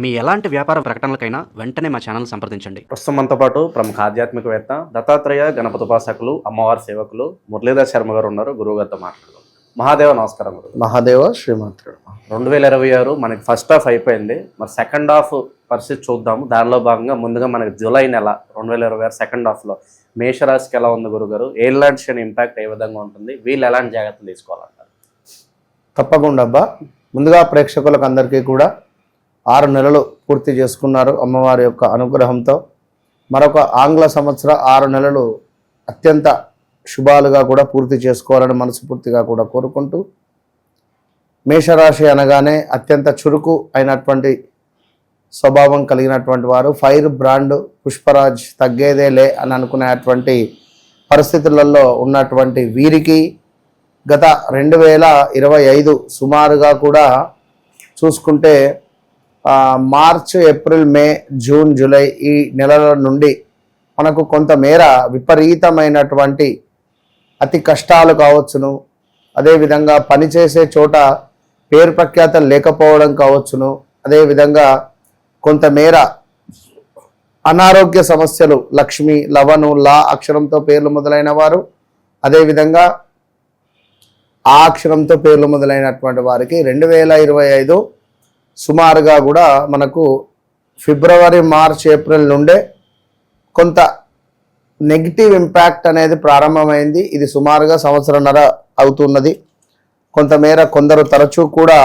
మీ ఎలాంటి వ్యాపార ప్రకటనలకైనా వెంటనే మా ఛానల్ సంప్రదించండి. ప్రస్తుతం మనతో పాటు ప్రముఖ ఆధ్యాత్మికవేత్త దత్తాత్రేయ గణపతి ఉపాసకులు అమ్మవారి సేవకులు మురళీధర్ శర్మ గారు ఉన్నారు. గురువు గారితో మాట్లాడదాం. మహాదేవ నమస్కారం. మహాదేవ శ్రీమంతుడు. 2026 మనకి ఫస్ట్ హాఫ్ అయిపోయింది. మరి సెకండ్ హాఫ్ పరిస్థితి చూద్దాము. దానిలో భాగంగా ముందుగా మనకి జూలై నెల 2026 సెకండ్ హాఫ్లో మేషరాశికి ఎలా ఉంది గురుగారు? ఎలాంటి శని ఇంపాక్ట్ ఏ విధంగా ఉంటుంది? వీళ్ళు ఎలాంటి జాగ్రత్తలు తీసుకోవాలంటారు? తప్పకుండా అబ్బా. ముందుగా ప్రేక్షకులకు అందరికీ కూడా 6 నెలలు పూర్తి చేసుకున్నారు అమ్మవారి యొక్క అనుగ్రహంతో. మరొక ఆంగ్ల సంవత్సర 6 నెలలు అత్యంత శుభాలుగా కూడా పూర్తి చేసుకోవాలని మనస్ఫూర్తిగా కూడా కోరుకుంటూ, మేషరాశి అనగానే అత్యంత చురుకు అయినటువంటి స్వభావం కలిగినటువంటి వారు, ఫైర్ బ్రాండ్ పుష్పరాజ్ తగ్గేదేలే అని అనుకునేటువంటి పరిస్థితులలో ఉన్నటువంటి వీరికి గత 2025 సుమారుగా కూడా చూసుకుంటే మార్చ్, ఏప్రిల్, మే, జూన్, జూలై ఈ నెలల నుండి మనకు కొంతమేర విపరీతమైనటువంటి అతి కష్టాలు కావచ్చును, అదేవిధంగా పనిచేసే చోట పేరు ప్రఖ్యాతలు లేకపోవడం కావచ్చును, అదేవిధంగా కొంతమేర అనారోగ్య సమస్యలు, లక్ష్మి, లవను, లా అక్షరంతో పేర్లు మొదలైన వారు, అదేవిధంగా ఆ అక్షరంతో పేర్లు మొదలైనటువంటి వారికి 2025 సుమారుగా కూడా మనకు ఫిబ్రవరి, మార్చ్, ఏప్రిల్ నుండే కొంత నెగిటివ్ ఇంపాక్ట్ అనేది ప్రారంభమైంది. ఇది సుమారుగా సంవత్సరన్నర అవుతున్నది. కొంతమేర కొందరు తరచూ కూడా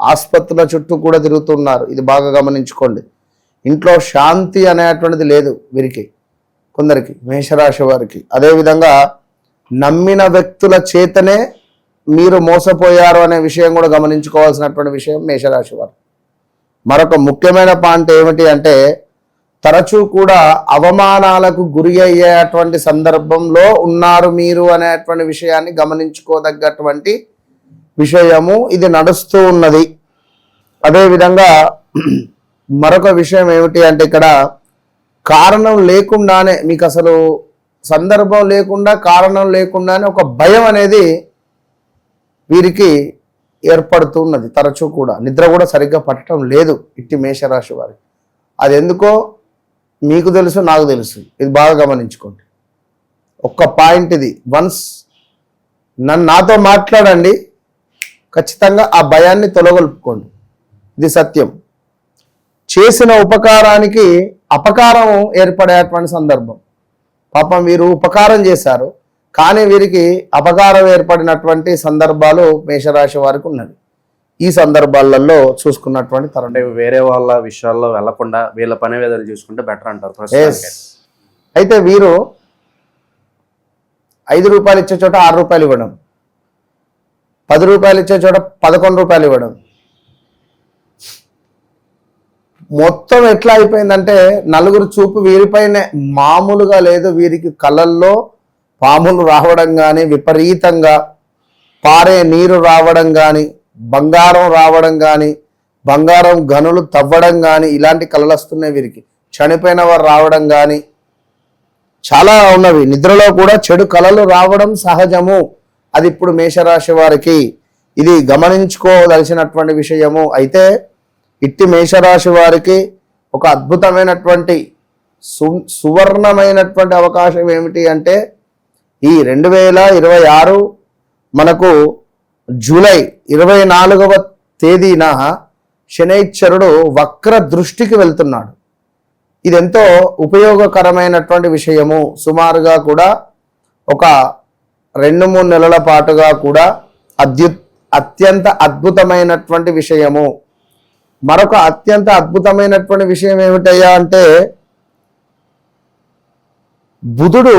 ఆసుపత్రుల చుట్టూ కూడా తిరుగుతున్నారు. ఇది బాగా గమనించుకోండి. ఇంట్లో శాంతి అనేటువంటిది లేదు వీరికి, కొందరికి, మేషరాశి వారికి. అదేవిధంగా నమ్మిన వ్యక్తుల చేతనే మీరు మోసపోయారు అనే విషయం కూడా గమనించుకోవాల్సినటువంటి విషయం మేషరాశి వారు. మరొక ముఖ్యమైన పాయింట్ ఏమిటి అంటే, తరచూ కూడా అవమానాలకు గురి అయ్యేటువంటి సందర్భంలో ఉన్నారు మీరు అనేటువంటి విషయాన్ని గమనించుకోదగ్గటువంటి విషయము ఇది నడుస్తూ ఉన్నది. అదేవిధంగా మరొక విషయం ఏమిటి అంటే, ఇక్కడ కారణం లేకుండానే, మీకు అసలు సందర్భం లేకుండా కారణం లేకుండానే ఒక భయం అనేది వీరికి ఏర్పడుతున్నది. తరచూ కూడా నిద్ర కూడా సరిగ్గా పట్టడం లేదు ఇట్టి మేషరాశి వారికి. అది ఎందుకో మీకు తెలుసు, నాకు తెలుసు. ఇది బాగా గమనించుకోండి. ఒక్క పాయింట్ ఇది. వన్స్ నాతో మాట్లాడండి, ఖచ్చితంగా ఆ భయాన్ని తొలగొల్పుకోండి. ఇది సత్యం. చేసిన ఉపకారానికి అపకారం ఏర్పడేటువంటి సందర్భం. పాపం వీరు ఉపకారం చేశారు, కానీ వీరికి అపకారం ఏర్పడినటువంటి సందర్భాలు మేషరాశి వారికి ఉన్నది. ఈ సందర్భాలలో చూసుకున్నటువంటి తరం. అంటే వేరే వాళ్ళ విషయాల్లో వెళ్లకుండా వీళ్ళ పని వేదలు చూసుకుంటే బెటర్ అంటారు. అయితే వీరు 5 రూపాయలు ఇచ్చే చోట 6 రూపాయలు ఇవ్వడం, 10 రూపాయలు ఇచ్చే చోట 11 రూపాయలు ఇవ్వడం, మొత్తం ఎట్లా అయిపోయిందంటే నలుగురు చూపు వీరిపైనే మామూలుగా లేదు. వీరికి కళ్ళల్లో పాములు రావడం కానీ, విపరీతంగా పారే నీరు రావడం కానీ, బంగారం రావడం కానీ, బంగారం గనులు తవ్వడం కానీ, ఇలాంటి కళలు వస్తున్నాయి వీరికి. చనిపోయిన వారు రావడం కానీ చాలా ఉన్నవి. నిద్రలో కూడా చెడు కళలు రావడం సహజము. అది ఇప్పుడు మేషరాశి వారికి ఇది గమనించుకోదలసినటువంటి విషయము. అయితే ఇట్టి మేషరాశి వారికి ఒక అద్భుతమైనటువంటి సువర్ణమైనటువంటి అవకాశం ఏమిటి అంటే, ఈ 2026 మనకు జూలై 24వ తేదీన శనైశ్వరుడు వక్ర దృష్టికి వెళ్తున్నాడు. ఇదెంతో ఉపయోగకరమైనటువంటి విషయము. సుమారుగా కూడా ఒక 2-3 నెలల పాటుగా కూడా అత్యంత అద్భుతమైనటువంటి విషయము. మరొక అత్యంత అద్భుతమైనటువంటి విషయం ఏమిటయ్యా అంటే, బుధుడు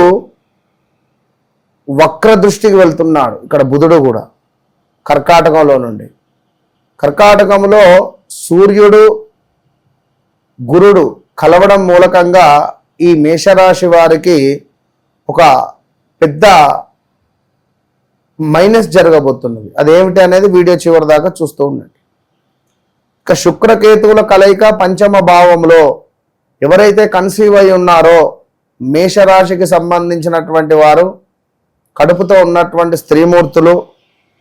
వక్ర దృష్టికి వెళ్తున్నాడు. ఇక్కడ బుధుడు కూడా కర్కాటకంలో నుండి, కర్కాటకంలో సూర్యుడు, గురుడు కలవడం మూలకంగా ఈ మేషరాశి వారికి ఒక పెద్ద మైనస్ జరగబోతున్నది. అదేమిటి అనేది వీడియో చివరి దాకా చూస్తూ ఉండండి. ఇక శుక్రకేతువుల కలయిక పంచమ భావంలో ఎవరైతే కన్సీవ్ అయి ఉన్నారో మేషరాశికి సంబంధించినటువంటి వారు, కడుపుతో ఉన్నటువంటి స్త్రీమూర్తులు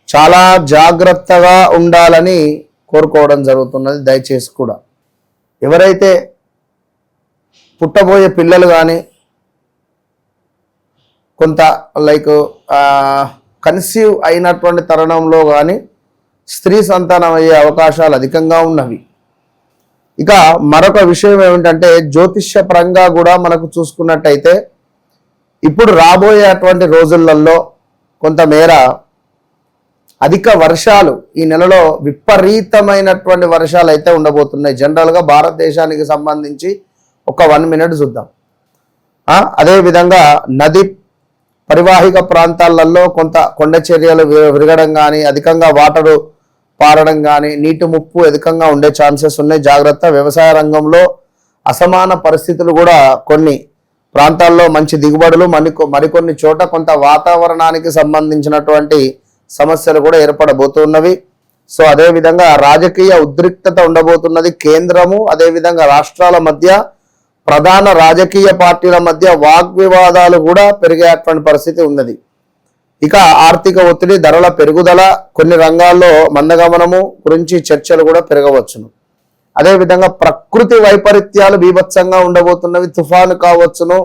చాలా జాగ్రత్తగా ఉండాలని కోరుకోవడం జరుగుతున్నది. దయచేసి కూడా ఎవరైతే పుట్టబోయే పిల్లలు కానీ కొంత లైక్ కన్సీవ్ అయినటువంటి తరుణంలో కానీ స్త్రీ సంతానం అయ్యే అవకాశాలు అధికంగా ఉన్నవి. ఇక మరొక విషయం ఏమిటంటే జ్యోతిష్య పరంగా కూడా మనకు చూసుకున్నట్టయితే ఇప్పుడు రాబోయేటువంటి రోజులలో కొంతమేర అధిక వర్షాలు ఈ నెలలో విపరీతమైనటువంటి వర్షాలు అయితే ఉండబోతున్నాయి. జనరల్గా భారతదేశానికి సంబంధించి ఒక 1 మినిట్ చూద్దాం. అదేవిధంగా నది పరివాహిక ప్రాంతాలలో కొంత కొండ చర్యలు విరగడం కానీ అధికంగా వాటరు పారడం కానీ నీటి ముప్పు అధికంగా ఉండే ఛాన్సెస్ ఉన్నాయి. జాగ్రత్త. వ్యవసాయ రంగంలో అసమాన పరిస్థితులు కూడా కొన్ని ప్రాంతాల్లో మంచి దిగుబడులు మరికొన్ని చోట కొంత వాతావరణానికి సంబంధించినటువంటి సమస్యలు కూడా ఏర్పడబోతున్నవి. సో అదేవిధంగా రాజకీయ ఉద్రిక్తత ఉండబోతున్నది. కేంద్రము అదేవిధంగా రాష్ట్రాల మధ్య ప్రధాన రాజకీయ పార్టీల మధ్య వాగ్వివాదాలు కూడా పెరిగేటువంటి పరిస్థితి ఉన్నది. ఇక ఆర్థిక ఒత్తిడి, ధరల పెరుగుదల, కొన్ని రంగాల్లో మందగమనము గురించి చర్చలు కూడా పెరగవచ్చును. అదేవిధంగా ప్రకృతి వైపరీత్యాలు బీభత్సంగా ఉండబోతున్నవి. తుఫాను కావచ్చును,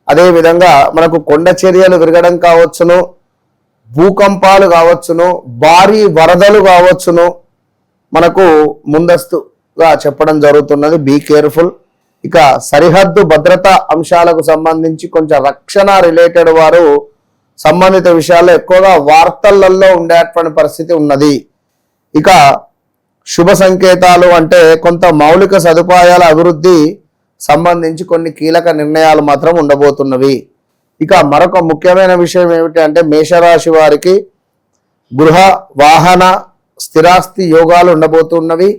అదేవిధంగా మనకు కొండ చర్యలు విరగడం కావచ్చును, భూకంపాలు కావచ్చును, భారీ వరదలు కావచ్చును. మనకు ముందస్తుగా చెప్పడం జరుగుతున్నది. Be careful. ఇక సరిహద్దు భద్రతా అంశాలకు సంబంధించి కొంచెం రక్షణ రిలేటెడ్ వారు సంబంధిత విషయాల్లో ఎక్కువగా వార్తలలో ఉండేటువంటి పరిస్థితి ఉన్నది. ఇక శుభ సంకేతాలు అంటే కొంత మౌలిక సదుపాయాల అభివృద్ధి సంబంధించి కొన్ని కీలక నిర్ణయాలు మాత్రం ఉండబోతున్నవి. ఇక మరొక ముఖ్యమైన విషయం ఏమిటి అంటే మేషరాశి వారికి గృహ వాహన స్థిరాస్తి యోగాలు ఉండబోతున్నవి.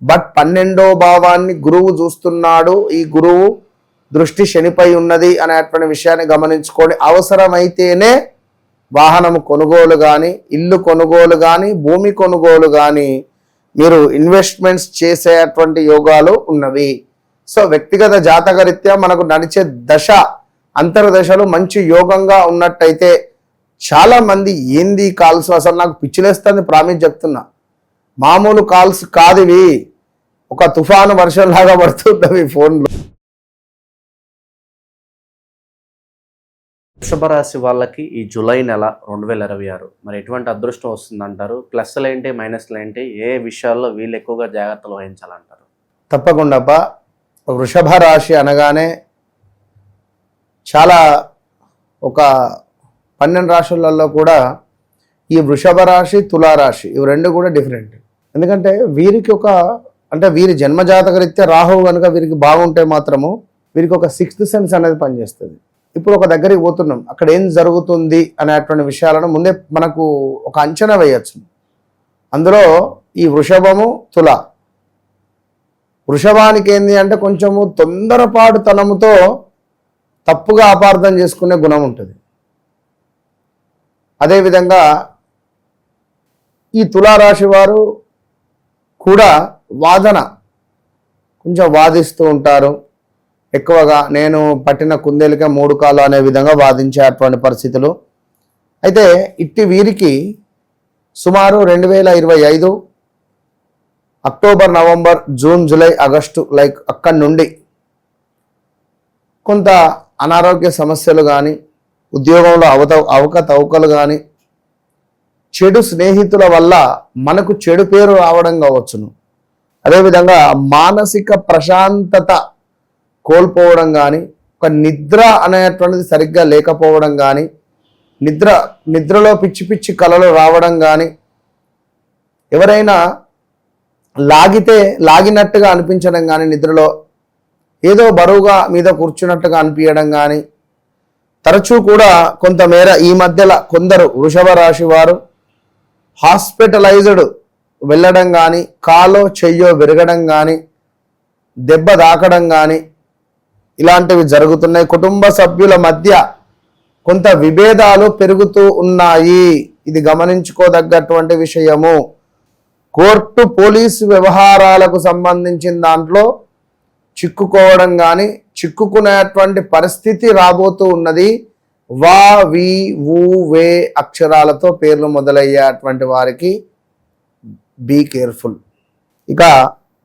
బట్ 12వ భావాన్ని గురువు చూస్తున్నాడు. ఈ గురువు దృష్టి శనిపై ఉన్నది అనేటువంటి విషయాన్ని గమనించుకోండి. అవసరమైతేనే వాహనము కొనుగోలు కానీ ఇల్లు కొనుగోలు కానీ భూమి కొనుగోలు కానీ మీరు ఇన్వెస్ట్మెంట్స్ చేసేటువంటి యోగాలు ఉన్నవి. సో వ్యక్తిగత జాతకరీత్యా మనకు నడిచే దశ అంతర్దశలు మంచి యోగంగా ఉన్నట్టయితే చాలా మంది ఏంది కాల్స్ అసలు నాకు పిచ్చిలేస్తుంది ప్రామిస్ చెప్తున్నా. మామూలు కాల్స్ కాదు ఇవి, ఒక తుఫాను వర్షంలాగా పడుతున్నవి ఫోన్లో. వృషభ రాశి వాళ్ళకి ఈ జూలై నెల 2026 మరి ఎటువంటి అదృష్టం వస్తుందంటారు? ప్లస్లు ఏంటి, మైనస్లు ఏంటి, ఏ విషయాల్లో వీళ్ళు ఎక్కువగా జాగ్రత్తలు వహించాలంటారు? తప్పకుండా అబ్బా. వృషభ రాశి అనగానే చాలా ఒక 12 రాశులలో కూడా ఈ వృషభ రాశి తులారాశి ఇవి రెండు కూడా డిఫరెంట్. ఎందుకంటే వీరికి వీరి జన్మజాతక రీత్యా రాహువు కనుక వీరికి బాగుంటే మాత్రము వీరికి ఒక 6th సెన్స్ అనేది పనిచేస్తుంది. ఇప్పుడు ఒక దగ్గరికి పోతున్నాం, అక్కడ ఏం జరుగుతుంది అనేటువంటి విషయాలను ముందే మనకు ఒక అంచనా వేయచ్చు. అందులో ఈ వృషభము తుల, వృషభానికి ఏంది అంటే కొంచెము తొందరపాటుతనముతో తప్పుగా అపార్థం చేసుకునే గుణం ఉంటుంది. అదేవిధంగా ఈ తులారాశి వారు కూడా వాదన కొంచెం వాదిస్తూ ఉంటారు. ఎక్కువగా నేను పట్టిన కుందేలుకే 3 కాళ్ళు అనే విధంగా వాదించేటువంటి పరిస్థితులు. అయితే ఇట్టి వీరికి సుమారు 2025 October, November, June, July, August అక్కడి నుండి కొంత అనారోగ్య సమస్యలు కానీ ఉద్యోగంలో అవకతవకలు కానీ చెడు స్నేహితుల వల్ల మనకు చెడు పేరు రావడం కావచ్చును. అదేవిధంగా మానసిక ప్రశాంతత కోల్పోవడం కానీ, ఒక నిద్ర అనేటువంటిది సరిగ్గా లేకపోవడం కానీ, నిద్రలో పిచ్చి పిచ్చి కలలు రావడం కానీ, ఎవరైనా లాగినట్టుగా అనిపించడం కానీ, నిద్రలో ఏదో బరువుగా మీద కూర్చున్నట్టుగా అనిపించడం కానీ, తరచూ కూడా కొంతమేర ఈ మధ్యలో కొందరు వృషభ రాశి వారు హాస్పిటలైజ్డ్ వెళ్ళడం కానీ, కాలో చెయ్యో విరగడం కానీ, దెబ్బ తాకడం కానీ ఇలాంటివి జరుగుతున్నాయి. కుటుంబ సభ్యుల మధ్య కొంత విభేదాలు పెరుగుతూ ఉన్నాయి. ఇది గమనించుకోదగ్గటువంటి విషయము. కోర్టు పోలీసు వ్యవహారాలకు సంబంధించిన దాంట్లో చిక్కుకోవడం కానీ, చిక్కుకునేటువంటి పరిస్థితి రాబోతూ ఉన్నది. వా, వి, వు, వే అక్షరాలతో పేర్లు మొదలయ్యేటువంటి వారికి బీ కేర్ఫుల్. ఇక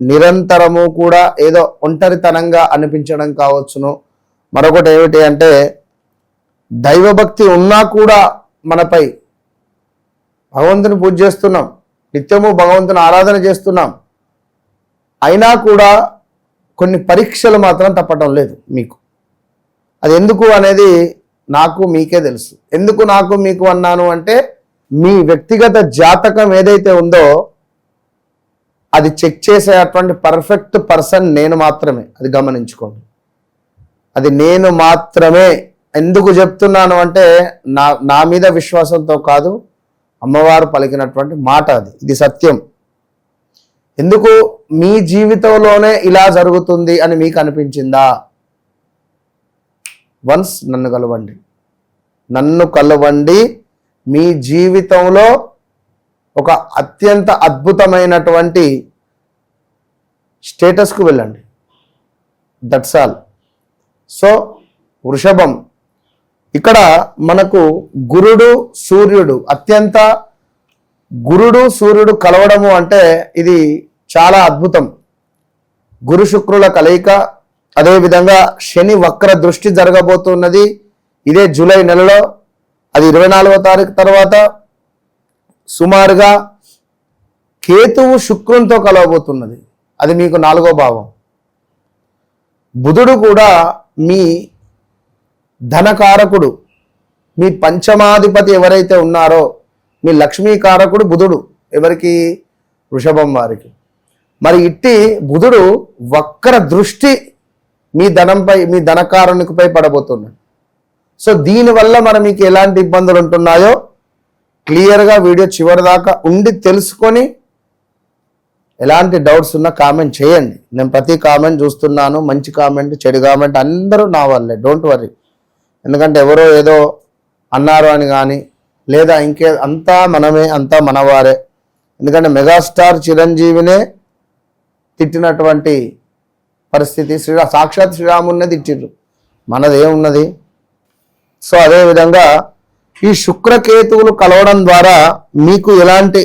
నిరంతరము కూడా ఏదో ఒంటరితనంగా అనిపించడం కావచ్చును. మరొకటి ఏమిటి అంటే దైవభక్తి ఉన్నా కూడా మనపై భగవంతుని పూజ చేస్తున్నాం, నిత్యము భగవంతుని ఆరాధన చేస్తున్నాం, అయినా కూడా కొన్ని పరీక్షలు మాత్రం తప్పటం లేదు మీకు. అది ఎందుకు అనేది నాకు మీకే తెలుసు. ఎందుకు నాకు మీకు అన్నాను అంటే మీ వ్యక్తిగత జాతకం ఏదైతే ఉందో అది చెక్ చేసేటువంటి పర్ఫెక్ట్ పర్సన్ నేను మాత్రమే. అది గమనించుకోండి, అది నేను మాత్రమే. ఎందుకు చెప్తున్నాను అంటే నా మీద విశ్వాసంతో కాదు, అమ్మవారు పలికినటువంటి మాట అది, ఇది సత్యం. ఎందుకు మీ జీవితంలోనే ఇలా జరుగుతుంది అని మీకు అనిపించిందా? వన్స్ నన్ను కలవండి. మీ జీవితంలో ఒక అత్యంత అద్భుతమైనటువంటి స్టేటస్కు వెళ్ళండి. That's all. సో వృషభం, ఇక్కడ మనకు గురుడు సూర్యుడు కలవడము అంటే ఇది చాలా అద్భుతం. గురు శుక్రుల కలయిక, అదేవిధంగా శని వక్ర దృష్టి జరగబోతున్నది ఇదే జూలై నెలలో. అది 24వ తారీఖు తర్వాత సుమారుగా కేతువు శుక్రునితో కలవబోతున్నది. అది మీకు 4వ భావం. బుధుడు కూడా మీ ధనకారకుడు, మీ పంచమాధిపతి ఎవరైతే ఉన్నారో మీ లక్ష్మీకారకుడు బుధుడు. ఎవరికి? వృషభం వారికి. మరి ఇట్టి బుధుడు వక్ర దృష్టి మీ ధనంపై, మీ ధనకారునిపై పడబోతున్నాడు. సో దీనివల్ల మరి మీకు ఎలాంటి ఇబ్బందులు ఉంటున్నాయో క్లియర్గా వీడియో చివరి దాకా ఉండి తెలుసుకొని ఎలాంటి డౌట్స్ ఉన్నా కామెంట్ చేయండి. నేను ప్రతి కామెంట్ చూస్తున్నాను, మంచి కామెంట్, చెడు కామెంట్ అందరూ నా వల్లే, డోంట్ వర్రీ. ఎందుకంటే ఎవరో ఏదో అన్నారు అని కానీ లేదా అంతా మనమే, అంతా మనవారే. ఎందుకంటే మెగాస్టార్ చిరంజీవినే తిట్టినటువంటి పరిస్థితి, సాక్షాత్ శ్రీరామునే తిట్టిర్రు, మనదేమున్నది? సో అదేవిధంగా ఈ శుక్రకేతువులు కలవడం ద్వారా మీకు ఎలాంటి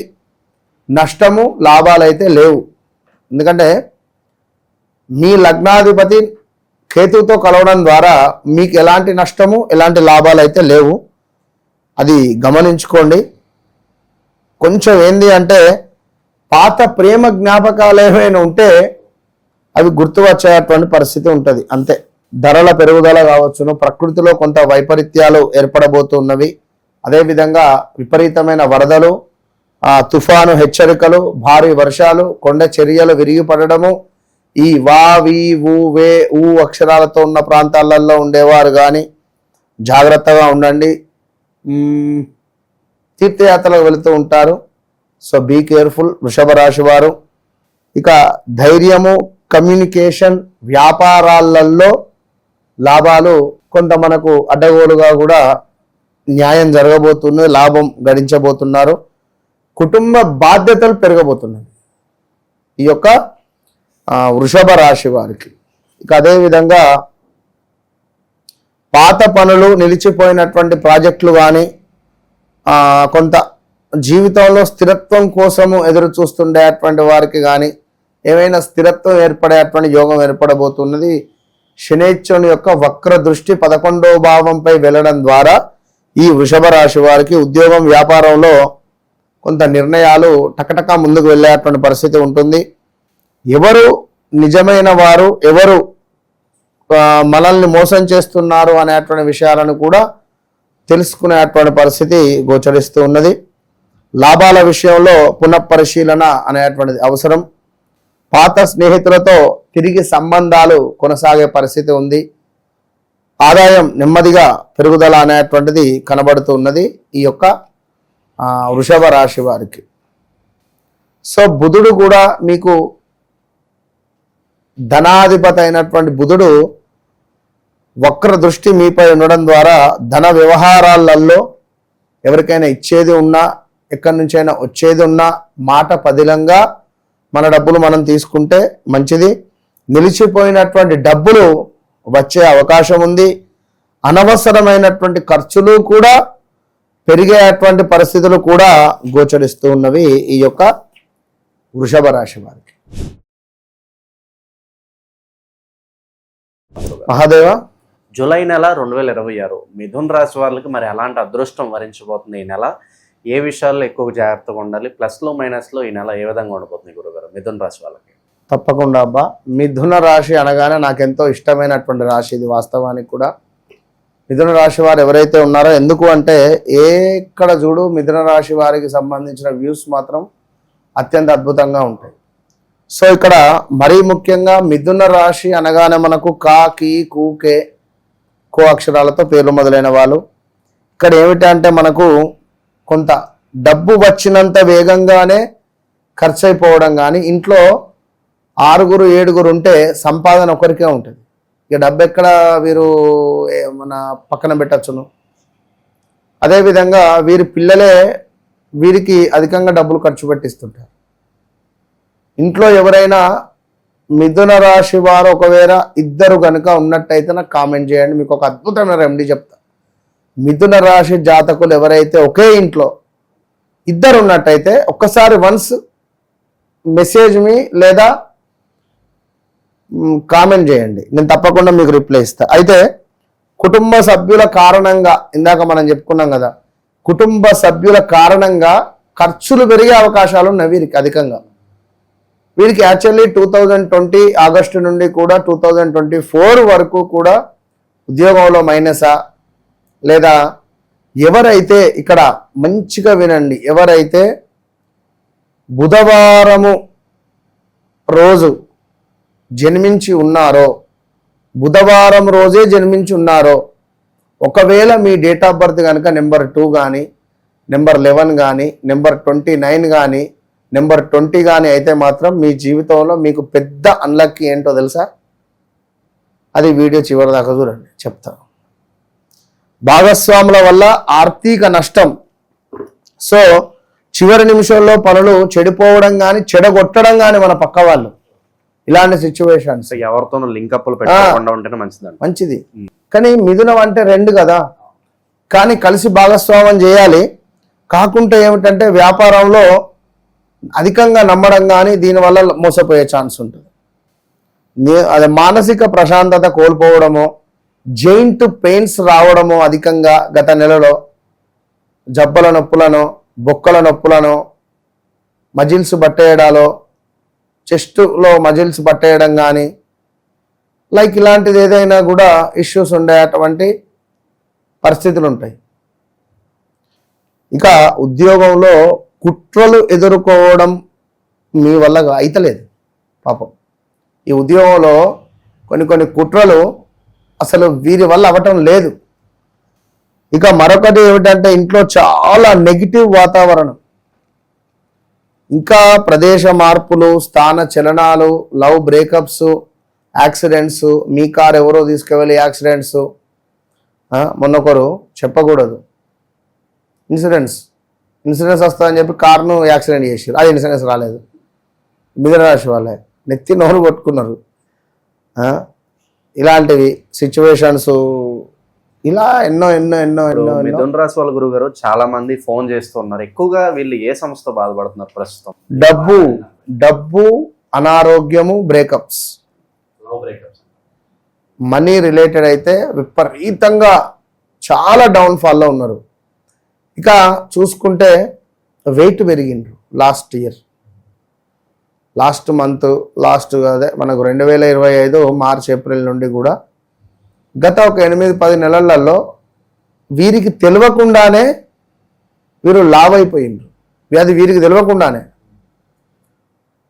నష్టము లాభాలు అయితే లేవు. ఎందుకంటే మీ లగ్నాధిపతి కేతువుతో కలవడం ద్వారా మీకు ఎలాంటి నష్టము, ఎలాంటి లాభాలు అయితే లేవు. అది గమనించుకోండి. కొంచెం ఏంది అంటే పాత ప్రేమ జ్ఞాపకాలు ఏమైనా ఉంటే అవి గుర్తు వచ్చేటువంటి పరిస్థితి ఉంటుంది, అంతే. ధరల పెరుగుదల కావచ్చును, ప్రకృతిలో కొంత వైపరీత్యాలు ఏర్పడబోతున్నవి. అదేవిధంగా విపరీతమైన వరదలు, తుఫాను హెచ్చరికలు, భారీ వర్షాలు, కొండ చర్యలు విరిగిపడడము, ఈ వా వి ఊ వే ఊ అక్షరాలతో ఉన్న ప్రాంతాలలో ఉండేవారు కానీ జాగ్రత్తగా ఉండండి. తీర్థయాత్రలకు వెళుతూ ఉంటారు, సో బీ కేర్ఫుల్ వృషభ రాశి వారు. ఇక ధైర్యము, కమ్యూనికేషన్, వ్యాపారాలలో లాభాలు కొంత మనకు అడ్డగోలుగా కూడా న్యాయం జరగబోతుంది, లాభం గడించబోతున్నారు. కుటుంబ బాధ్యతలు పెరగబోతున్నాయి ఈ యొక్క వృషభ రాశి వారికి. ఇక అదేవిధంగా పాత పనులు, నిలిచిపోయినటువంటి ప్రాజెక్టులు కానీ కొంత జీవితంలో స్థిరత్వం కోసము ఎదురు చూస్తుండేటువంటి వారికి కానీ ఏమైనా స్థిరత్వం ఏర్పడేటువంటి యోగం ఏర్పడబోతున్నది. శనేశ్వరుని యొక్క వక్ర దృష్టి 11వ భావంపై వెళ్ళడం ద్వారా ఈ వృషభ రాశి వారికి ఉద్యోగం, వ్యాపారంలో కొంత నిర్ణయాలు టకటకా ముందుకు వెళ్ళేటువంటి పరిస్థితి ఉంటుంది. ఎవరు నిజమైన వారు, ఎవరు మనల్ని మోసం చేస్తున్నారు అనేటువంటి విషయాలను కూడా తెలుసుకునేటువంటి పరిస్థితి గోచరిస్తూ ఉన్నది. లాభాల విషయంలో పునఃపరిశీలన అనేటువంటిది అవసరం. పాత స్నేహితులతో తిరిగి సంబంధాలు కొనసాగే పరిస్థితి ఉంది. ఆదాయం నెమ్మదిగా పెరుగుదల అనేటువంటిది కనబడుతూ ఉన్నది ఈ యొక్క వృషభ రాశి వారికి. సో బుధుడు కూడా మీకు ధనాధిపతి అయినటువంటి బుధుడు వక్ర దృష్టి మీపై ఉండడం ద్వారా ధన వ్యవహారాలలో ఎవరికైనా ఇచ్చేది ఉన్నా, ఎక్కడి నుంచైనా వచ్చేది ఉన్నా మాట పదిలంగా మన డబ్బులు మనం తీసుకుంటే మంచిది. నిలిచిపోయినటువంటి డబ్బులు వచ్చే అవకాశం ఉంది. అనవసరమైనటువంటి ఖర్చులు కూడా పెరిగేటువంటి పరిస్థితులు కూడా గోచరిస్తూ ఉన్నవి ఈ యొక్క వృషభ రాశి వారికి. మహాదేవ జూలై నెల 2026 మిథున్ రాశి వాళ్ళకి మరి ఎలాంటి అదృష్టం వరించబోతుంది ఈ నెల? ఏ విషయాల్లో ఎక్కువ జాగ్రత్తగా ఉండాలి? ప్లస్లో మైనస్లో ఈ నెల ఏ విధంగా ఉండబోతుంది గురుగారు మిథున్ రాశి వాళ్ళకి? తప్పకుండా అబ్బా. మిథున రాశి అనగానే నాకెంతో ఇష్టమైనటువంటి రాశి ఇది. వాస్తవానికి కూడా మిథున రాశి వారు ఎవరైతే ఉన్నారో, ఎందుకు అంటే ఎక్కడ చూడు మిథున రాశి వారికి సంబంధించిన వ్యూస్ మాత్రం అత్యంత అద్భుతంగా ఉంటాయి. సో ఇక్కడ మరీ ముఖ్యంగా మిథున రాశి అనగానే మనకు కా, కీ, కు, కే, కో అక్షరాలతో పేర్లు మొదలైన వాళ్ళు. ఇక్కడ ఏమిటంటే మనకు కొంత డబ్బు వచ్చినంత వేగంగానే ఖర్చు అయిపోవడం, కానీ ఇంట్లో 6, 7 ఉంటే సంపాదన ఒకరికే ఉంటుంది. ఇక డబ్బు ఎక్కడ వీరు మన పక్కన పెట్టచ్చును. అదేవిధంగా వీరి పిల్లలే వీరికి అధికంగా డబ్బులు ఖర్చు పెట్టిస్తుంటారు. ఇంట్లో ఎవరైనా మిథున రాశి వారు ఒకవేళ 2 కనుక ఉన్నట్టయితే నాకు కామెంట్ చేయండి, మీకు ఒక అద్భుతమైన రెమెడీ చెప్తా. మిథున రాశి జాతకులు ఎవరైతే ఒకే ఇంట్లో 2 ఉన్నట్టయితే ఒక్కసారి వన్స్ మెసేజ్ మీ లేదా కామెంట్ చేయండి, నేను తప్పకుండా మీకు రిప్లై ఇస్తా. అయితే కుటుంబ సభ్యుల కారణంగా, ఇందాక మనం చెప్పుకున్నాం కదా, కుటుంబ సభ్యుల కారణంగా ఖర్చులు పెరిగే అవకాశాలు ఉన్నాయి వీరికి అధికంగా. వీరికి యాక్చువల్లీ 2020 ఆగస్టు నుండి కూడా 2024 వరకు కూడా ఉద్యోగంలో మైనసా, లేదా ఎవరైతే ఇక్కడ మంచిగా వినండి, ఎవరైతే బుధవారము రోజు జన్మించి ఉన్నారో, బుధవారం రోజే జన్మించి ఉన్నారో, ఒకవేళ మీ డేట్ ఆఫ్ బర్త్ కనుక నెంబర్ 2 కానీ, నెంబర్ 11 కానీ, నెంబర్ 29 కానీ, నెంబర్ 20 కానీ అయితే మాత్రం మీ జీవితంలో మీకు పెద్ద అన్లక్కీ ఏంటో తెలుసా? అది వీడియో చివరి దాకా చూడండి, చెప్తాను. భాగస్వాముల వల్ల ఆర్థిక నష్టం. సో చివరి నిమిషంలో పనులు చెడిపోవడం కానీ, చెడగొట్టడం కానీ మన పక్క వాళ్ళు, ఇలాంటి సిచ్యువేషన్స్. ఎవరితోనూ లింకప్లు పెట్టకుండా ఉంటేనే మంచిది. కానీ మిథునం అంటే 2 కదా, కానీ కలిసి భాగస్వామ్యం చేయాలి. కాకుంటే ఏమిటంటే వ్యాపారంలో అధికంగా నమ్మడం కానీ దీనివల్ల మోసపోయే ఛాన్స్ ఉంటుంది. అదే మానసిక ప్రశాంతత కోల్పోవడము, జెయింట్ పెయిన్స్ రావడము అధికంగా గత నెలలో, జబ్బల నొప్పులను, బొక్కల నొప్పులను, మజిల్స్ పట్టేయడాలో, చెస్ట్లో మజిల్స్ పట్టేయడం కానీ, లైక్ ఇలాంటిది ఏదైనా కూడా ఇష్యూస్ ఉండేటువంటి పరిస్థితులు ఉంటాయి. ఇక ఉద్యోగంలో కుట్రలు ఎదుర్కోవడం మీ వల్ల అయితలేదు పాపం. ఈ ఉద్యోగంలో కొన్ని కుట్రలు అసలు వీరి వల్ల అవ్వటం లేదు. ఇక మరొకటి ఏమిటంటే ఇంట్లో చాలా నెగిటివ్ వాతావరణం, ఇంకా ప్రదేశ మార్పులు, స్థాన చలనాలు, లవ్ బ్రేకప్స్, యాక్సిడెంట్స్, మీ కార్ ఎవరో తీసుకువెళ్ళి యాక్సిడెంట్స్. మొన్నొకరు చెప్పకూడదు, ఇన్సూరెన్స్ వస్తుందని చెప్పి కార్ను యాక్సిడెంట్ చేసారు, అది ఇన్సూరెన్స్ రాలేదు. మిథున రాశి వాళ్ళే నెత్తి నోరు కొట్టుకున్నారు. ఇలాంటివి సిచ్యువేషన్స్ ఇలా ఎన్నో. మిథున రాశి వాళ్ళ గురుగారు చాలా మంది ఫోన్ చేస్తున్నారు. ఎక్కువగా వీళ్ళు ఏ సంస్థతో బాధపడుతున్నారు ప్రస్తుతం? డబ్బు, అనారోగ్యము, బ్రేకప్స్, మనీ రిలేటెడ్ అయితే విపరీతంగా చాలా డౌన్ఫాల్లో ఉన్నారు. ఇక చూసుకుంటే వెయిట్ పెరిగిండ్రు లాస్ట్ మంత్ అదే మనకు 2025 మార్చ్ ఏప్రిల్ నుండి కూడా గత ఒక 8-10 నెలలలో వీరికి తెలియకుండానే వీరు లావ్ అయిపోయిండ్రు. అది వీరికి తెలియకుండానే.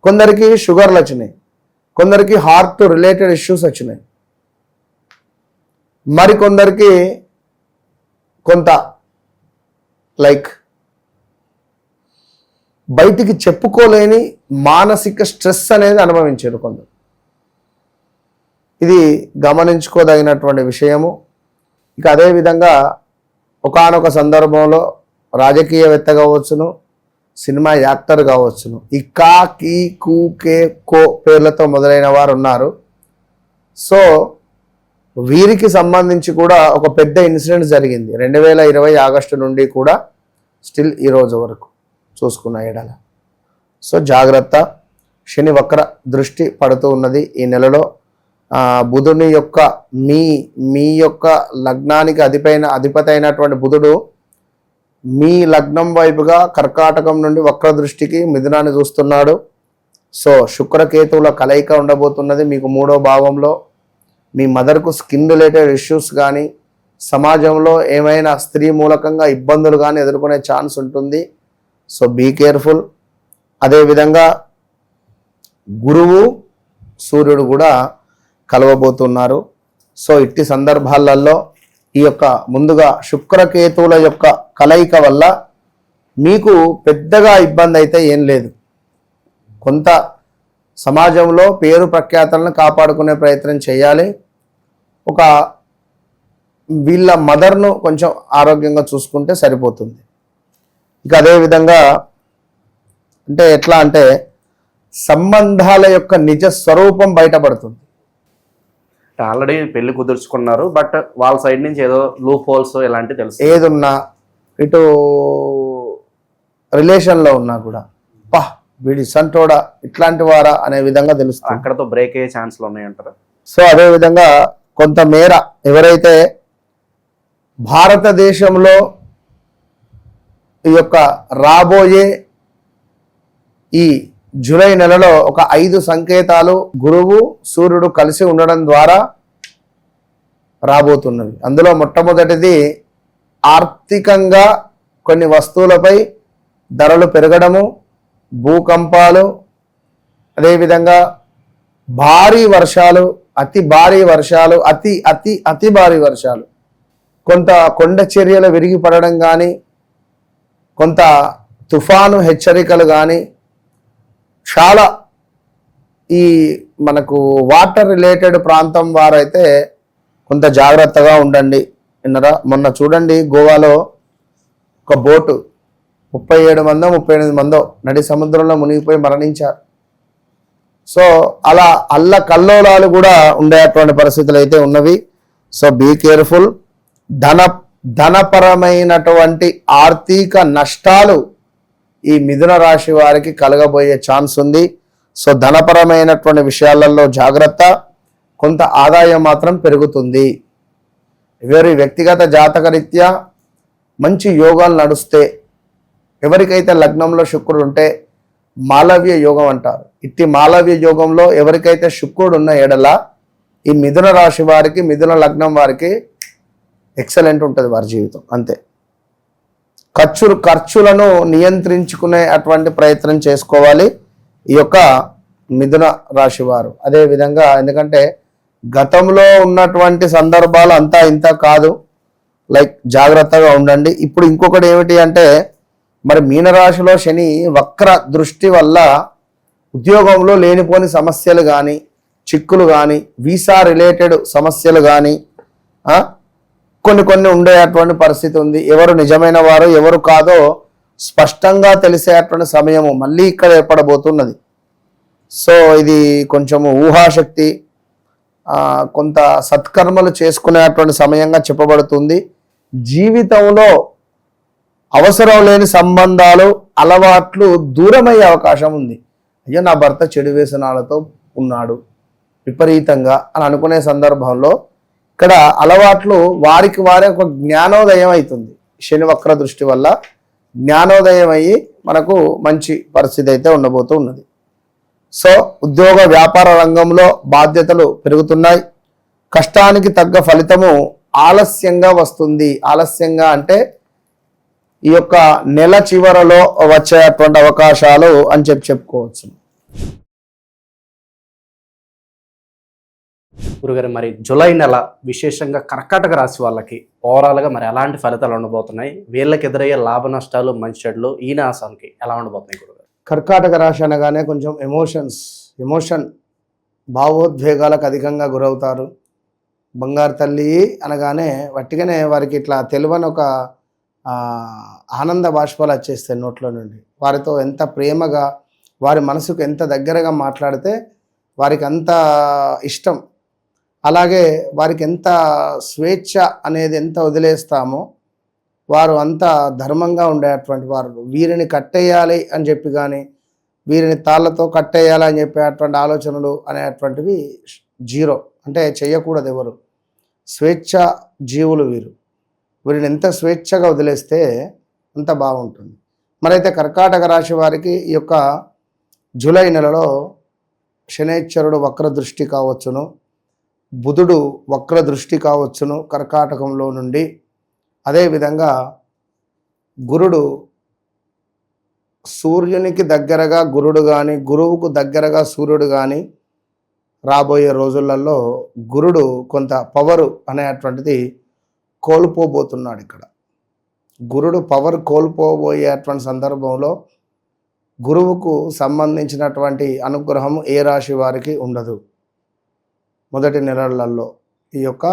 కొందరికి షుగర్లు వచ్చినాయి, కొందరికి హార్ట్ రిలేటెడ్ ఇష్యూస్ వచ్చినాయి, మరికొందరికి కొంత లైక్ బయటికి చెప్పుకోలేని మానసిక స్ట్రెస్ అనేది అనుభవించారు కొందరు. ఇది గమనించుకోదగినటువంటి విషయము. ఇక అదేవిధంగా ఒకానొక సందర్భంలో రాజకీయవేత్త కావచ్చును, సినిమా యాక్టర్ కావచ్చును, ఈ కా, కీ, కు, కే, కో పేర్లతో మొదలైన వారు ఉన్నారు. సో వీరికి సంబంధించి కూడా ఒక పెద్ద ఇన్సిడెంట్ జరిగింది 2020 ఆగస్టు నుండి కూడా స్టిల్ ఈ రోజు వరకు చూసుకున్న ఎడల. సో జాగ్రత్త. శని వక్ర దృష్టి పడుతూ ఉన్నది ఈ నెలలో. బుధుని యొక్క మీ యొక్క లగ్నానికి అధిపతి అయినటువంటి బుధుడు మీ లగ్నం వైపుగా కర్కాటకం నుండి వక్ర దృష్టికి మిథునాన్ని చూస్తున్నాడు. సో శుక్రకేతువుల కలయిక ఉండబోతున్నది. మీకు 3వ భావంలో మీ మదర్కు స్కిన్ రిలేటెడ్ ఇష్యూస్ కానీ సమాజంలో ఏమైనా స్త్రీ మూలకంగా ఇబ్బందులు కానీ ఎదుర్కొనే ఛాన్స్ ఉంటుంది. So be careful. అదేవిధంగా గురువు సూర్యుడు కూడా కలవబోతున్నారు. సో ఇట్టి సందర్భాలలో ఈ యొక్క ముందుగా శుక్రకేతువుల యొక్క కలయిక వల్ల మీకు పెద్దగా ఇబ్బంది అయితే ఏం లేదు. కొంత సమాజంలో పేరు ప్రఖ్యాతలను కాపాడుకునే ప్రయత్నం చేయాలి. ఒక వీళ్ళ మదర్ను కొంచెం ఆరోగ్యంగా చూసుకుంటే సరిపోతుంది. ఇక అదేవిధంగా అంటే ఎట్లా అంటే సంబంధాల యొక్క నిజ స్వరూపం బయటపడుతుంది. ఆల్రెడీ పెళ్లి కుదుర్చుకున్నారు, బట్ వాళ్ళ సైడ్ నుంచి ఏదో లూప్ హోల్స్ ఇలాంటివి తెలుసు. ఏదున్నా ఇటు రిలేషన్లో ఉన్నా కూడా వీడి సంటోడా ఇట్లాంటి వారా అనే విధంగా తెలుస్తుంది. అక్కడతో బ్రేక్ అయ్యే ఛాన్స్లు ఉన్నాయంటారు. సో అదేవిధంగా కొంతమేర ఎవరైతే భారతదేశంలో ఈ యొక్క రాబోయే ఈ జూలై నెలలో ఒక 5 సంకేతాలు గురువు సూర్యుడు కలిసి ఉండడం ద్వారా రాబోతున్నవి. అందులో మొట్టమొదటిది ఆర్థికంగా కొన్ని వస్తువులపై ధరలు పెరగడము, భూకంపాలు, అదేవిధంగా భారీ వర్షాలు, అతి భారీ వర్షాలు, అతి భారీ వర్షాలు, కొంత కొండ చర్యలు విరిగి పడడం కానీ, కొంత తుఫాను హెచ్చరికలు కానీ, చాలా ఈ మనకు వాటర్ రిలేటెడ్ ప్రాంతం వారైతే కొంత జాగ్రత్తగా ఉండండి. విన్నరా, మొన్న చూడండి గోవాలో ఒక బోటు 37 మందో 38 మందో నడి సముద్రంలో మునిగిపోయి మరణించారు. సో అలా అల్లకల్లోలాలు కూడా ఉండేటువంటి పరిస్థితులు అయితే ఉన్నవి. So be careful. ధనపరమైనటువంటి ఆర్థిక నష్టాలు ఈ మిథున రాశి వారికి కలగబోయే ఛాన్స్ ఉంది. సో ధనపరమైనటువంటి విషయాలలో జాగ్రత్త. కొంత ఆదాయం మాత్రం పెరుగుతుంది. ఎవరి వ్యక్తిగత జాతకరీత్యా మంచి యోగాలు నడుస్తే, ఎవరికైతే లగ్నంలో శుక్రుడు ఉంటే మాలవ్య యోగం అంటారు. ఇట్టి మాలవ్య యోగంలో ఎవరికైతే శుక్రుడు ఉన్న ఎడల ఈ మిథున రాశి వారికి, మిథున లగ్నం వారికి ఎక్సలెంట్ ఉంటుంది వారి జీవితం. అంతే. ఖర్చులను నియంత్రించుకునే అటువంటి ప్రయత్నం చేసుకోవాలి ఈ యొక్క మిథున రాశి వారు. అదేవిధంగా ఎందుకంటే గతంలో ఉన్నటువంటి సందర్భాలు అంతా ఇంత కాదు, లైక్ జాగ్రత్తగా ఉండండి. ఇప్పుడు ఇంకొకటి ఏమిటి అంటే మరి మీనరాశిలో శని వక్ర దృష్టి వల్ల ఉద్యోగంలో లేనిపోని సమస్యలు కానీ, చిక్కులు కానీ, వీసా రిలేటెడ్ సమస్యలు కానీ కొన్ని ఉండేటువంటి పరిస్థితి ఉంది. ఎవరు నిజమైన వారు ఎవరు కాదో స్పష్టంగా తెలిసేటువంటి సమయము మళ్ళీ ఇక్కడ ఏర్పడబోతున్నది. సో ఇది కొంచెము ఊహాశక్తి, కొంత సత్కర్మలు చేసుకునేటువంటి సమయంగా చెప్పబడుతుంది. జీవితంలో అవసరం లేని సంబంధాలు, అలవాట్లు దూరమయ్యే అవకాశం ఉంది. అయ్యో నా భర్త చెడు వ్యసనాలతో ఉన్నాడు విపరీతంగా అని అనుకునే సందర్భంలో ఇక్కడ అలవాట్లు వారికి వారే ఒక జ్ఞానోదయం అవుతుంది. శని వక్ర దృష్టి వల్ల జ్ఞానోదయం అయ్యి మనకు మంచి పరిస్థితి అయితే ఉండబోతూ ఉన్నది. సో ఉద్యోగ వ్యాపార రంగంలో బాధ్యతలు పెరుగుతున్నాయి. కష్టానికి తగ్గ ఫలితము ఆలస్యంగా వస్తుంది. ఆలస్యంగా అంటే ఈ యొక్క నెల చివరలో వచ్చేటువంటి అవకాశాలు అని చెప్పుకోవచ్చు. గురుగారు, మరి జూలై నెల విశేషంగా కర్కాటక రాశి వాళ్ళకి ఓవరాల్గా మరి ఎలాంటి ఫలితాలు ఉండబోతున్నాయి? వీళ్ళకి ఎదురయ్యే లాభ నష్టాలు, మంచి చెడులు ఈ నాశానికి ఎలా ఉండబోతున్నాయి గురుగారు? కర్కాటక రాశి అనగానే కొంచెం ఎమోషన్ భావోద్వేగాలకు అధికంగా గురవుతారు. బంగారు తల్లి అనగానే వట్టిగానే వారికి ఇట్లా తెలియని ఒక ఆనంద బాష్పాలు వచ్చేస్తాయి నోట్లో నుండి. వారితో ఎంత ప్రేమగా, వారి మనసుకు ఎంత దగ్గరగా మాట్లాడితే వారికి అంత ఇష్టం. అలాగే వారికి ఎంత స్వేచ్ఛ అనేది ఎంత వదిలేస్తామో వారు అంత ధర్మంగా ఉండేటువంటి వారు. వీరిని కట్టేయాలి అని చెప్పి కానీ, వీరిని తాళ్ళతో కట్టేయాలి అని చెప్పేటువంటి ఆలోచనలు అనేటువంటివి జీరో, అంటే చేయకూడదు ఎవరు. స్వేచ్ఛ జీవులు వీరిని ఎంత స్వేచ్ఛగా వదిలేస్తే అంత బాగుంటుంది. మరైతే కర్కాటక రాశి వారికి ఈ యొక్క జూలై నెలలో శనైశ్వరుడు వక్ర దృష్టి కావచ్చును, బుధుడు వక్ర దృష్టి కావచ్చును కర్కాటకంలో నుండి. అదేవిధంగా గురుడు సూర్యునికి దగ్గరగా గురుడు కానీ, గురువుకు దగ్గరగా సూర్యుడు కానీ రాబోయే రోజులలో గురుడు కొంత పవరు అనేటువంటిది కోల్పోబోతున్నాడు. ఇక్కడ గురుడు పవర్ కోల్పోబోయేటువంటి సందర్భంలో గురువుకు సంబంధించినటువంటి అనుగ్రహం ఏ రాశి వారికి ఉండదు. మొదటి నెలలలో ఈ యొక్క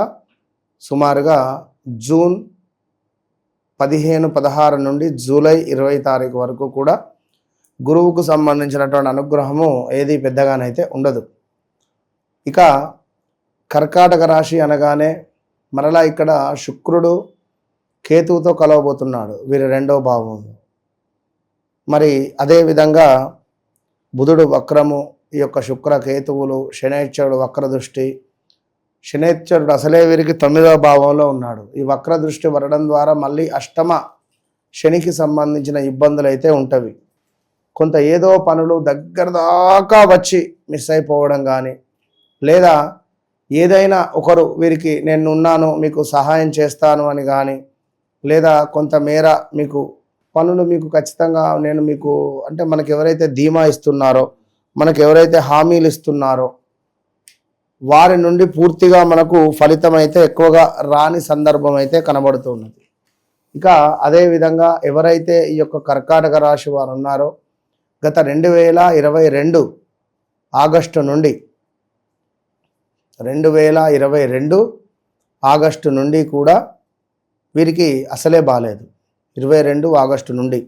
సుమారుగా జూన్ 15, 16 నుండి జూలై 20 తారీఖు వరకు కూడా గురువుకు సంబంధించినటువంటి అనుగ్రహము ఏది పెద్దగానైతే ఉండదు. ఇక కర్కాటక రాశి అనగానే మరలా ఇక్కడ శుక్రుడు కేతువుతో కలవబోతున్నాడు, వీరి రెండో భావం. మరి అదేవిధంగా బుధుడు వక్రము, ఈ యొక్క శుక్ర కేతువులు, శనైశ్వరుడు వక్ర దృష్టి. శనైశ్వరుడు అసలే వీరికి 9వ భావంలో ఉన్నాడు. ఈ వక్ర దృష్టి పడడం ద్వారా మళ్ళీ అష్టమ శనికి సంబంధించిన ఇబ్బందులు అయితే ఉంటవి. కొంత ఏదో పనులు దగ్గర దాకా వచ్చి మిస్ అయిపోవడం కానీ, లేదా ఏదైనా ఒకరు వీరికి నేను ఉన్నాను మీకు సహాయం చేస్తాను అని కానీ, లేదా కొంతమేర మీకు పనులు మీకు ఖచ్చితంగా నేను మీకు అంటే మనకు ఎవరైతే ధీమా ఇస్తున్నారో, మనకు ఎవరైతే హామీలు ఇస్తున్నారో వారి నుండి పూర్తిగా మనకు ఫలితం అయితే ఎక్కువగా రాని సందర్భం అయితే కనబడుతున్నది. ఇక అదేవిధంగా ఎవరైతే ఈ యొక్క కర్కాటక రాశి వారు ఉన్నారో గత 2022 ఆగస్టు నుండి 2022 ఆగస్టు నుండి కూడా వీరికి అసలే బాలేదు. 22 ఆగస్టు నుండి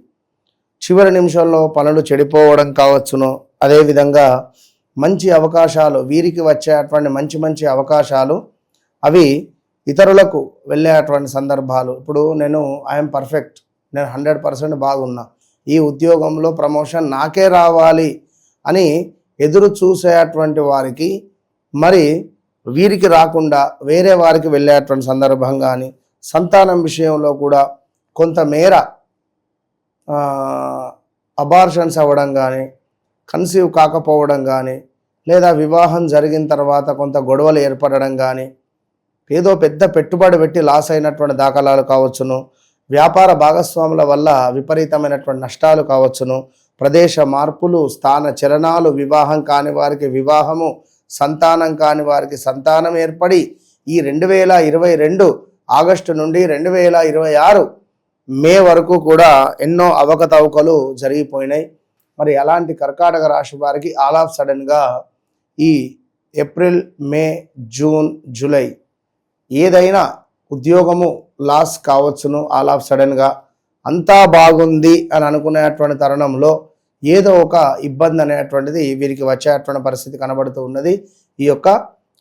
చివరి నిమిషంలో పనులు చెడిపోవడం కావచ్చును. అదేవిధంగా మంచి అవకాశాలు వీరికి వచ్చేటువంటి మంచి అవకాశాలు అవి ఇతరులకు వెళ్ళేటువంటి సందర్భాలు. ఇప్పుడు నేను ఐఎమ్ పర్ఫెక్ట్, నేను 100% బాగున్నా, ఈ ఉద్యోగంలో ప్రమోషన్ నాకే రావాలి అని ఎదురు చూసేటువంటి వారికి మరి వీరికి రాకుండా వేరే వారికి వెళ్ళేటువంటి సందర్భం కానీ, సంతానం విషయంలో కూడా కొంతమేర అబార్షన్స్ అవ్వడం కానీ, కన్సీవ్ కాకపోవడం కానీ, లేదా వివాహం జరిగిన తర్వాత కొంత గొడవలు ఏర్పడడం కానీ, ఏదో పెద్ద పెట్టుబడి పెట్టి లాస్ అయినటువంటి దాఖలాలు కావచ్చును, వ్యాపార భాగస్వాముల వల్ల విపరీతమైనటువంటి నష్టాలు కావచ్చును, ప్రదేశ మార్పులు, స్థాన చలనాలు, వివాహం కాని వారికి వివాహము, సంతానం కాని వారికి సంతానం ఏర్పడి ఈ 2022 ఆగస్టు నుండి 2026 మే వరకు కూడా ఎన్నో అవకతవకలు జరిగిపోయినాయి. మరి అలాంటి కర్కాటక రాశి వారికి ఆల్ ఆఫ్ సడన్గా ఈ ఏప్రిల్, మే, జూన్, జూలై ఏదైనా ఉద్యోగము లాస్ కావచ్చును. ఆల్ ఆఫ్ సడన్గా అంతా బాగుంది అని అనుకునేటువంటి తరుణంలో ఏదో ఒక ఇబ్బంది అనేటువంటిది వీరికి వచ్చేటువంటి పరిస్థితి కనబడుతూ ఉన్నది ఈ యొక్క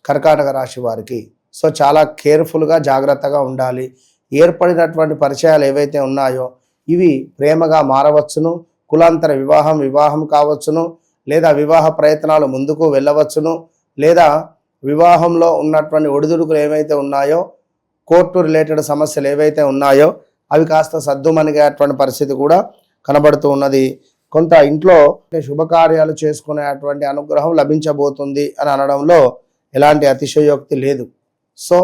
కర్కాటక రాశి వారికి. సో చాలా కేర్ఫుల్గా జాగ్రత్తగా ఉండాలి. ఏర్పడినటువంటి పరిచయాలు ఏవైతే ఉన్నాయో ఇవి ప్రేమగా మారవచ్చును, కులాంతర వివాహం కావచ్చును, లేదా వివాహ ప్రయత్నాలు ముందుకు వెళ్ళవచ్చును, లేదా వివాహంలో ఉన్నటువంటి ఒడిదుడుకులు ఏవైతే ఉన్నాయో, కోర్టు రిలేటెడ్ సమస్యలు ఏవైతే ఉన్నాయో అవి కాస్త సద్దుమణిగేటువంటి పరిస్థితి కూడా కనబడుతూ ఉన్నది. కొంత ఇంట్లో శుభకార్యాలు చేసుకునేటువంటి అనుగ్రహం లభించబోతుంది అని అనడంలో ఎలాంటి అతిశయోక్తి లేదు. సో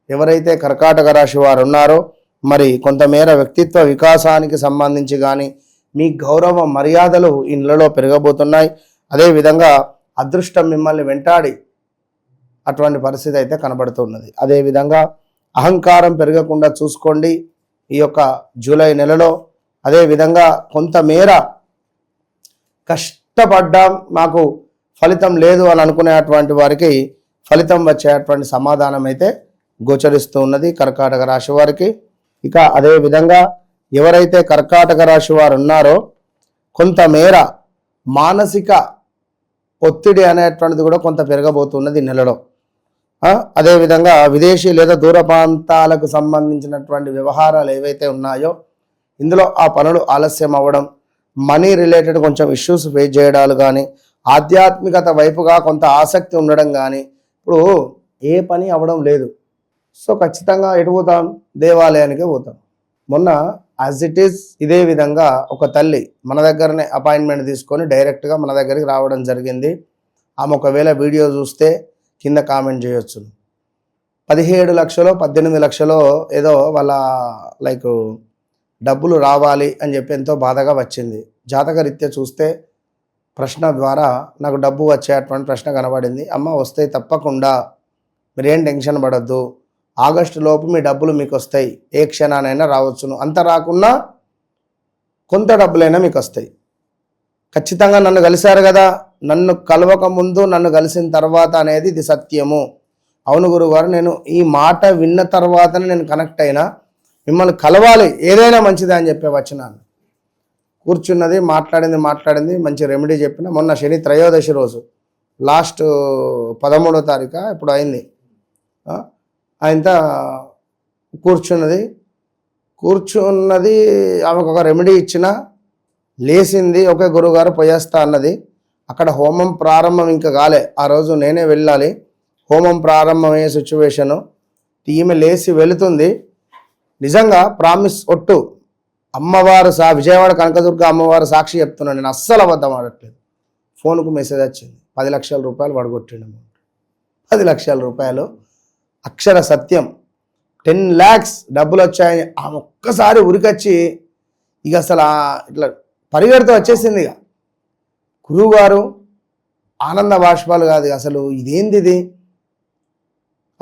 ఎవరైతే కర్కాటక రాశి వారు ఉన్నారో మరి కొంతమేర వ్యక్తిత్వ వికాసానికి సంబంధించి కానీ మీ గౌరవ మర్యాదలు ఈ నెలలో పెరగబోతున్నాయి. అదేవిధంగా అదృష్టం మిమ్మల్ని వెంటాడి అటువంటి పరిస్థితి అయితే కనబడుతున్నది. అదేవిధంగా అహంకారం పెరగకుండా చూసుకోండి ఈ యొక్క జూలై నెలలో. అదేవిధంగా కొంతమేర కష్టపడ్డాం మాకు ఫలితం లేదు అని అనుకునేటువంటి వారికి ఫలితం వచ్చేటువంటి సమాధానం అయితే గోచరిస్తూ ఉన్నది కర్కాటక రాశి వారికి. ఇక అదేవిధంగా ఎవరైతే కర్కాటక రాశి వారు ఉన్నారో కొంతమేర మానసిక ఒత్తిడి అనేటువంటిది కూడా కొంత పెరగబోతున్నది ఈ నెలలో. అదేవిధంగా విదేశీ లేదా దూర ప్రాంతాలకు సంబంధించినటువంటి వ్యవహారాలు ఏవైతే ఉన్నాయో ఇందులో ఆ పనులు ఆలస్యం అవ్వడం, మనీ రిలేటెడ్ కొంచెం ఇష్యూస్ ఫేస్ చేయడాలు కానీ, ఆధ్యాత్మికత వైపుగా కొంత ఆసక్తి ఉండడం కానీ, ఇప్పుడు ఏ పని అవ్వడం లేదు. సో ఖచ్చితంగా ఎటు పోతాం? దేవాలయానికే పోతాం. మొన్న యాజ్ ఇట్ ఈస్ ఇదే విధంగా ఒక తల్లి మన దగ్గరనే అపాయింట్మెంట్ తీసుకొని డైరెక్ట్గా మన దగ్గరికి రావడం జరిగింది. ఆమె ఒకవేళ వీడియో చూస్తే కింద కామెంట్ చేయొచ్చు. 17 లక్షలో 18 లక్షలో ఏదో వాళ్ళ లైక్ డబ్బులు రావాలి అని చెప్పి ఎంతో బాధగా వచ్చింది. జాతకరీత్యా చూస్తే ప్రశ్న ద్వారా నాకు డబ్బు వచ్చేటువంటి ప్రశ్న కనబడింది. అమ్మ వస్తే తప్పకుండా మీరేం టెన్షన్ పడద్దు, ఆగస్టు లోపు మీ డబ్బులు మీకు వస్తాయి, ఏ క్షణానైనా రావచ్చును, అంత రాకున్నా కొంత డబ్బులైనా మీకు వస్తాయి. ఖచ్చితంగా నన్ను కలిశారు కదా, నన్ను కలవక ముందు నన్ను కలిసిన తర్వాత అనేది ఇది సత్యము. అవును గురుగారు, నేను ఈ మాట విన్న తర్వాతనే నేను కనెక్ట్ అయినా, మిమ్మల్ని కలవాలి ఏదైనా మంచిదే అని చెప్పే వచ్చినాను. కూర్చున్నది, మాట్లాడింది, మంచి రెమెడీ చెప్పిన. మొన్న శని త్రయోదశి రోజు లాస్ట్ 13వ తారీఖు ఇప్పుడు అయింది. ఆయనతో కూర్చున్నది ఆమెకు ఒక రెమెడీ ఇచ్చిన, లేచింది, ఓకే గురువుగారు పోయేస్తా అన్నది. అక్కడ హోమం ప్రారంభం ఇంకా కాలే, ఆ రోజు నేనే వెళ్ళాలి. హోమం ప్రారంభమయ్యే సిచ్యువేషను, ఈమె లేచి వెళుతుంది. నిజంగా ప్రామిస్ ఒట్టు అమ్మవారు విజయవాడ కనకదుర్గ అమ్మవారు సాక్షి చెప్తున్నాను, నేను అస్సలు అబద్ధం ఆడట్లేదు. ఫోన్కు మెసేజ్ వచ్చింది, 10 లక్షల రూపాయలు పడగొట్టిండు. 10 లక్షల రూపాయలు అక్షర సత్యం. 10 lakhs డబ్బులు వచ్చాయని ఆమె ఒక్కసారి ఉరికొచ్చి ఇక అసలు ఇట్లా పరిగెడుతూ వచ్చేసింది. ఇక గురువుగారు ఆనంద బాష్పాలు కాదు, అసలు ఇదేంది ఇది,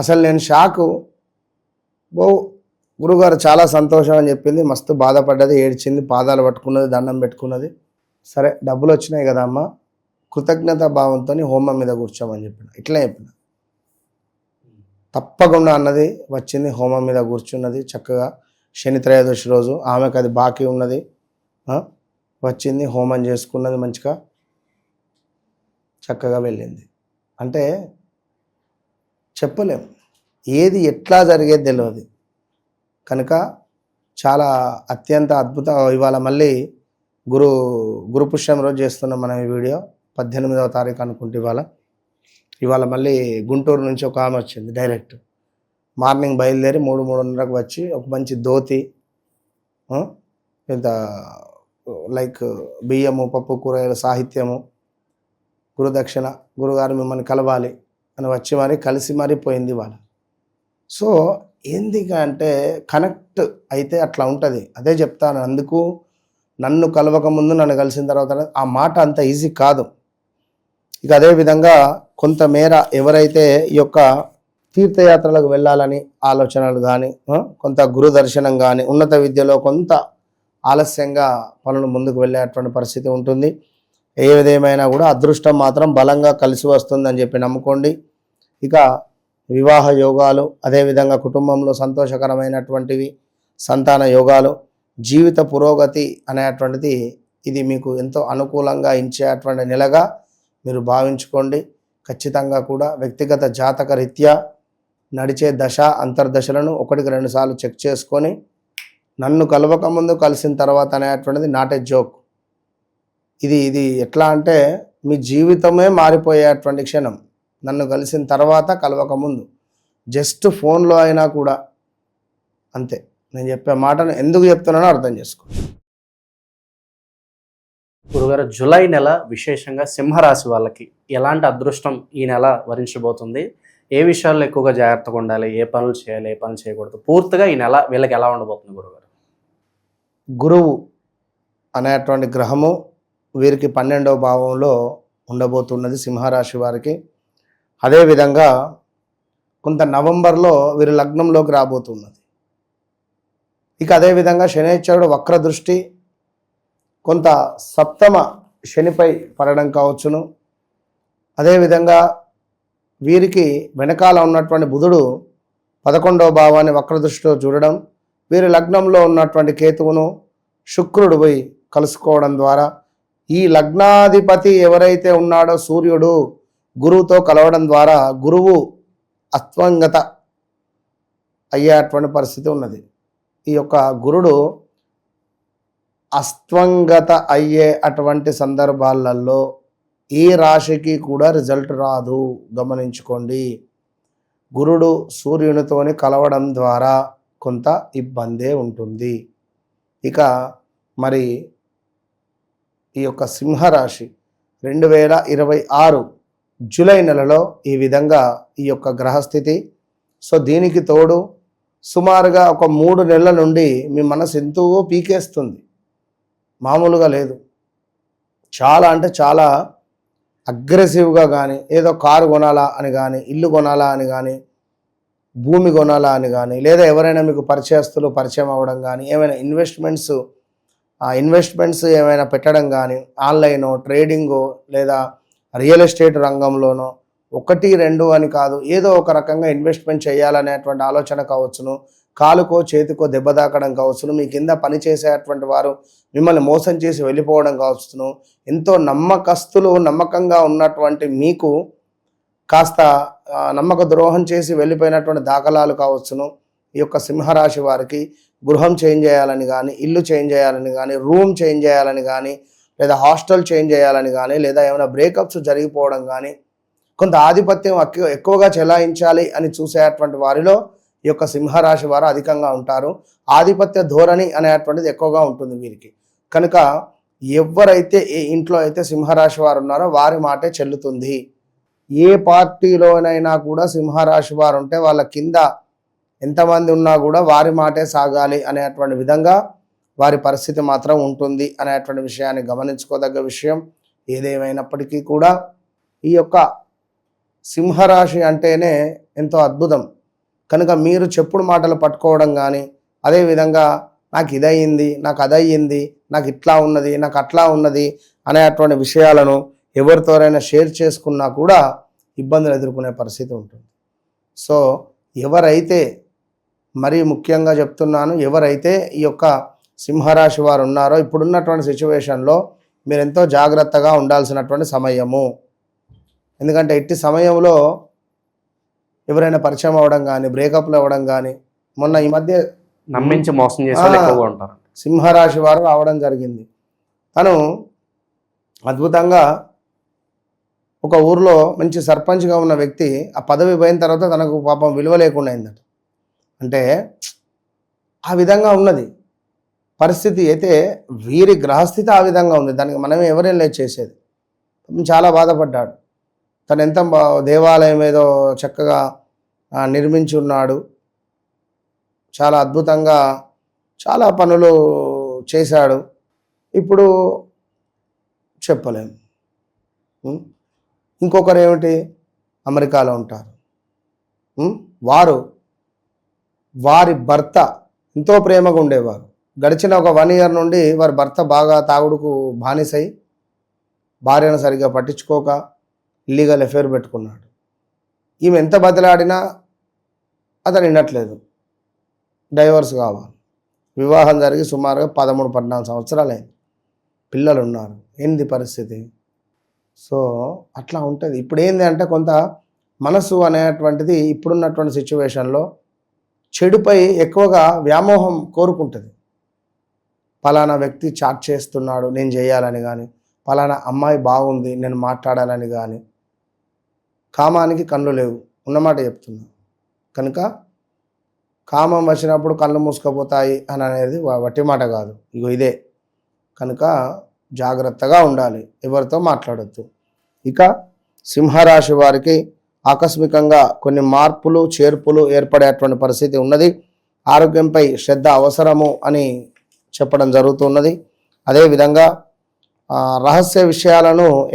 అసలు నేను షాకు. గురుగారు చాలా సంతోషం అని చెప్పింది, మస్తు బాధపడ్డది, ఏడ్చింది, పాదాలు పట్టుకున్నది, దండం పెట్టుకున్నది. సరే డబ్బులు వచ్చినాయి కదా అమ్మ, కృతజ్ఞత భావంతో హోమం మీద కూర్చోమని చెప్పిన. ఇట్లనే చెప్పిన, తప్పకుండా అన్నది. వచ్చింది, హోమం మీద కూర్చున్నది చక్కగా. శని త్రయోదశి రోజు ఆమెకు అది బాకీ ఉన్నది. వచ్చింది, హోమం చేసుకున్నది, మంచిగా చక్కగా వెళ్ళింది. అంటే చెప్పలేము, ఏది ఎట్లా జరిగేది తెలియదు. కనుక చాలా అత్యంత అద్భుతం. ఇవాళ మళ్ళీ గురు పుష్యం రోజు చేస్తున్నాం మనం ఈ వీడియో. 18వ తారీఖు అనుకుంటే ఇవాళ మళ్ళీ గుంటూరు నుంచి ఒక ఆమె వచ్చింది. డైరెక్ట్ మార్నింగ్ బయలుదేరి 3-3:30కు వచ్చి ఒక మంచి ధోతి, ఇంత లైక్ బియ్యము, పప్పు, కూరగాయల సాహిత్యము, గురుదక్షిణ, గురుగారు మిమ్మల్ని కలవాలి అని వచ్చి మరీ కలిసి మరీ పోయింది వాళ్ళ. సో ఏంది అంటే కనెక్ట్ అయితే అట్లా ఉంటుంది. అదే చెప్తాను, అందుకు నన్ను కలవక ముందు నన్ను కలిసిన తర్వాత ఆ మాట అంత ఈజీ కాదు. ఇక అదేవిధంగా కొంతమేర ఎవరైతే ఈ యొక్క తీర్థయాత్రలకు వెళ్ళాలని ఆలోచనలు కానీ, కొంత గురు దర్శనం కానీ, ఉన్నత విద్యలో కొంత ఆలస్యంగా పనులు ముందుకు వెళ్ళేటువంటి పరిస్థితి ఉంటుంది. ఏదేమైనా కూడా అదృష్టం మాత్రం బలంగా కలిసి వస్తుందని చెప్పి నమ్ముకోండి. ఇక వివాహ యోగాలు, అదేవిధంగా కుటుంబంలో సంతోషకరమైనటువంటివి, సంతాన యోగాలు, జీవిత పురోగతి అనేటువంటిది ఇది మీకు ఎంతో అనుకూలంగా ఇచ్చేటువంటి నెలగా మీరు భావించుకోండి. ఖచ్చితంగా కూడా వ్యక్తిగత జాతక రీత్యా నడిచే దశ అంతర్దశలను 1-2 సార్లు చెక్ చేసుకొని, నన్ను కలవక ముందు కలిసిన తర్వాత అనేటువంటిది నాట్ ఏ జోక్. ఇది ఎట్లా అంటే మీ జీవితమే మారిపోయేటువంటి క్షణం. నన్ను కలిసిన తర్వాత కలవక ముందు జస్ట్ ఫోన్లో అయినా కూడా అంతే. నేను చెప్పే మాటను ఎందుకు చెప్తున్నానో అర్థం చేసుకో. గురుగారు, జూలై నెల విశేషంగా సింహరాశి వాళ్ళకి ఎలాంటి అదృష్టం ఈ నెల వరించబోతుంది? ఏ విషయాల్లో ఎక్కువగా జాగ్రత్తగా ఉండాలి? ఏ పనులు చేయాలి, ఏ పనులు చేయకూడదు? పూర్తిగా ఈ నెల వీళ్ళకి ఎలా ఉండబోతుంది గురుగారు? గురువు అనేటువంటి గ్రహము వీరికి 12వ భావంలో ఉండబోతున్నది సింహరాశి వారికి. అదేవిధంగా కొంత నవంబర్లో వీరి లగ్నంలోకి రాబోతున్నది. ఇక అదేవిధంగా శనైశ్వరుడు వక్ర దృష్టి కొంత సప్తమ శనిపై పడడం కావచ్చును. అదేవిధంగా వీరికి వెనకాల ఉన్నటువంటి బుధుడు 11వ భావాన్ని వక్రదృష్టిలో చూడడం, వీరి లగ్నంలో ఉన్నటువంటి కేతువును శుక్రుడు పోయి కలుసుకోవడం ద్వారా ఈ లగ్నాధిపతి ఎవరైతే ఉన్నాడో సూర్యుడు గురువుతో కలవడం ద్వారా గురువు అస్తంగత అయ్యేటువంటి పరిస్థితి ఉన్నది. ఈ యొక్క గురుడు అస్తంగత అయ్యే అటువంటి సందర్భాలలో ఏ రాశికి కూడా రిజల్ట్ రాదు, గమనించుకోండి. గురుడు సూర్యునితోని కలవడం ద్వారా కొంత ఇబ్బందే ఉంటుంది. ఇక మరి ఈ యొక్క సింహరాశి 2026 జూలై నెలలో ఈ విధంగా ఈ యొక్క గ్రహస్థితి. సో దీనికి తోడు సుమారుగా ఒక 3 నెలల నుండి మీ మనసు ఎంతో పీకేస్తుంది, మామూలుగా లేదు. చాలా అంటే చాలా అగ్రెసివ్గా కానీ, ఏదో కారు కొనాలా అని కానీ, ఇల్లు కొనాలా అని కానీ, భూమి కొనాలా అని కానీ, లేదా ఎవరైనా మీకు పరిచయస్తులు పరిచయం అవ్వడం కానీ, ఏమైనా ఇన్వెస్ట్మెంట్స్ ఏమైనా పెట్టడం కానీ, ఆన్లైనో ట్రేడింగో లేదా రియల్ ఎస్టేట్ రంగంలోనో 1, 2 అని కాదు, ఏదో ఒక రకంగా ఇన్వెస్ట్మెంట్ చేయాలనేటువంటి ఆలోచన కావచ్చును, కాలుకో చేతికో దెబ్బ తాకడం కావచ్చును, మీ కింద పనిచేసేటువంటి వారు మిమ్మల్ని మోసం చేసి వెళ్ళిపోవడం కావచ్చును, ఎంతో నమ్మకంగా ఉన్నటువంటి మీకు కాస్త నమ్మక ద్రోహం చేసి వెళ్ళిపోయినటువంటి దాఖలాలు కావచ్చును. ఈ యొక్క సింహరాశి వారికి గృహం చేంజ్ చేయాలని కానీ, ఇల్లు చేంజ్ చేయాలని కానీ, రూమ్ చేంజ్ చేయాలని కానీ, లేదా హాస్టల్ చేంజ్ చేయాలని కానీ, లేదా ఏమైనా బ్రేకప్స్ జరిగిపోవడం కానీ, కొంత ఆధిపత్యం ఎక్కువగా చెలాయించాలి అని చూసేటువంటి వారిలో ఈ యొక్క సింహరాశి వారు అధికంగా ఉంటారు. ఆధిపత్య ధోరణి అనేటువంటిది ఎక్కువగా ఉంటుంది వీరికి. కనుక ఎవరైతే ఏ ఇంట్లో అయితే సింహరాశి వారు ఉన్నారో వారి మాటే చెల్లుతుంది. ఏ పార్టీలోనైనా కూడా సింహరాశి వారు ఉంటే వాళ్ళ కింద ఎంతమంది ఉన్నా కూడా వారి మాటే సాగాలి అనేటువంటి విధంగా వారి పరిస్థితి మాత్రం ఉంటుంది అనేటువంటి విషయాన్ని గమనించుకోదగ్గ విషయం. ఏదేమైనప్పటికీ కూడా ఈ యొక్క సింహరాశి అంటేనే ఎంతో అద్భుతం. కనుక మీరు చెప్పుడు మాటలు పట్టుకోవడం కానీ, అదేవిధంగా నాకు ఇదయ్యింది, నాకు అదయ్యింది, నాకు ఇట్లా ఉన్నది, నాకు అట్లా ఉన్నది అనేటువంటి విషయాలను ఎవరితోనైనా షేర్ చేసుకున్నా కూడా ఇబ్బందులు ఎదుర్కొనే పరిస్థితి ఉంటుంది. సో ఎవరైతే, మరీ ముఖ్యంగా చెప్తున్నాను, ఎవరైతే ఈ యొక్క సింహరాశి వారు ఉన్నారో ఇప్పుడున్నటువంటి సిచ్యువేషన్లో మీరు ఎంతో జాగ్రత్తగా ఉండాల్సినటువంటి సమయము. ఎందుకంటే ఇట్టి సమయంలో ఎవరైనా పరిచయం అవ్వడం కానీ, బ్రేకప్లు అవ్వడం కానీ, మొన్న ఈ మధ్య నమ్మించి మోసం చేసే వాళ్ళు ఎక్కువగా ఉంటారు. సింహరాశి వారు రావడం జరిగింది. తను అద్భుతంగా ఒక ఊర్లో మంచి సర్పంచ్గా ఉన్న వ్యక్తి ఆ పదవి పోయిన తర్వాత తనకు పాపం విలువ లేకుండా అయిందట. అంటే ఆ విధంగా ఉన్నది పరిస్థితి. అయితే వీరి గ్రహస్థితి ఆ విధంగా ఉంది, దానికి మనం ఎవరేం లేదు చేసేది. చాలా బాధపడ్డాడు. తను ఎంత దేవాలయం ఏదో చక్కగా నిర్మించి ఉన్నాడు, చాలా అద్భుతంగా చాలా పనులు చేశాడు. ఇప్పుడు చెప్పలేము. ఇంకొకరు ఏమిటి, అమెరికాలో ఉంటారు. వారి భర్త ఎంతో ప్రేమగా ఉండేవారు. గడిచిన ఒక 1 year నుండి వారి భర్త బాగా తాగుడుకు బానిసై భార్యను సరిగ్గా పట్టించుకోక ఇల్లీగల్ అఫేర్ పెట్టుకున్నాడు. ఈమె ఎంత బతిలాడినా అతను వినట్లేదు, డైవర్స్ కావాలి. వివాహం జరిగి సుమారుగా 13-14 సంవత్సరాలు అయింది, పిల్లలు ఉన్నారు. ఏంది పరిస్థితి? సో అట్లా ఉంటుంది. ఇప్పుడు ఏంది అంటే కొంత మనసు అనేటువంటిది ఇప్పుడున్నటువంటి సిచ్యువేషన్లో చెడుపై ఎక్కువగా వ్యామోహం కోరుకుంటుంది. పలానా వ్యక్తి చాట్ చేస్తున్నాడు నేను చేయాలని కానీ, పలానా అమ్మాయి బాగుంది నేను మాట్లాడాలని కానీ, కామానికి కళ్ళు లేవు, ఉన్నమాట చెప్తున్నా. కనుక కామం వచ్చినప్పుడు కళ్ళు మూసుకుపోతాయి అని అనేది వట్టి మాట కాదు, ఇగో ఇదే. కనుక జాగ్రత్తగా ఉండాలి, ఎవరితో మాట్లాడొద్దు. ఇక సింహరాశి వారికి ఆకస్మికంగా కొన్ని మార్పులు చేర్పులు ఏర్పడేటువంటి పరిస్థితి ఉన్నది. ఆరోగ్యంపై శ్రద్ధ అవసరము అని చెప్పడం జరుగుతున్నది. అదేవిధంగా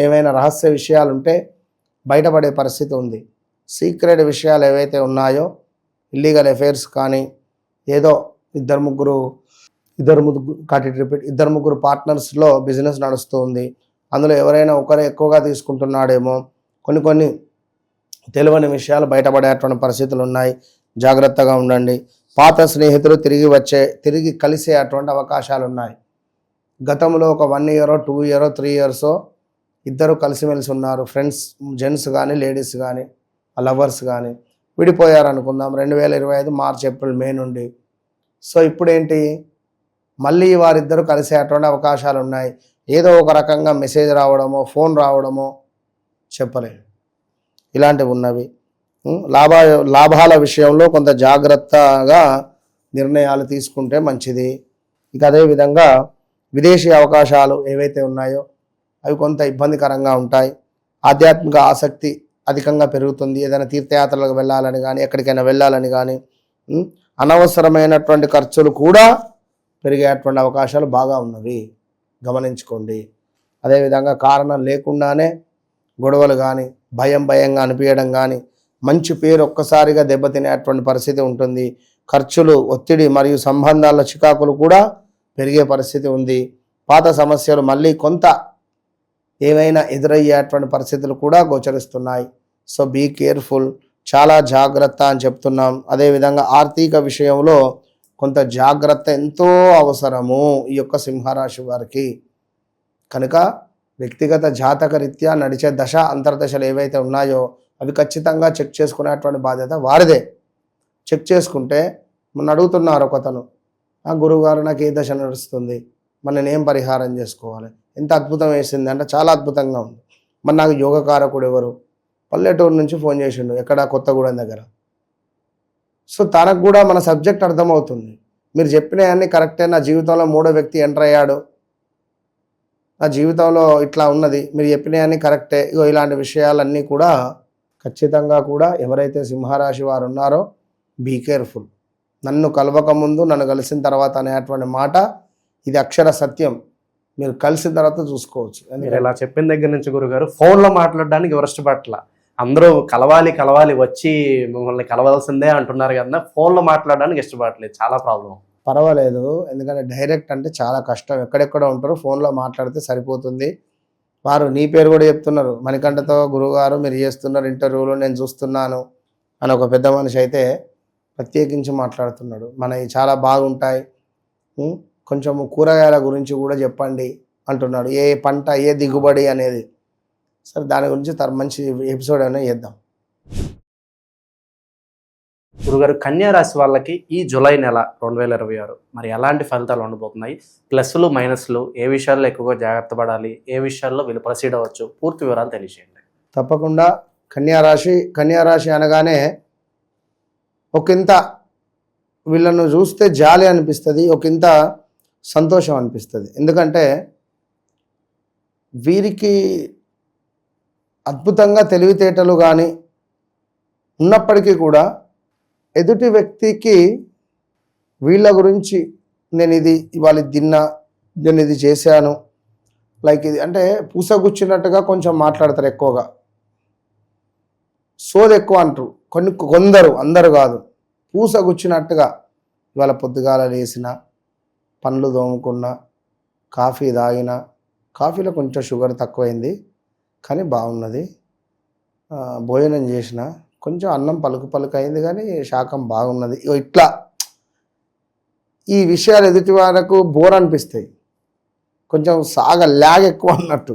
ఏమైనా రహస్య విషయాలు ఉంటే బయటపడే పరిస్థితి ఉంది. సీక్రెట్ విషయాలు ఏవైతే ఉన్నాయో, ఇల్లీగల్ అఫైర్స్ కానీ, ఏదో ఇద్దరు ముగ్గురు పార్ట్నర్స్లో బిజినెస్ నడుస్తూ ఉంది, అందులో ఎవరైనా ఒకరే ఎక్కువగా తీసుకుంటున్నాడేమో, కొన్ని తెలియని విషయాలు బయటపడేటువంటి పరిస్థితులు ఉన్నాయి. జాగ్రత్తగా ఉండండి. పాత స్నేహితులు తిరిగి కలిసే అటువంటి అవకాశాలు ఉన్నాయి. గతంలో ఒక 1 year 2 year 3 years ఇద్దరు కలిసిమెలిసి ఉన్నారు, ఫ్రెండ్స్, జెంట్స్ కానీ లేడీస్ కానీ లవర్స్ కానీ విడిపోయారు అనుకుందాం 2025 మార్చ్ ఏప్రిల్ మే నుండి. సో ఇప్పుడేంటి, మళ్ళీ వారిద్దరూ కలిసేటువంటి అవకాశాలు ఉన్నాయి. ఏదో ఒక రకంగా మెసేజ్ రావడమో ఫోన్ రావడమో చెప్పలేము, ఇలాంటివి ఉన్నవి. లాభ లాభాల విషయంలో కొంత జాగ్రత్తగా నిర్ణయాలు తీసుకుంటే మంచిది. ఇక అదేవిధంగా విదేశీ అవకాశాలు ఏవైతే ఉన్నాయో అవి కొంత ఇబ్బందికరంగా ఉంటాయి. ఆధ్యాత్మిక ఆసక్తి అధికంగా పెరుగుతుంది. ఏదైనా తీర్థయాత్రలకు వెళ్ళాలని కానీ ఎక్కడికైనా వెళ్ళాలని కానీ అనవసరమైనటువంటి ఖర్చులు కూడా పెరిగేటువంటి అవకాశాలు బాగా ఉన్నవి, గమనించుకోండి. అదేవిధంగా కారణం లేకుండానే గొడవలు కానీ భయంగా అనిపించడం కానీ మంచి పేరు ఒక్కసారిగా దెబ్బతినేటువంటి పరిస్థితి ఉంటుంది. ఖర్చులు, ఒత్తిడి మరియు సంబంధాల చికాకులు కూడా పెరిగే పరిస్థితి ఉంది. పాత సమస్యలు మళ్ళీ కొంత ఏవైనా ఎదురయ్యేటువంటి పరిస్థితులు కూడా గోచరిస్తున్నాయి. సో బీ కేర్ఫుల్, చాలా జాగ్రత్త అని చెప్తున్నాం. అదేవిధంగా ఆర్థిక విషయంలో కొంత జాగ్రత్త ఎంతో అవసరము ఈ యొక్క సింహరాశి వారికి. కనుక వ్యక్తిగత జాతక రీత్యా నడిచే దశ అంతర్దశలు ఏవైతే ఉన్నాయో అవి ఖచ్చితంగా చెక్ చేసుకునేటువంటి బాధ్యత వారిదే. చెక్ చేసుకుంటే మొన్న అడుగుతున్నారు ఒకతను, గురువుగారు నాకు ఏ దశ నడుస్తుంది, మరి నేనేం పరిహారం చేసుకోవాలి, ఎంత అద్భుతం వేసింది అంటే చాలా అద్భుతంగా ఉంది. మరి నాకు యోగకారకుడు ఎవరు, పల్లెటూరు నుంచి ఫోన్ చేసిండు, ఎక్కడ కొత్తగూడెం దగ్గర. సో తనకు కూడా మన సబ్జెక్ట్ అర్థమవుతుంది. మీరు చెప్పినవన్నీ కరెక్టే, నా జీవితంలో మూడో వ్యక్తి ఎంటర్ అయ్యాడు, నా జీవితంలో ఇట్లా ఉన్నది, మీరు చెప్పినవన్నీ కరెక్టే. ఇగో ఇలాంటి విషయాలన్నీ కూడా ఖచ్చితంగా కూడా ఎవరైతే సింహరాశి వారు ఉన్నారో బీ కేర్ఫుల్. నన్ను కలవక ముందు నన్ను కలిసిన తర్వాత అనేటువంటి మాట ఇది అక్షర సత్యం. మీరు కలిసిన తర్వాత చూసుకోవచ్చు. మీరు ఇలా చెప్పిన దగ్గర నుంచి గురుగారు ఫోన్లో మాట్లాడడానికి ఎవరు ఇష్టపట్ల, అందరూ కలవాలి వచ్చి మిమ్మల్ని కలవాల్సిందే అంటున్నారు కదా, ఫోన్లో మాట్లాడడానికి ఇష్టపడట్లేదు, చాలా ప్రాబ్లం. పర్వాలేదు, ఎందుకంటే డైరెక్ట్ అంటే చాలా కష్టం. ఎక్కడెక్కడ ఉంటారో ఫోన్లో మాట్లాడితే సరిపోతుంది. వారు నీ పేరు కూడా చెప్తున్నారు, మణికంఠతో గురువుగారు మీరు చేస్తున్నారు ఇంటర్వ్యూలో నేను చూస్తున్నాను అని ఒక పెద్ద మనిషి అయితే ప్రత్యేకించి మాట్లాడుతున్నాడు. మనవి చాలా బాగుంటాయి, కొంచెము కూరగాయల గురించి కూడా చెప్పండి అంటున్నాడు, ఏ పంట ఏ దిగుబడి అనేది. సరే దాని గురించి మంచి ఎపిసోడ్ అయినా చేద్దాం. గురుగారు, కన్యా రాశి వాళ్ళకి ఈ జూలై నెల 2026 మరి ఎలాంటి ఫలితాలు ఉండబోతున్నాయి, ప్లస్లు మైనస్లు, ఏ విషయాల్లో ఎక్కువగా జాగ్రత్త పడాలి, ఏ విషయాల్లో వీళ్ళు ప్రొసీడ్ అవ్వచ్చు, పూర్తి వివరాలు తెలియజేయండి. తప్పకుండా. కన్యా రాశి అనగానే ఒకంత వీళ్ళను చూస్తే జాలి అనిపిస్తుంది, ఒకంత సంతోషం అనిపిస్తుంది. ఎందుకంటే వీరికి అద్భుతంగా తెలివితేటలు కానీ ఉన్నప్పటికీ కూడా ఎదుటి వ్యక్తికి వీళ్ళ గురించి నేను ఇది ఇవాళ తిన్నా, నేను ఇది చేశాను, లైక్ ఇది అంటే పూసగుచ్చినట్టుగా కొంచెం మాట్లాడతారు. ఎక్కువగా సోది ఎక్కువ అంటారు కొందరు, అందరు కాదు. పూసగుచ్చినట్టుగా ఇవాళ పొద్దుగాల లేసిన, పండ్లు తోముకున్న, కాఫీ తాగిన, కాఫీలో కొంచెం షుగర్ తక్కువైంది కానీ బాగున్నది, భోజనం చేసిన, కొంచెం అన్నం పలుకు అయింది కానీ శాకం బాగున్నది, ఇట్లా ఈ విషయాలు ఎదుటి వాళ్ళకు బోర్ అనిపిస్తాయి, కొంచెం లాగ్ ఎక్కువ అన్నట్టు.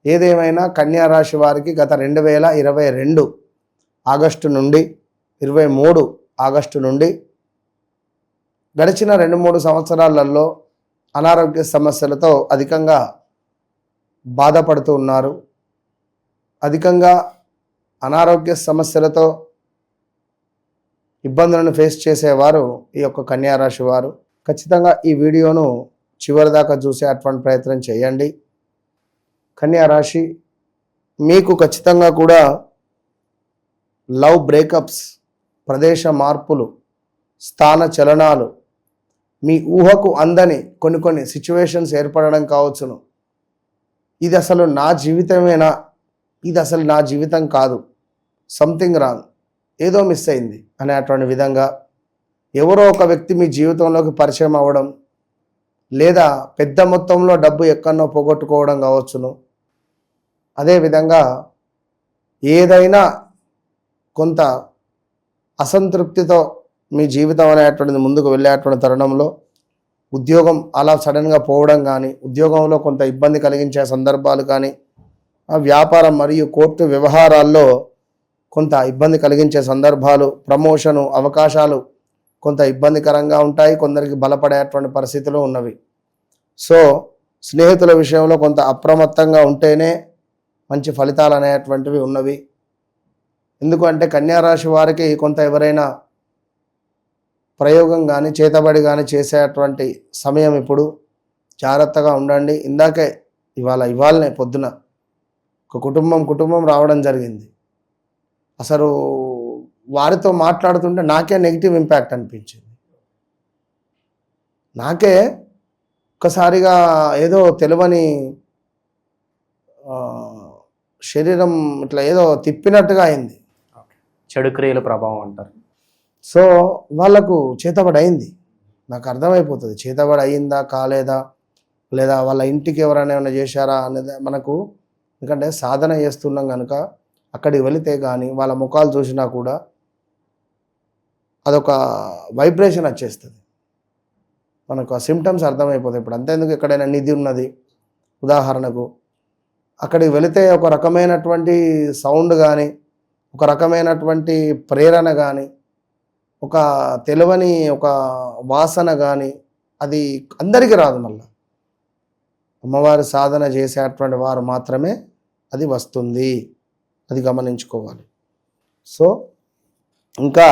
ఏదేమైనా కన్యా రాశి వారికి గత 2022 ఆగస్టు నుండి 23 ఆగస్టు నుండి గడిచిన 2-3 సంవత్సరాలలో అనారోగ్య సమస్యలతో అధికంగా బాధపడుతూ ఉన్నారు. అధికంగా అనారోగ్య సమస్యలతో ఇబ్బందులను ఫేస్ చేసేవారు ఈ యొక్క కన్యా రాశి వారు. ఖచ్చితంగా ఈ వీడియోను చివరిదాకా చూసే అటువంటి ప్రయత్నం చేయండి. కన్యా రాశి మీకు ఖచ్చితంగా కూడా లవ్ బ్రేకప్స్, ప్రదేశ మార్పులు, స్థాన చలనాలు, మీ ఊహకు అందని కొన్ని సిచ్యువేషన్స్ ఏర్పడడం కావచ్చును. ఇది అసలు నా జీవితమేనా, ఇది అసలు నా జీవితం కాదు, సంథింగ్ రాంగ్, ఏదో మిస్ అయింది అనేటువంటి విధంగా ఎవరో ఒక వ్యక్తి మీ జీవితంలోకి పరిచయం అవ్వడం, లేదా పెద్ద మొత్తంలో డబ్బు ఎక్కడనో పోగొట్టుకోవడం కావచ్చును. అదేవిధంగా ఏదైనా కొంత అసంతృప్తితో మీ జీవితం అనేటువంటిది ముందుకు వెళ్ళేటువంటి తరుణంలో ఉద్యోగం అలా సడన్గా పోవడం కానీ, ఉద్యోగంలో కొంత ఇబ్బంది కలిగించే సందర్భాలు కానీ, వ్యాపారం మరియు కోర్టు వ్యవహారాల్లో కొంత ఇబ్బంది కలిగించే సందర్భాలు, ప్రమోషను అవకాశాలు కొంత ఇబ్బందికరంగా ఉంటాయి, కొందరికి బలపడేటువంటి పరిస్థితులు ఉన్నవి. సో స్నేహితుల విషయంలో కొంత అప్రమత్తంగా ఉంటేనే మంచి ఫలితాలు అనేటువంటివి ఉన్నవి. ఎందుకంటే కన్యారాశి వారికి కొంత ఎవరైనా ప్రయోగం కానీ చేతబడి కానీ చేసేటువంటి సమయం ఇప్పుడు. జాగ్రత్తగా ఉండండి. ఇందాకే ఇవాళనే పొద్దున ఒక కుటుంబం రావడం జరిగింది. అసలు వారితో మాట్లాడుతుంటే నాకే నెగిటివ్ ఇంపాక్ట్ అనిపించింది. నాకే ఒక్కసారిగా ఏదో తెలియని శరీరం ఇట్లా ఏదో తిప్పినట్టుగా అయింది. చెడు క్రియల ప్రభావం అంటారు. సో వాళ్ళకు చేతబడి అయింది. నాకు అర్థమైపోతుంది చేతబడి అయిందా కాలేదా, లేదా వాళ్ళ ఇంటికి ఎవరైనా ఏమైనా చేశారా అనేది మనకు. ఎందుకంటే సాధన చేస్తున్నాం కనుక అక్కడికి వెళితే కానీ వాళ్ళ ముఖాలు చూసినా కూడా అదొక వైబ్రేషన్ వచ్చేస్తుంది, మనకు ఆ సిమ్టమ్స్ అర్థమైపోతాయి. ఇప్పుడు అంతేందుకు ఎక్కడైనా నిధి ఉన్నది ఉదాహరణకు, అక్కడికి వెళితే ఒక రకమైనటువంటి సౌండ్ కానీ ఒక రకమైనటువంటి ప్రేరణ కానీ ఒక తెలియని ఒక వాసన కానీ అది అందరికీ రాదు. మళ్ళీ అమ్మవారి సాధన చేసేటువంటి వారు మాత్రమే అది వస్తుంది, అది గమనించుకోవాలి. సో ఇంకా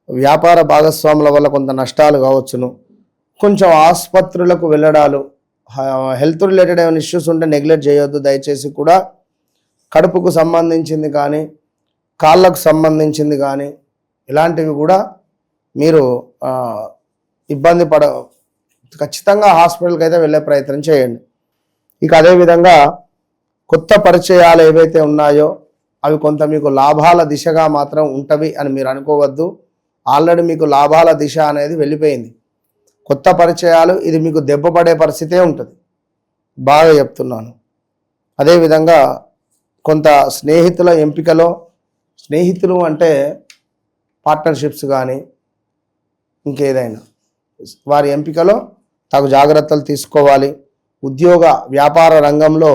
వ్యాపార భాగస్వాముల వల్ల కొంత నష్టాలు కావచ్చును, కొంచెం ఆసుపత్రులకు వెళ్ళడాలు, హెల్త్ రిలేటెడ్ ఏమైనా ఇష్యూస్ ఉంటే నెగ్లెక్ట్ చేయొద్దు దయచేసి. కూడా కడుపుకు సంబంధించింది కానీ కాళ్ళకు సంబంధించింది కానీ ఇలాంటివి కూడా మీరు ఇబ్బంది ఖచ్చితంగా హాస్పిటల్కి అయితే వెళ్ళే ప్రయత్నం చేయండి. ఇక అదేవిధంగా కొత్త పరిచయాలు ఏవైతే ఉన్నాయో అవి కొంత మీకు లాభాల దిశగా మాత్రం ఉంటవి అని మీరు అనుకోవద్దు. ఆల్రెడీ మీకు లాభాల దిశ అనేది వెళ్ళిపోయింది. కొత్త పరిచయాలు ఇది మీకు దెబ్బపడే పరిస్థితే ఉంటుంది, బాగా చెప్తున్నాను. అదేవిధంగా కొంత స్నేహితుల ఎంపికలో, స్నేహితులు అంటే పార్ట్నర్షిప్స్ కానీ ఇంకేదైనా వారి ఎంపికలో తగు జాగ్రత్తలు తీసుకోవాలి. ఉద్యోగ వ్యాపార రంగంలో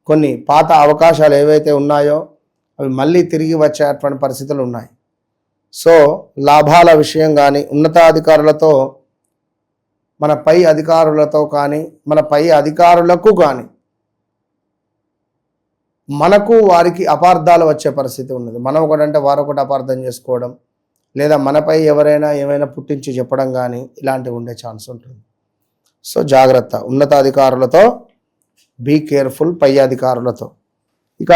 కొన్ని పాత అవకాశాలు ఏవైతే ఉన్నాయో అవి మళ్ళీ తిరిగి వచ్చేటువంటి పరిస్థితులు ఉన్నాయి. సో లాభాల విషయం కానీ ఉన్నతాధికారులతో మన పై అధికారులతో కానీ మన పై అధికారులకు కానీ మనకు వారికి అపార్థాలు వచ్చే పరిస్థితి ఉన్నది. మనం ఒకటంటే వారు ఒకటి అపార్థం చేసుకోవడం, లేదా మనపై ఎవరైనా ఏమైనా పుట్టించి చెప్పడం కానీ ఇలాంటివి ఉండే ఛాన్స్ ఉంటుంది. సో జాగ్రత్త, ఉన్నతాధికారులతో బీ కేర్ఫుల్, పై అధికారులతో. ఇక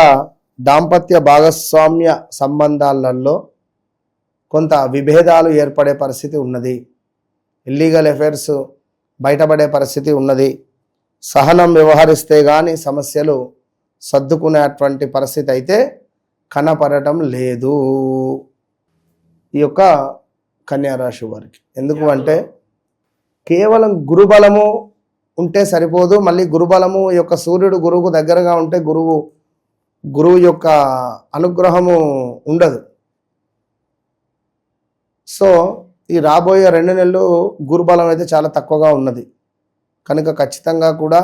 దాంపత్య భాగస్వామ్య సంబంధాలలో కొంత విభేదాలు ఏర్పడే పరిస్థితి ఉన్నది. ఇల్లీగల్ అఫైర్స్ బయటపడే పరిస్థితి ఉన్నది. సహనం వ్యవహరిస్తే కానీ సమస్యలు సర్దుకునేటువంటి పరిస్థితి అయితే కనపడటం లేదు ఈ యొక్క కన్యారాశి వారికి. ఎందుకు అంటే కేవలం గురుబలము ఉంటే సరిపోదు, మళ్ళీ గురుబలము యొక్క సూర్యుడు గురువుకు దగ్గరగా ఉంటే గురువు యొక్క అనుగ్రహము ఉండదు. సో ఈ రాబోయే 2 నెలలు గురుబలం అయితే చాలా తక్కువగా ఉన్నది కనుక ఖచ్చితంగా కూడా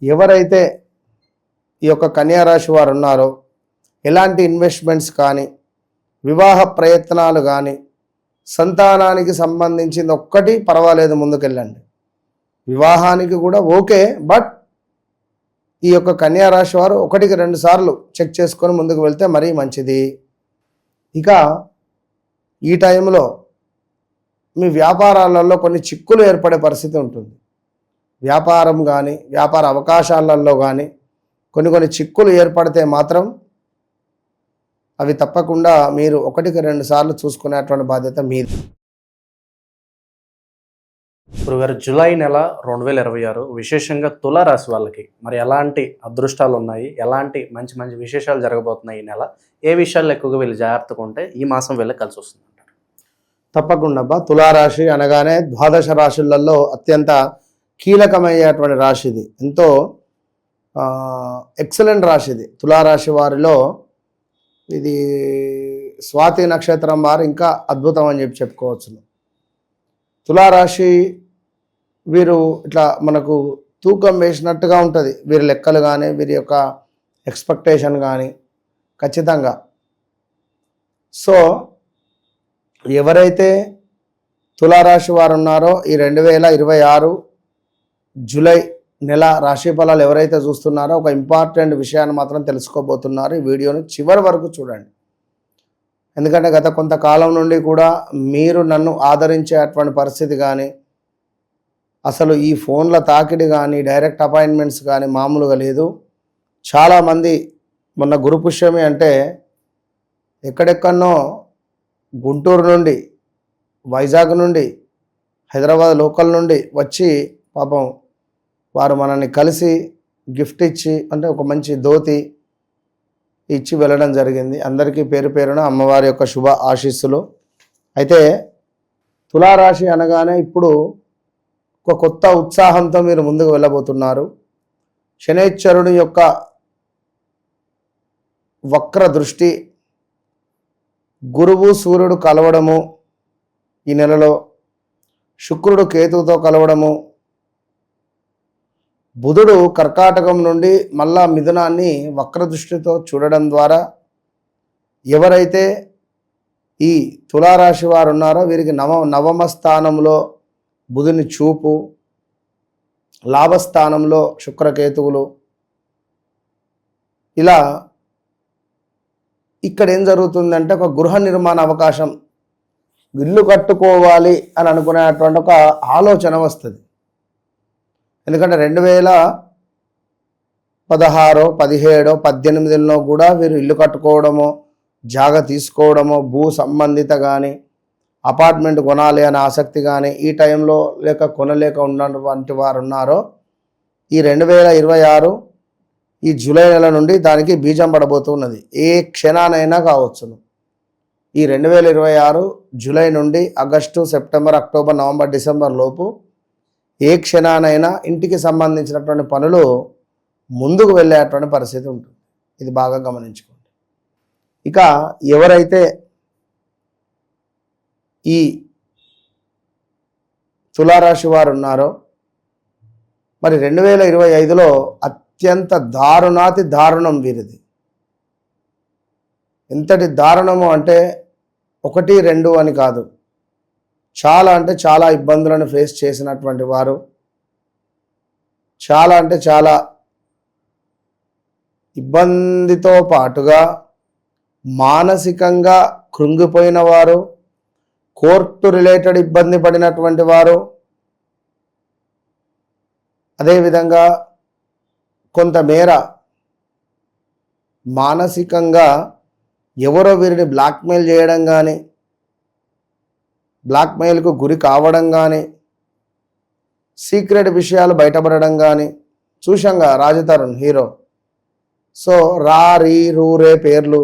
ఎవరైతే ఈ యొక్క కన్యారాశి వారు ఉన్నారో ఎలాంటి ఇన్వెస్ట్మెంట్స్ కానీ వివాహ ప్రయత్నాలు కానీ సంతానానికి సంబంధించింది ఒక్కటి పర్వాలేదు ముందుకెళ్ళండి. వివాహానికి కూడా ఓకే, బట్ ఈ యొక్క కన్యారాశి వారు 1-2 సార్లు చెక్ చేసుకొని ముందుకు వెళ్తే మరీ మంచిది. ఇక ఈ టైంలో మీ వ్యాపారాలలో కొన్ని చిక్కులు ఏర్పడే పరిస్థితి ఉంటుంది. వ్యాపారం కానీ వ్యాపార అవకాశాలలో కానీ కొన్ని చిక్కులు ఏర్పడితే మాత్రం అవి తప్పకుండా మీరు 1-2 సార్లు చూసుకునేటువంటి బాధ్యత మీది. గురుగారు, జూలై నెల 2026 విశేషంగా తులారాశి వాళ్ళకి మరి ఎలాంటి అదృష్టాలు ఉన్నాయి, ఎలాంటి మంచి మంచి విశేషాలు జరగబోతున్నాయి ఈ నెల, ఏ విషయాల్లో ఎక్కువగా వీళ్ళు జాగ్రత్తగా ఉంటే ఈ మాసం వెళ్ళి కలిసి వస్తుంది? తప్పకుండా అబ్బా, తులారాశి అనగానే 12 రాశులలో అత్యంత కీలకమయ్యేటువంటి రాశి ఇది. ఎంతో ఎక్సలెంట్ రాశి ఇది. తులారాశి వారిలో ఇది స్వాతి నక్షత్రం వారు ఇంకా అద్భుతం అని చెప్పుకోవచ్చు. తులారాశి వీరు ఇట్లా మనకు తూకం వేసినట్టుగా ఉంటుంది, వీరి లెక్కలు కానీ వీరి యొక్క ఎక్స్పెక్టేషన్ కానీ ఖచ్చితంగా. సో ఎవరైతే తులారాశి వారు ఉన్నారో ఈ 2026 జూలై నెల రాశి ఫలాలు ఎవరైతే చూస్తున్నారో ఒక ఇంపార్టెంట్ విషయాన్ని మాత్రం తెలుసుకోబోతున్నారు. ఈ వీడియోని చివరి వరకు చూడండి. ఎందుకంటే గత కొంతకాలం నుండి కూడా మీరు నన్ను ఆదరించేటువంటి పరిస్థితి కానీ, అసలు ఈ ఫోన్ల తాకిడి కానీ, డైరెక్ట్ అపాయింట్మెంట్స్ కానీ మామూలుగా లేదు. చాలామంది మొన్న గురు పుష్యమి అంటే ఎక్కడెక్కడనో గుంటూరు నుండి, వైజాగ్ నుండి, హైదరాబాద్ లోకల్ నుండి వచ్చి పాపం వారు మనల్ని కలిసి గిఫ్ట్ ఇచ్చి, అంటే ఒక మంచి ధోతి ఇచ్చి వెళ్ళడం జరిగింది. అందరికీ పేరు పేరున అమ్మవారి యొక్క శుభ ఆశీస్సులు. అయితే తులారాశి అనగానే ఇప్పుడు ఒక కొత్త ఉత్సాహంతో మీరు ముందుకు వెళ్ళబోతున్నారు. శనైశ్వరుడి యొక్క వక్ర దృష్టి, గురువు సూర్యుడు కలవడము ఈ నెలలో, శుక్రుడు కేతువుతో కలవడము, బుధుడు కర్కాటకం నుండి మళ్ళా మిథునాన్ని వక్రదృష్టితో చూడడం ద్వారా ఎవరైతే ఈ తులారాశి వారు ఉన్నారో వీరికి నవమ స్థానంలో బుధుని చూపు, లాభస్థానంలో శుక్రకేతువులు, ఇలా ఇక్కడ ఏం జరుగుతుందంటే ఒక గృహ నిర్మాణ అవకాశం, ఇల్లు కట్టుకోవాలి అని అనుకునేటువంటి ఒక ఆలోచన వస్తుంది. ఎందుకంటే 2016, 17, 18లో కూడా వీరు ఇల్లు కట్టుకోవడమో, జాగ తీసుకోవడమో, భూ సంబంధిత కానీ, అపార్ట్మెంట్ కొనాలి అనే ఆసక్తి కానీ ఈ టైంలో లేక కొనలేక ఉన్నటువంటి వారు ఉన్నారో ఈ 2026 ఈ జూలై నెల నుండి దానికి బీజం పడబోతున్నది. ఏ క్షణానైనా కావచ్చును. ఈ 2026 జూలై నుండి August, September, October, November, December లోపు ఏ క్షణానైనా ఇంటికి సంబంధించినటువంటి పనులు ముందుకు వెళ్ళేటువంటి పరిస్థితి ఉంటుంది. ఇది బాగా గమనించుకోండి. ఇక ఎవరైతే ఈ తులారాశి వారు ఉన్నారో మరి 2025లో అత్యంత దారుణాతి దారుణం వీరిది. ఎంతటి దారుణము అంటే 1, 2 అని కాదు, చాలా అంటే చాలా ఇబ్బందులను ఫేస్ చేసినటువంటి వారు, చాలా అంటే చాలా ఇబ్బందితో పాటుగా మానసికంగా కృంగిపోయిన వారు, కోర్టు రిలేటెడ్ ఇబ్బంది పడినటువంటి వారు, అదేవిధంగా కొంతమేర మానసికంగా ఎవరో వీరిని బ్లాక్మెయిల్ చేయడం కానీ, బ్లాక్మెయిల్కు గురి కావడం కానీ, సీక్రెట్ విషయాలు బయటపడడం కానీ చూశాంగా. రాజతరుణ్ హీరో, సో రా రీ రూ రే పేర్లు,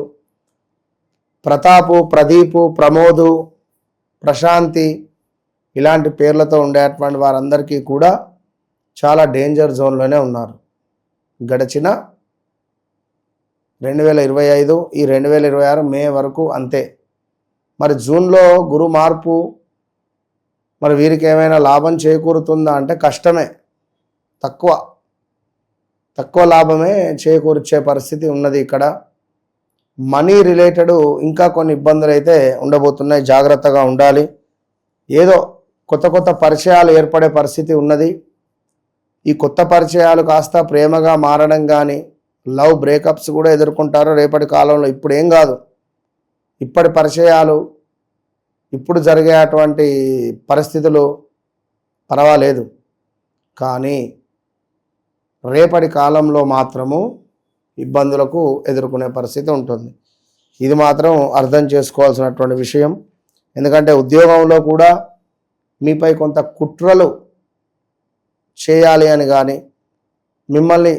ప్రతాపు, ప్రదీపు, ప్రమోదు, ప్రశాంతి ఇలాంటి పేర్లతో ఉండేటువంటి వారందరికీ కూడా చాలా డేంజర్ జోన్లోనే ఉన్నారు. గడిచిన 2025 ఈ 2026 మే వరకు అంతే. మరి జూన్లో గురు మార్పు, మరి వీరికి ఏమైనా లాభం చేకూరుతుందా అంటే కష్టమే, తక్కువ లాభమే చేకూర్చే పరిస్థితి ఉన్నది. ఇక్కడ మనీ రిలేటెడ్ ఇంకా కొన్ని ఇబ్బందులు అయితే ఉండబోతున్నాయి, జాగ్రత్తగా ఉండాలి. ఏదో కొత్త పరిచయాలు ఏర్పడే పరిస్థితి ఉన్నది. ఈ కొత్త పరిచయాలు కాస్త ప్రేమగా మారడం కానీ, లవ్ బ్రేకప్స్ కూడా ఎదుర్కొంటారు రేపటి కాలంలో. ఇప్పుడు ఏం కాదు, ఇప్పటి పరిచయాలు, ఇప్పుడు జరిగేటువంటి పరిస్థితులు పర్వాలేదు, కానీ రేపటి కాలంలో మాత్రము ఇబ్బందులకు ఎదుర్కొనే పరిస్థితి ఉంటుంది. ఇది మాత్రం అర్థం చేసుకోవాల్సినటువంటి విషయం. ఎందుకంటే ఉద్యోగంలో కూడా మీపై కొంత కుట్రలు చేయాలి అని కానీ, మిమ్మల్ని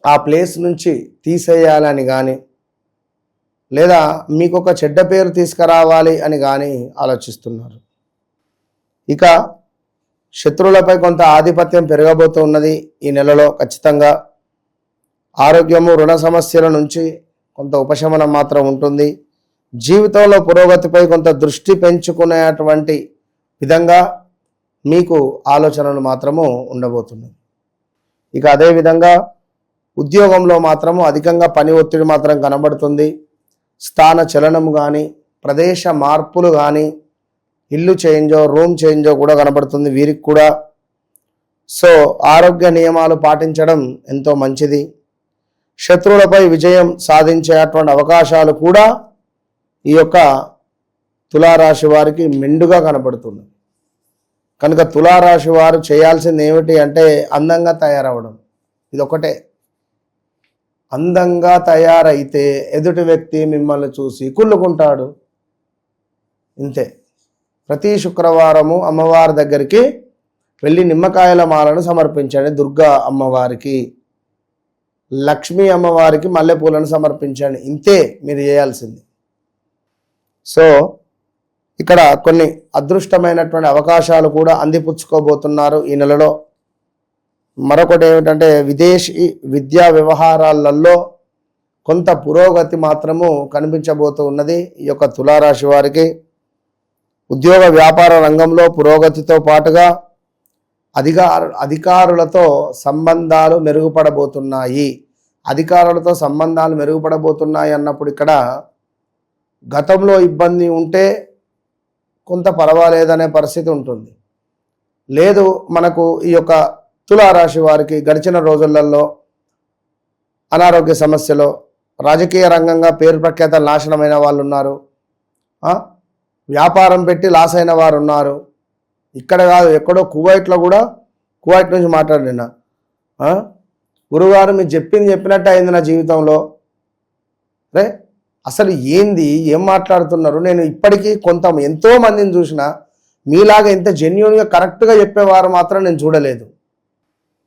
ఆ ప్లేస్ నుంచి తీసేయాలని కానీ, లేదా మీకు ఒక చెడ్డ పేరు తీసుకురావాలి అని కానీ ఆలోచిస్తున్నారు. ఇక శత్రువులపై కొంత ఆధిపత్యం పెరగబోతున్నది ఈ నెలలో ఖచ్చితంగా. ఆరోగ్యము, రుణ సమస్యల నుంచి కొంత ఉపశమనం మాత్రం ఉంటుంది. జీవితంలో పురోగతిపై కొంత దృష్టి పెంచుకునేటువంటి విధంగా మీకు ఆలోచనలు మాత్రము ఉండబోతున్నాయి. ఇక అదేవిధంగా ఉద్యోగంలో మాత్రము అధికంగా పని ఒత్తిడి మాత్రం కనబడుతుంది. స్థాన చలనం కానీ, ప్రదేశ మార్పులు కానీ, ఇల్లు చేంజో, రూమ్ చేంజో కూడా కనబడుతుంది వీరికి కూడా. సో ఆరోగ్య నియమాలు పాటించడం ఎంతో మంచిది. శత్రువులపై విజయం సాధించేటువంటి అవకాశాలు కూడా ఈ యొక్క తులారాశి వారికి మెండుగా కనబడుతుంది. కనుక తులారాశి వారు చేయాల్సింది ఏమిటి అంటే అందంగా తయారవడం. ఇది ఒకటే. అందంగా తయారైతే ఎదుటి వ్యక్తి మిమ్మల్ని చూసి కుళ్ళుకుంటాడు. ఇంతే. ప్రతి శుక్రవారము అమ్మవారి దగ్గరికి వెళ్ళి నిమ్మకాయల మాలను సమర్పించండి. దుర్గా అమ్మవారికి, లక్ష్మీ అమ్మవారికి మల్లెపూలను సమర్పించండి. ఇంతే మీరు చేయాల్సింది. సో ఇక్కడ కొన్ని అదృష్టమైనటువంటి అవకాశాలు కూడా అందిపుచ్చుకోబోతున్నారు ఈ నెలలో. మరొకటి ఏమిటంటే విదేశీ విద్యా వ్యవహారాలలో కొంత పురోగతి మాత్రము కనిపించబోతూ ఉన్నది ఈ యొక్క తులారాశి వారికి. ఉద్యోగ వ్యాపార రంగంలో పురోగతితో పాటుగా అధికారులతో సంబంధాలు మెరుగుపడబోతున్నాయి. అధికారులతో సంబంధాలు మెరుగుపడబోతున్నాయి అన్నప్పుడు ఇక్కడ గతంలో ఇబ్బంది ఉంటే కొంత పర్వాలేదనే పరిస్థితి ఉంటుంది. లేదు మనకు ఈ యొక్క తులారాశి వారికి గడిచిన రోజులలో అనారోగ్య సమస్యలో, రాజకీయ రంగంగా పేరు ప్రఖ్యాతలు నాశనమైన వాళ్ళు ఉన్నారు, వ్యాపారం పెట్టి లాస్ అయిన వారు ఉన్నారు. ఇక్కడ కాదు, ఎక్కడో కువైట్లో కూడా, కువైట్ నుంచి మాట్లాడినా, గురుగారు మీరు చెప్పినట్టు అయింది నా జీవితంలో. రే అసలు ఏంది, ఏం మాట్లాడుతున్నారు? నేను ఇప్పటికీ ఎంతో మందిని చూసిన, మీలాగా ఇంత జెన్యున్గా కరెక్ట్గా చెప్పేవారు మాత్రం నేను చూడలేదు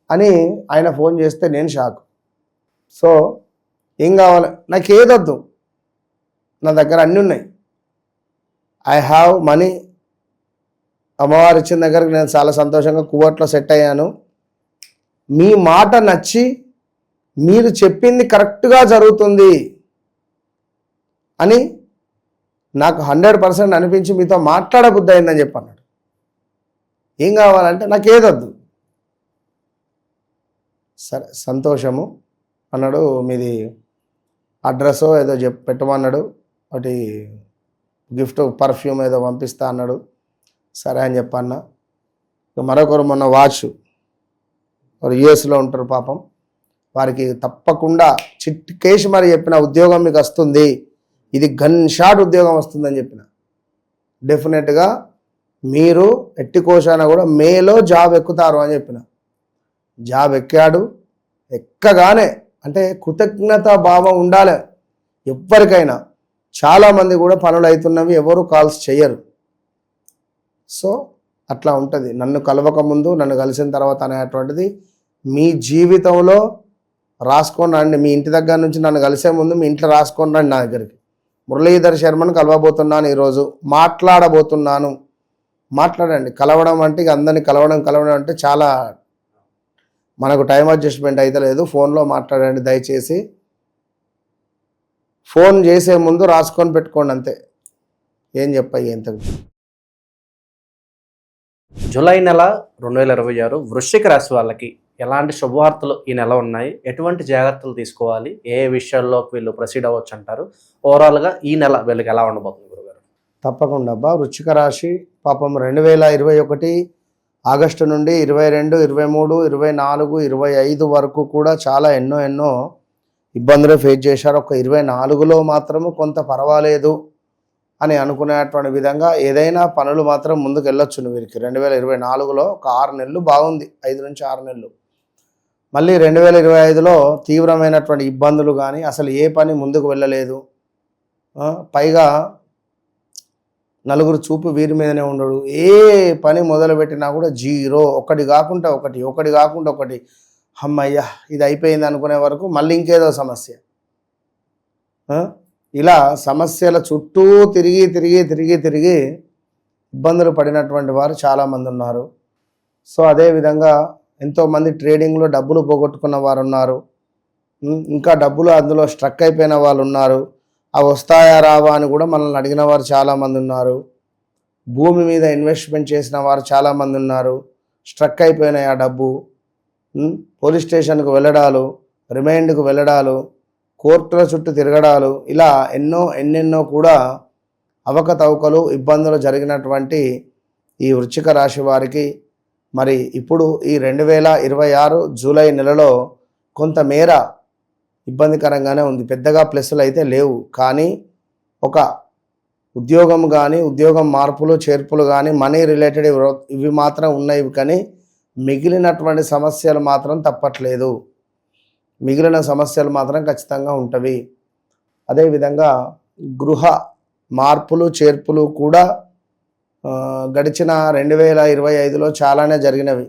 అని ఆయన ఫోన్ చేస్తే నేను షాక్. సో ఏం కావాలి, నాకు ఏదొద్దు, నా దగ్గర అన్నీ ఉన్నాయి. I have money. అమ్మవారు ఇచ్చిన దగ్గరికి నేను చాలా సంతోషంగా కువైట్లో సెట్ అయ్యాను. మీ మాట నచ్చి మీరు చెప్పింది కరెక్ట్గా జరుగుతుంది అని నాకు 100% అనిపించి మీతో మాట్లాడబుద్ధి అయిందని చెప్పి అన్నాడు. ఏం కావాలంటే నాకు ఏదొద్దు. సరే సంతోషము అన్నాడు. మీది అడ్రస్ ఏదో పెట్టమన్నాడు, ఒకటి గిఫ్ట్ పర్ఫ్యూమ్ ఏదో పంపిస్తా అన్నాడు. సరే అని చెప్పన్న. మరొకరు మొన్న వాచ్, వారు యుఎస్లో ఉంటారు పాపం, వారికి తప్పకుండా చిట్కేసి మరి చెప్పిన ఉద్యోగం మీకు వస్తుంది, ఇది గన్ షాట్ ఉద్యోగం వస్తుందని చెప్పిన. డెఫినెట్గా మీరు ఎట్టి కోశాన కూడా మేలో జాబ్ ఎక్కుతారు అని చెప్పిన. జాబ్ ఎక్కాడు. ఎక్కగానే అంటే కృతజ్ఞతా భావం ఉండాలి ఎవ్వరికైనా. చాలామంది కూడా పనులు అవుతున్నవి, ఎవరు కాల్స్ చేయరు. సో అట్లా ఉంటుంది. నన్ను కలవక ముందు, నన్ను కలిసిన తర్వాత అనేటువంటిది మీ జీవితంలో రాసుకొని రండి. మీ ఇంటి దగ్గర నుంచి నన్ను కలిసే ముందు మీ ఇంట్లో రాసుకొని రండి నా దగ్గరికి. మురళీధర్ శర్మను కలవబోతున్నాను, ఈరోజు మాట్లాడబోతున్నాను. మాట్లాడండి. కలవడం అంటే ఇక అందరినీ కలవడం అంటే చాలా మనకు టైం అడ్జస్ట్మెంట్ అయితే లేదు. ఫోన్లో మాట్లాడండి దయచేసి. ఫోన్ చేసే ముందు రాసుకొని పెట్టుకోండి అంతే. ఏం చెప్పాయి ఎంత. జూలై నెల 2026 వృశ్చిక రాశి వాళ్ళకి ఎలాంటి శుభవార్తలు ఈ నెల ఉన్నాయి, ఎటువంటి జాగ్రత్తలు తీసుకోవాలి, ఏ విషయాల్లో వీళ్ళు ప్రొసీడ్ అవ్వచ్చు అంటారు, ఓవరాల్గా ఈ నెల వీళ్ళకి ఎలా ఉండబోతుంది గురుగారు? తప్పకుండా అబ్బా. వృశ్చిక రాశి పాపం 2021 ఆగస్టు నుండి 22, 23, 24, 25 వరకు కూడా చాలా ఎన్నో ఇబ్బందులు ఫేస్ చేశారు. ఒక 24లో మాత్రము కొంత పర్వాలేదు అని అనుకునేటువంటి విధంగా ఏదైనా పనులు మాత్రం ముందుకు వెళ్ళొచ్చు వీరికి. 2024లో ఒక 6 నెలలు బాగుంది, 5 నుంచి 6 నెలలు. మళ్ళీ 2025లో తీవ్రమైనటువంటి ఇబ్బందులు కానీ అసలు ఏ పని ముందుకు వెళ్ళలేదు. పైగా నలుగురు చూపు వీరి మీదనే ఉండడు. ఏ పని మొదలుపెట్టినా కూడా జీరో, ఒకటి కాకుండా ఒకటి. అమ్మయ్య ఇది అయిపోయింది అనుకునే వరకు మళ్ళీ ఇంకేదో సమస్య. ఇలా సమస్యల చుట్టూ తిరిగి ఇబ్బందులు పడినటువంటి వారు చాలామంది ఉన్నారు. సో అదేవిధంగా ఎంతోమంది ట్రేడింగ్లో డబ్బులు పోగొట్టుకున్న వారు ఉన్నారు. ఇంకా డబ్బులు అందులో స్ట్రక్ అయిపోయిన వాళ్ళు ఉన్నారు. అవి వస్తాయా రావా అని కూడా మనల్ని అడిగిన వారు చాలామంది ఉన్నారు. భూమి మీద ఇన్వెస్ట్మెంట్ చేసిన వారు చాలామంది ఉన్నారు. స్ట్రక్ అయిపోయినాయి ఆ డబ్బు. పోలీస్ స్టేషన్కు వెళ్ళడాలు, రిమైండ్కు వెళ్ళడాలు, కోర్టుల చుట్టూ తిరగడాలు, ఇలా ఎన్నెన్నో కూడా అవకతవకలు ఇబ్బందులు జరిగినటువంటి ఈ వృశ్చిక రాశి వారికి మరి ఇప్పుడు ఈ 2026 జూలై నెలలో కొంతమేర ఇబ్బందికరంగానే ఉంది. పెద్దగా ప్లస్లు అయితే లేవు, కానీ ఒక ఉద్యోగం కానీ ఉద్యోగం మార్పులు చేర్పులు కానీ మనీ రిలేటెడ్ ఇవి మాత్రం ఉన్నాయి, కానీ మిగిలినటువంటి సమస్యలు మాత్రం తప్పట్లేదు. మిగిలిన సమస్యలు మాత్రం ఖచ్చితంగా ఉంటవి. అదేవిధంగా గృహ మార్పులు చేర్పులు కూడా గడిచిన 2025లో చాలానే జరిగినవి.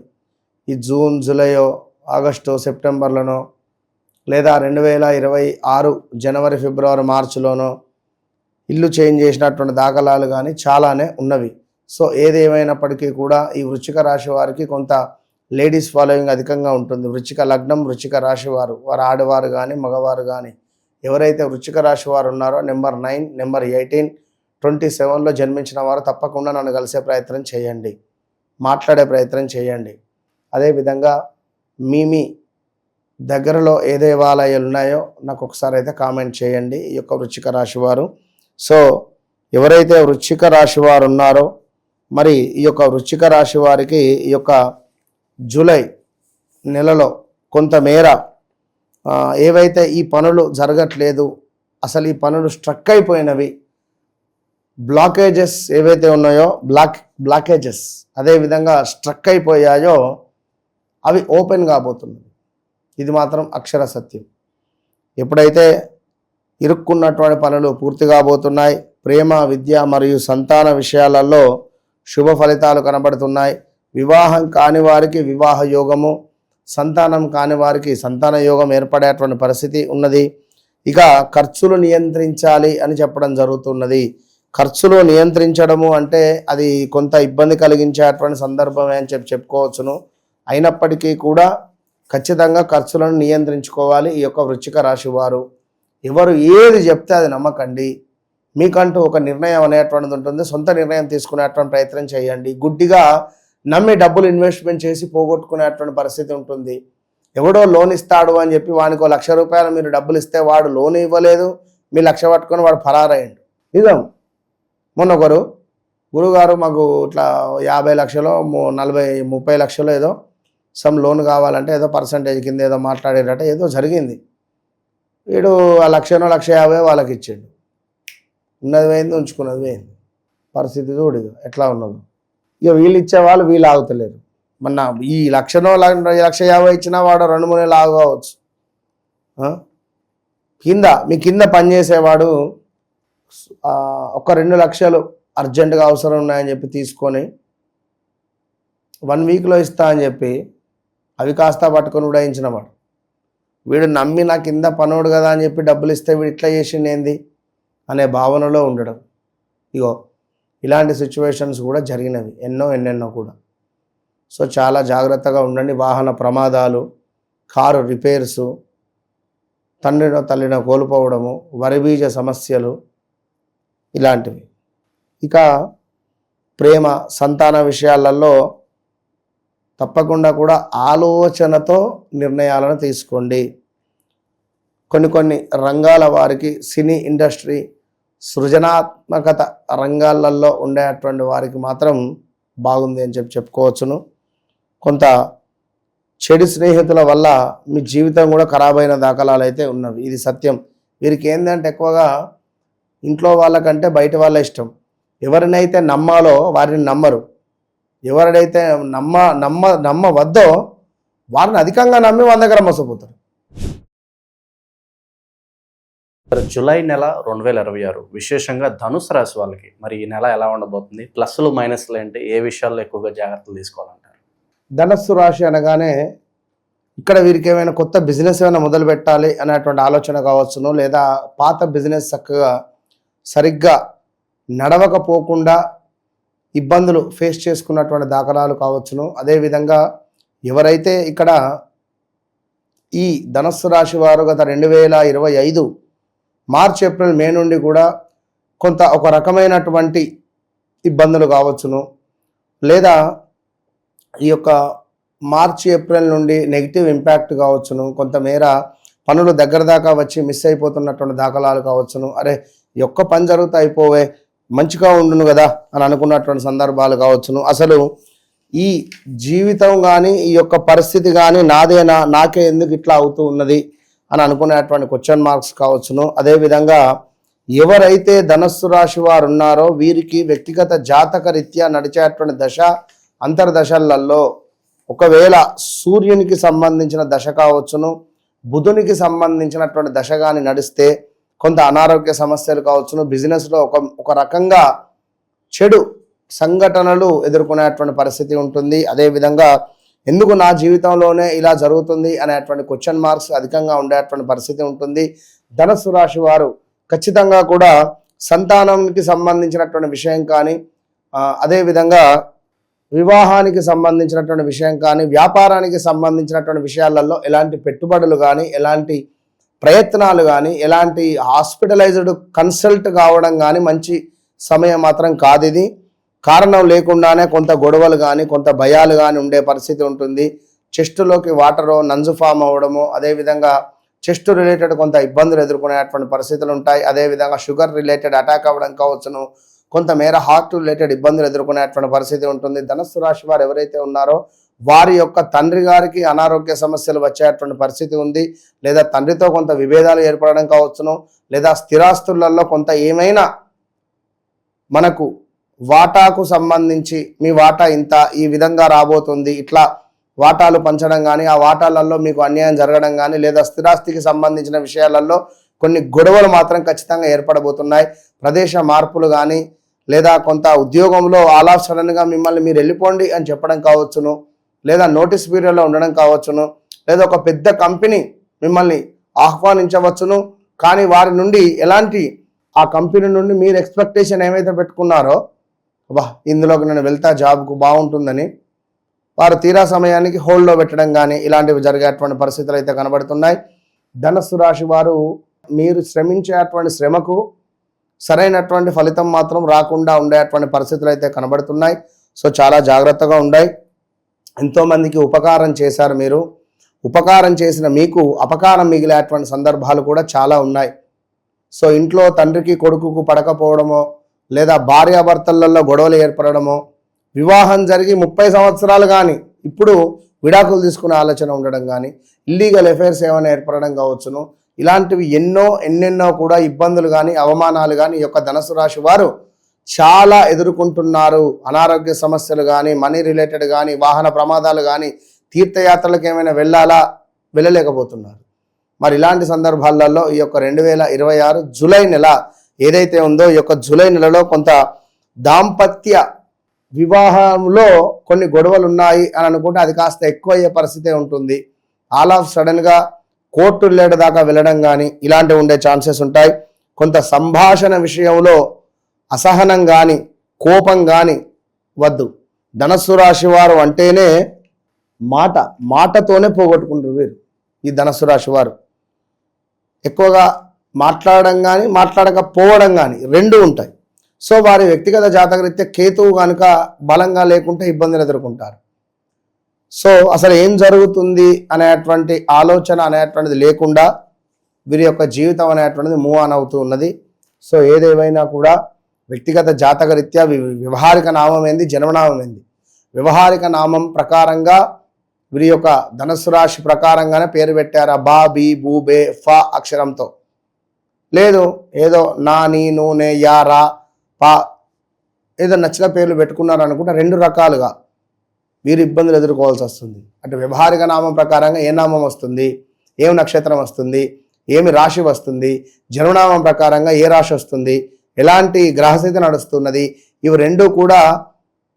ఈ జూన్, జూలైయో, ఆగస్టు, సెప్టెంబర్లోనో లేదా 2026 జనవరి, ఫిబ్రవరి, మార్చిలోనో ఇల్లు చేంజ్ చేసినటువంటి దాఖలాలు కానీ చాలానే ఉన్నవి. సో ఏదేమైనప్పటికీ కూడా ఈ వృశ్చిక రాశి వారికి కొంత లేడీస్ ఫాలోయింగ్ అధికంగా ఉంటుంది. వృశ్చిక లగ్నం, వృశ్చిక రాశి వారు ఆడవారు కానీ మగవారు కానీ ఎవరైతే వృశ్చిక రాశి వారు ఉన్నారో నెంబర్ 9, నెంబర్ 18, 27లో జన్మించిన వారు తప్పకుండా నన్ను కలిసే ప్రయత్నం చేయండి, మాట్లాడే ప్రయత్నం చేయండి. అదేవిధంగా మీ దగ్గరలో ఏ దేవాలయాలు ఉన్నాయో నాకు ఒకసారి అయితే కామెంట్ చేయండి ఈ యొక్క వృశ్చిక రాశి వారు. సో ఎవరైతే వృశ్చిక రాశి వారు ఉన్నారో మరి ఈ యొక్క వృశ్చిక రాశి వారికి ఈ యొక్క జూలై నెలలో కొంతమేర ఏవైతే ఈ పనులు జరగట్లేదు, అసలు ఈ పనులు స్ట్రక్ అయిపోయినవి, బ్లాకేజెస్ ఏవైతే ఉన్నాయో బ్లాకేజెస్ అదేవిధంగా స్ట్రక్ అయిపోయాయో అవి ఓపెన్ కాబోతున్నాయి. ఇది మాత్రం అక్షర సత్యం. ఎప్పుడైతే ఇరుక్కున్నటువంటి పనులు పూర్తి కాబోతున్నాయి, ప్రేమ, విద్య మరియు సంతాన విషయాలలో శుభ ఫలితాలు కనబడుతున్నాయి. వివాహం కాని వారికి వివాహ యోగము, సంతానం కాని వారికి సంతాన యోగం ఏర్పడేటువంటి పరిస్థితి ఉన్నది. ఇక ఖర్చులు నియంత్రించాలి అని చెప్పడం జరుగుతున్నది. ఖర్చులు నియంత్రించడము అంటే అది కొంత ఇబ్బంది కలిగించేటువంటి సందర్భమే అని చెప్పుకోవచ్చును. అయినప్పటికీ కూడా ఖచ్చితంగా ఖర్చులను నియంత్రించుకోవాలి ఈ యొక్క వృశ్చిక రాశి వారు. ఎవరు ఏది చెప్తే అది నమ్మకండి. మీకంటూ ఒక నిర్ణయం అనేటువంటిది ఉంటుంది, సొంత నిర్ణయం తీసుకునేటువంటి ప్రయత్నం చేయండి. గుడ్డిగా నమ్మి డబ్బులు ఇన్వెస్ట్మెంట్ చేసి పోగొట్టుకునేటువంటి పరిస్థితి ఉంటుంది. ఎవడో లోన్ ఇస్తాడు అని చెప్పి వానికి ₹1,00,000 మీరు డబ్బులు ఇస్తే వాడు లోన్ ఇవ్వలేదు, మీ 1,00,000 పట్టుకొని వాడు ఫరారయ్యండు. నిజం. మొన్న ఒకరు గురుగారు మాకు ఇట్లా 50 లక్షలు 30 లక్షలు ఏదో సమ్ లోన్ కావాలంటే ఏదో పర్సంటేజ్ కింద ఏదో మాట్లాడేటట్టు ఏదో జరిగింది. వీడు ఆ 1,50,000 వాళ్ళకి ఇచ్చాడు. ఉన్నది పోయింది, ఉంచుకున్నది పోయింది. పరిస్థితి చూడు ఎట్లా ఉన్నదో. ఇక వీళ్ళు ఇచ్చేవాళ్ళు వీళ్ళు ఆగుతలేరు. మొన్న ఈ 1,50,000 ఇచ్చినా వాడు 2-3 నెలలు ఆగవచ్చు. మీ కింద పనిచేసేవాడు ఒక 2 లక్షలు అర్జెంటుగా అవసరం ఉన్నాయని చెప్పి తీసుకొని 1 వీక్లో ఇస్తా అని చెప్పి అవి కాస్త పట్టుకొని ఉడాయించినవాడు. వీడు నమ్మి నా కింద పనోడు కదా అని చెప్పి డబ్బులు ఇస్తే వీడు ఇట్లా చేసింది ఏంది అనే భావనలో ఉండడం. ఇగో ఇలాంటి సిచ్యువేషన్స్ కూడా జరిగినవి ఎన్నెన్నో కూడా. సో చాలా జాగ్రత్తగా ఉండండి. వాహన ప్రమాదాలు, కారు రిపేర్సు, తండ్రినో తల్లినో కోల్పోవడము, వరిబీజ సమస్యలు ఇలాంటివి. ఇక ప్రేమ, సంతాన విషయాలలో తప్పకుండా కూడా ఆలోచనతో నిర్ణయాలను తీసుకోండి. కొన్ని రంగాల వారికి, సినీ ఇండస్ట్రీ, సృజనాత్మకత రంగాలలో ఉండేటువంటి వారికి మాత్రం బాగుంది అని చెప్పుకోవచ్చును. కొంత చెడు స్నేహితుల వల్ల మీ జీవితం కూడా ఖరాబ్ అయిన దాఖలాలు అయితే ఉన్నవి. ఇది సత్యం. వీరికి ఏంటంటే ఎక్కువగా ఇంట్లో వాళ్ళకంటే బయట వాళ్ళ ఇష్టం. ఎవరినైతే నమ్మాలో వారిని నమ్మరు, ఎవరినైతే నమ్మవద్దో వారిని అధికంగా నమ్మి వాళ్ళ దగ్గర మోసపోతారు. జూలై నెల 2026 విశేషంగా ధనుసు రాశి వాళ్ళకి మరి ఈ నెల ఎలా ఉండబోతుంది? ప్లస్లు మైనస్లు ఏంటి? ఏ విషయాల్లో ఎక్కువగా జాగ్రత్తలు తీసుకోవాలంటారు? ధనస్సు రాశి అనగానే ఇక్కడ వీరికి ఏమైనా కొత్త బిజినెస్ ఏమైనా మొదలు పెట్టాలి అనేటువంటి ఆలోచన కావచ్చును, లేదా పాత బిజినెస్ చక్కగా సరిగ్గా నడవకపోకుండా ఇబ్బందులు ఫేస్ చేసుకున్నటువంటి దాఖలాలు కావచ్చును. అదేవిధంగా ఎవరైతే ఇక్కడ ఈ ధనస్సు రాశి వారు గత 2025 మార్చ్, ఏప్రిల్, మే నుండి కూడా కొంత ఒక రకమైనటువంటి ఇబ్బందులు కావచ్చును, లేదా ఈ యొక్క మార్చి, ఏప్రిల్ నుండి నెగిటివ్ ఇంపాక్ట్ కావచ్చును, కొంతమేర పనులు దగ్గర దాకా వచ్చి మిస్ అయిపోతున్నటువంటి దాఖలాలు కావచ్చును. అరే ఈ ఒక్క పని జరుగుతూ అయిపోవే మంచిగా ఉండును కదా అని అనుకున్నటువంటి సందర్భాలు కావచ్చును. అసలు ఈ జీవితం కానీ ఈ యొక్క పరిస్థితి కానీ నాదేనా, నాకే ఎందుకు ఇట్లా అవుతూ ఉన్నది అని అనుకునేటువంటి క్వశ్చన్ మార్క్స్ కావచ్చును. అదేవిధంగా ఎవరైతే ధనస్సు రాశి వారు ఉన్నారో వీరికి వ్యక్తిగత జాతక రీత్యా నడిచేటువంటి దశ అంతర్దశలలో ఒకవేళ సూర్యునికి సంబంధించిన దశ కావచ్చును, బుధునికి సంబంధించినటువంటి దశ కానీ నడిస్తే కొంత అనారోగ్య సమస్యలు కావచ్చును, బిజినెస్లో ఒక రకంగా చెడు సంఘటనలు ఎదుర్కొనేటువంటి పరిస్థితి ఉంటుంది. అదేవిధంగా ఎందుకు నా జీవితంలోనే ఇలా జరుగుతుంది అనేటువంటి క్వశ్చన్ మార్క్స్ అధికంగా ఉండేటువంటి పరిస్థితి ఉంటుంది. ధనస్సు రాశి వారు ఖచ్చితంగా కూడా సంతానానికి సంబంధించినటువంటి విషయం కానీ, అదేవిధంగా వివాహానికి సంబంధించినటువంటి విషయం కానీ, వ్యాపారానికి సంబంధించినటువంటి విషయాలలో ఎలాంటి పెట్టుబడులు కానీ, ఎలాంటి ప్రయత్నాలు కానీ, ఎలాంటి హాస్పిటలైజ్డ్ కన్సల్ట్ కావడం కానీ మంచి సమయం మాత్రం కాదు ఇది. కారణం లేకుండానే కొంత గొడవలు కానీ, కొంత భయాలు కానీ ఉండే పరిస్థితి ఉంటుంది. చెస్టులోకి వాటరో నంజు ఫామ్ అవ్వడము, అదేవిధంగా చెస్ట్ రిలేటెడ్ కొంత ఇబ్బందులు ఎదుర్కొనేటువంటి పరిస్థితులు ఉంటాయి. అదేవిధంగా షుగర్ రిలేటెడ్ అటాక్ అవ్వడం కావచ్చును, కొంతమేర హార్ట్ రిలేటెడ్ ఇబ్బందులు ఎదుర్కొనేటువంటి పరిస్థితి ఉంటుంది. ధనస్సు రాశి వారు ఎవరైతే ఉన్నారో వారి యొక్క తండ్రి గారికి అనారోగ్య సమస్యలు వచ్చేటువంటి పరిస్థితి ఉంది, లేదా తండ్రితో కొంత విభేదాలు ఏర్పడడం కావచ్చును, లేదా స్థిరాస్తులలో కొంత ఏమైనా మనకు వాటాకు సంబంధించి మీ వాటా ఇంత ఈ విధంగా రాబోతుంది, ఇట్లా వాటాలు పంచడం కానీ, ఆ వాటాలలో మీకు అన్యాయం జరగడం కానీ, లేదా స్థిరాస్తికి సంబంధించిన విషయాలలో కొన్ని గొడవలు మాత్రం ఖచ్చితంగా ఏర్పడబోతున్నాయి. ప్రదేశ మార్పులు కానీ, లేదా కొంత ఉద్యోగంలో ఆల్ ఆఫ్ సడన్గా మిమ్మల్ని మీరు వెళ్ళిపోండి అని చెప్పడం కావచ్చును, లేదా నోటీస్ పీరియడ్లో ఉండడం కావచ్చును, లేదా ఒక పెద్ద కంపెనీ మిమ్మల్ని ఆహ్వానించవచ్చును. కానీ వారి నుండి ఎలాంటి ఆ కంపెనీ నుండి మీరు ఎక్స్పెక్టేషన్ ఏమైతే పెట్టుకున్నారో, ఇందులోకి నేను వెళ్తా జాబ్కు బాగుంటుందని, వారు తీరా సమయానికి హోల్డ్లో పెట్టడం కానీ ఇలాంటివి జరిగేటువంటి పరిస్థితులు అయితే కనబడుతున్నాయి. ధనస్సు రాశి వారు మీరు శ్రమించేటువంటి శ్రమకు సరైనటువంటి ఫలితం మాత్రం రాకుండా ఉండేటువంటి పరిస్థితులు అయితే కనబడుతున్నాయి. సో చాలా జాగ్రత్తగా ఉండాయి. ఎంతోమందికి ఉపకారం చేశారు మీరు, ఉపకారం చేసిన మీకు అపకారం మిగిలేటువంటి సందర్భాలు కూడా చాలా ఉన్నాయి. సో ఇంట్లో తండ్రికి కొడుకుకు పడకపోవడమో, లేదా భార్యాభర్తలలో గొడవలు ఏర్పడడమో, వివాహం జరిగి 30 సంవత్సరాలు కానీ ఇప్పుడు విడాకులు తీసుకునే ఆలోచన ఉండడం కానీ, ఇల్లీగల్ అఫైర్స్ ఏమైనా ఏర్పడడం కావచ్చును, ఇలాంటివి ఎన్నెన్నో కూడా ఇబ్బందులు కానీ అవమానాలు కానీ ఈ యొక్క ధనస్సు రాశి వారు చాలా ఎదుర్కొంటున్నారు. అనారోగ్య సమస్యలు కానీ, మనీ రిలేటెడ్ కానీ, వాహన ప్రమాదాలు కానీ, తీర్థయాత్రలకు ఏమైనా వెళ్ళలేకపోతున్నారు. మరి ఇలాంటి సందర్భాలలో ఈ యొక్క 2026 జూలై నెల ఏదైతే ఉందో, ఈ యొక్క జూలై నెలలో కొంత దాంపత్య వివాహంలో కొన్ని గొడవలు ఉన్నాయి అని అనుకుంటే అది కాస్త ఎక్కువ అయ్యే పరిస్థితే ఉంటుంది. ఆల్ ఆఫ్ సడన్గా కోర్టు రిలేటెడ్ దాకా వెళ్ళడం కానీ ఇలాంటివి ఉండే ఛాన్సెస్ ఉంటాయి. కొంత సంభాషణ విషయంలో అసహనం కానీ, కోపం కానీ వద్దు. ధనస్సు రాశి వారు అంటేనే మాటతోనే పోగొట్టుకుంటారు వీరు. ఈ ధనస్సు రాశి వారు ఎక్కువగా మాట్లాడడం కానీ, మాట్లాడకపోవడం కానీ రెండు ఉంటాయి. సో వారి వ్యక్తిగత జాతకరీత్యా కేతువు కనుక బలంగా లేకుంటే ఇబ్బందులు ఎదుర్కొంటారు. సో అసలు ఏం జరుగుతుంది అనేటువంటి ఆలోచన అనేటువంటిది లేకుండా వీరి యొక్క జీవితం అనేటువంటిది మూవ్ ఆన్ అవుతూ ఉన్నది. సో ఏదేమైనా కూడా వ్యక్తిగత జాతకరీత్యా వ్యవహారిక నామం ఏంది, జన్మనామం ఏంది. వ్యవహారిక నామం ప్రకారంగా వీరి యొక్క ధనస్సు రాశి ప్రకారంగానే పేరు పెట్టారు. బా, బి, బూ, బే, ఫ అక్షరంతో. లేదు ఏదో నా, నీ, నూనె, యా, రా, పా ఏదో నచ్చిన పేర్లు పెట్టుకున్నారు అనుకుంటే రెండు రకాలుగా వీరు ఇబ్బందులు ఎదుర్కోవాల్సి వస్తుంది. అంటే వ్యవహారిక నామం ప్రకారంగా ఏ నామం వస్తుంది, ఏం నక్షత్రం వస్తుంది, ఏమి రాశి వస్తుంది, జన్మనామం ప్రకారంగా ఏ రాశి వస్తుంది, ఎలాంటి గ్రహస్థితి నడుస్తున్నది, ఇవి రెండు కూడా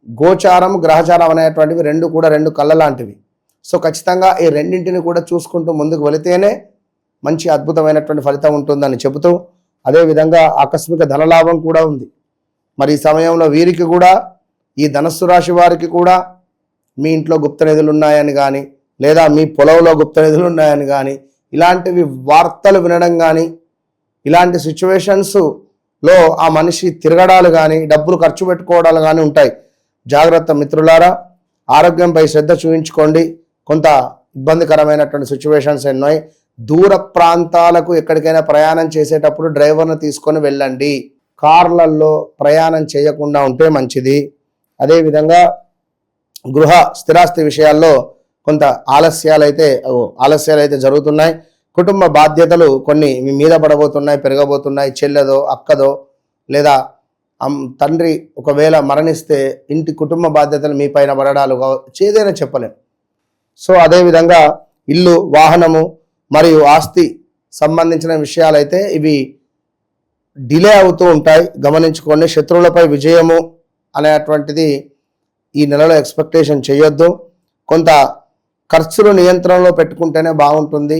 గోచారం గ్రహచారం అనేటువంటివి రెండు కూడా రెండు కళ్ళ లాంటివి. సో ఖచ్చితంగా ఈ రెండింటిని కూడా చూసుకుంటూ ముందుకు వెళితేనే మంచి అద్భుతమైనటువంటి ఫలితం ఉంటుందని చెబుతూ, అదేవిధంగా ఆకస్మిక ధనలాభం కూడా ఉంది. మరి ఈ సమయంలో వీరికి కూడా, ఈ ధనస్సు రాశి వారికి కూడా మీ ఇంట్లో గుప్త నిధులు ఉన్నాయని కానీ, లేదా మీ పొలంలో గుప్త నిధులు ఉన్నాయని కానీ, ఇలాంటివి వార్తలు వినడం కానీ, ఇలాంటి సిచ్యువేషన్స్లో ఆ మనిషి తిరగడాలు కానీ, డబ్బులు ఖర్చు పెట్టుకోవడాలు కానీ ఉంటాయి. జాగ్రత్త మిత్రులారా, ఆరోగ్యంపై శ్రద్ధ చూపించుకోండి. కొంత ఇబ్బందికరమైనటువంటి సిచ్యువేషన్స్ ఉన్నాయి. దూర ప్రాంతాలకు ఎక్కడికైనా ప్రయాణం చేసేటప్పుడు డ్రైవర్ను తీసుకొని వెళ్ళండి. కార్లలో ప్రయాణం చేయకుండా ఉంటే మంచిది. అదేవిధంగా గృహ స్థిరాస్తి విషయాల్లో కొంత ఆలస్యాలు అయితే జరుగుతున్నాయి. కుటుంబ బాధ్యతలు కొన్ని మీ మీద పడబోతున్నాయి, పెరగబోతున్నాయి. చెల్లెదో అక్కదో లేదా తండ్రి ఒకవేళ మరణిస్తే ఇంటి కుటుంబ బాధ్యతలు మీ పైన పడడాలు ఏదైనా చెప్పలేం. సో అదేవిధంగా ఇల్లు, వాహనము మరియు ఆస్తి సంబంధించిన విషయాలైతే ఇవి డిలే అవుతూ ఉంటాయి, గమనించుకోండి. శత్రువులపై విజయము అనేటువంటిది ఈ నెలలో ఎక్స్పెక్టేషన్ చేయొద్దు. కొంత ఖర్చులు నియంత్రణలో పెట్టుకుంటేనే బాగుంటుంది.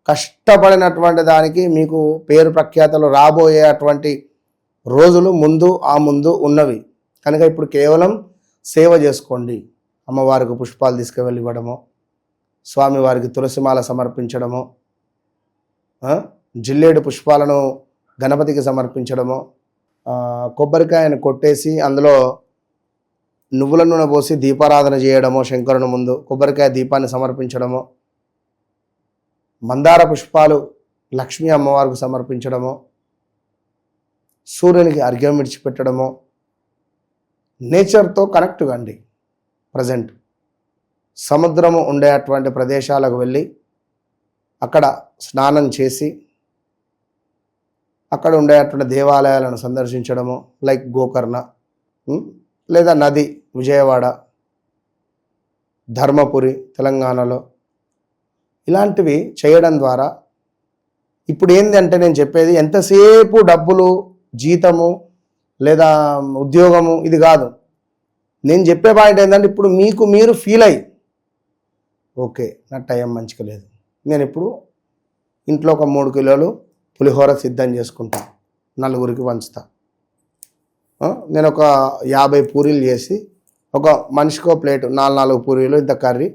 కష్టపడినటువంటి దానికి మీకు పేరు ప్రఖ్యాతలు రాబోయే అటువంటి రోజులు ముందు ఉన్నవి కనుక ఇప్పుడు కేవలం సేవ చేసుకోండి. అమ్మవారికి పుష్పాలు తీసుకువెళ్ళి ఇవ్వడము, స్వామివారికి తులసిమాల సమర్పించడము, జిల్లేడు పుష్పాలను గణపతికి సమర్పించడము, కొబ్బరికాయను కొట్టేసి అందులో నువ్వుల నూనె పోసి దీపారాధన చేయడము, శంకరుని ముందు కొబ్బరికాయ దీపాన్ని సమర్పించడము, మందార పుష్పాలు లక్ష్మీ అమ్మవారికి సమర్పించడము, సూర్యునికి అర్ఘ్యం విడిచిపెట్టడము, నేచర్తో కనెక్ట్ కండి. ప్రజెంట్ సముద్రము ఉండే అటువంటి ప్రదేశాలకు వెళ్ళి అక్కడ స్నానం చేసి అక్కడ ఉండేటువంటి దేవాలయాలను సందర్శించడము, లైక్ గోకర్ణ లేదా నది, విజయవాడ, ధర్మపురి తెలంగాణలో ఇలాంటివి చేయడం ద్వారా ఇప్పుడు ఏంటంటే నేను చెప్పేది ఎంతసేపు డబ్బులు, జీతము లేదా ఉద్యోగము ఇది కాదు. నేను చెప్పే పాయింట్ ఏంటంటే ఇప్పుడు మీకు మీరు ఫీల్ అయ్యి ఓకే నా టైం మంచిగా లేదు, నేను ఇప్పుడు ఇంట్లో ఒక 3 కిలోలు పులిహోర సిద్ధం చేసుకుంటా, నలుగురికి పంచుతా. నేను ఒక 50 పూరీలు చేసి ఒక మనిషికో ప్లేటు 4 పూరీలు ఇంత కర్రీ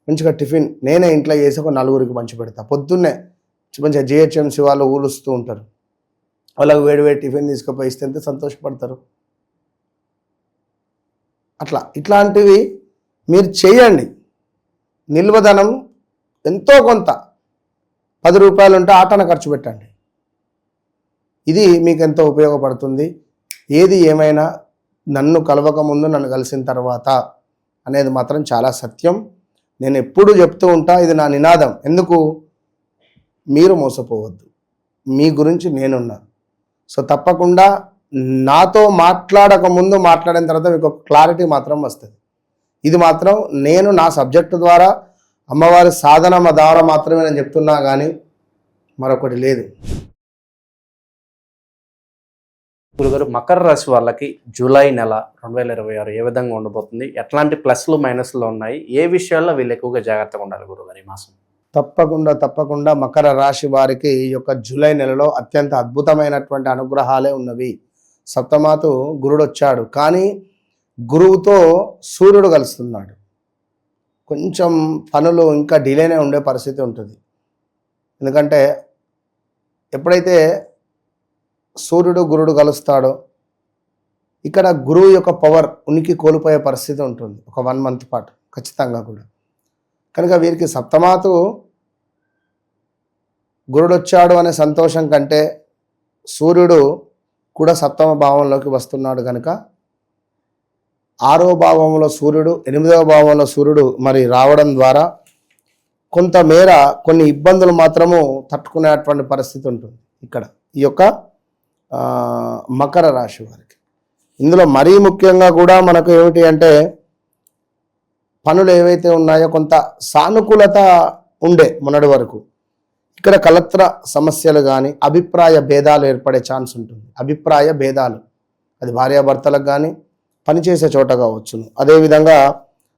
మంచిగా టిఫిన్ నేనే ఇంట్లో చేసి ఒక 4గురికి పంచి పెడతా. పొద్దున్నే మంచిగా జిహెచ్ఎంసీ వాళ్ళు ఊలుస్తూ ఉంటారు, వాళ్ళకు వేడి టిఫిన్ తీసుకుపోయి ఇస్తే ఎంత సంతోషపడతారు. ఇట్లాంటివి మీరు చేయండి. నిల్వధనం ఎంతో కొంత 10 రూపాయలు ఉంటే ఆటన ఖర్చు పెట్టండి. ఇది మీకు ఎంతో ఉపయోగపడుతుంది. ఏది ఏమైనా నన్ను కలవక ముందు నన్ను కలిసిన తర్వాత అనేది మాత్రం చాలా సత్యం. నేను ఎప్పుడు చెప్తూ ఉంటా, ఇది నా నినాదం. ఎందుకు? మీరు మోసపోవద్దు, మీ గురించి నేనున్నా. సో తప్పకుండా నాతో మాట్లాడక ముందు మాట్లాడిన తర్వాత మీకు ఒక క్లారిటీ మాత్రం వస్తుంది. ఇది మాత్రం నేను నా సబ్జెక్టు ద్వారా అమ్మవారి సాధన ద్వారా మాత్రమే నేను చెప్తున్నా కానీ మరొకటి లేదు. గురుగారు, మకర రాశి వాళ్ళకి జూలై నెల 2026 ఏ విధంగా ఉండబోతుంది? ఎట్లాంటి ప్లస్లు మైనస్లు ఉన్నాయి? ఏ విషయాల్లో వీళ్ళు ఎక్కువగా జాగ్రత్తగా ఉండాలి గురుగారు ఈ మాసం? తప్పకుండా మకర రాశి వారికి ఈ యొక్క జూలై నెలలో అత్యంత అద్భుతమైనటువంటి అనుగ్రహాలే ఉన్నవి. సప్తమాతు గురుడు వచ్చాడు, కానీ గురువుతో సూర్యుడు కలుస్తున్నాడు. కొంచెం పనులు ఇంకా డిలేనే ఉండే పరిస్థితి ఉంటుంది. ఎందుకంటే ఎప్పుడైతే సూర్యుడు గురుడు కలుస్తాడో ఇక్కడ గురువు యొక్క పవర్ ఉనికి కోల్పోయే పరిస్థితి ఉంటుంది ఒక 1 మంత్ పాటు ఖచ్చితంగా కూడా. కనుక వీరికి సప్తమాతు గురుడు వచ్చాడు అనే సంతోషం కంటే సూర్యుడు కూడా సప్తమ భావంలోకి వస్తున్నాడు కనుక 6వ భావంలో సూర్యుడు, 8వ భావంలో సూర్యుడు మరి రావడం ద్వారా కొంతమేర కొన్ని ఇబ్బందులు మాత్రము తట్టుకునేటువంటి పరిస్థితి ఉంటుంది ఇక్కడ ఈ యొక్క మకర రాశి వారికి. ఇందులో మరీ ముఖ్యంగా కూడా మనకు ఏమిటి అంటే పనులు ఏవైతే ఉన్నాయో కొంత సానుకూలత ఉండే మొన్నటి వరకు ఇక్కడ కలత్ర సమస్యలు కానీ అభిప్రాయ భేదాలు ఏర్పడే ఛాన్స్ ఉంటుంది. అభిప్రాయ భేదాలు అది భార్యాభర్తలకు కానీ పనిచేసే చోట కావచ్చును. అదేవిధంగా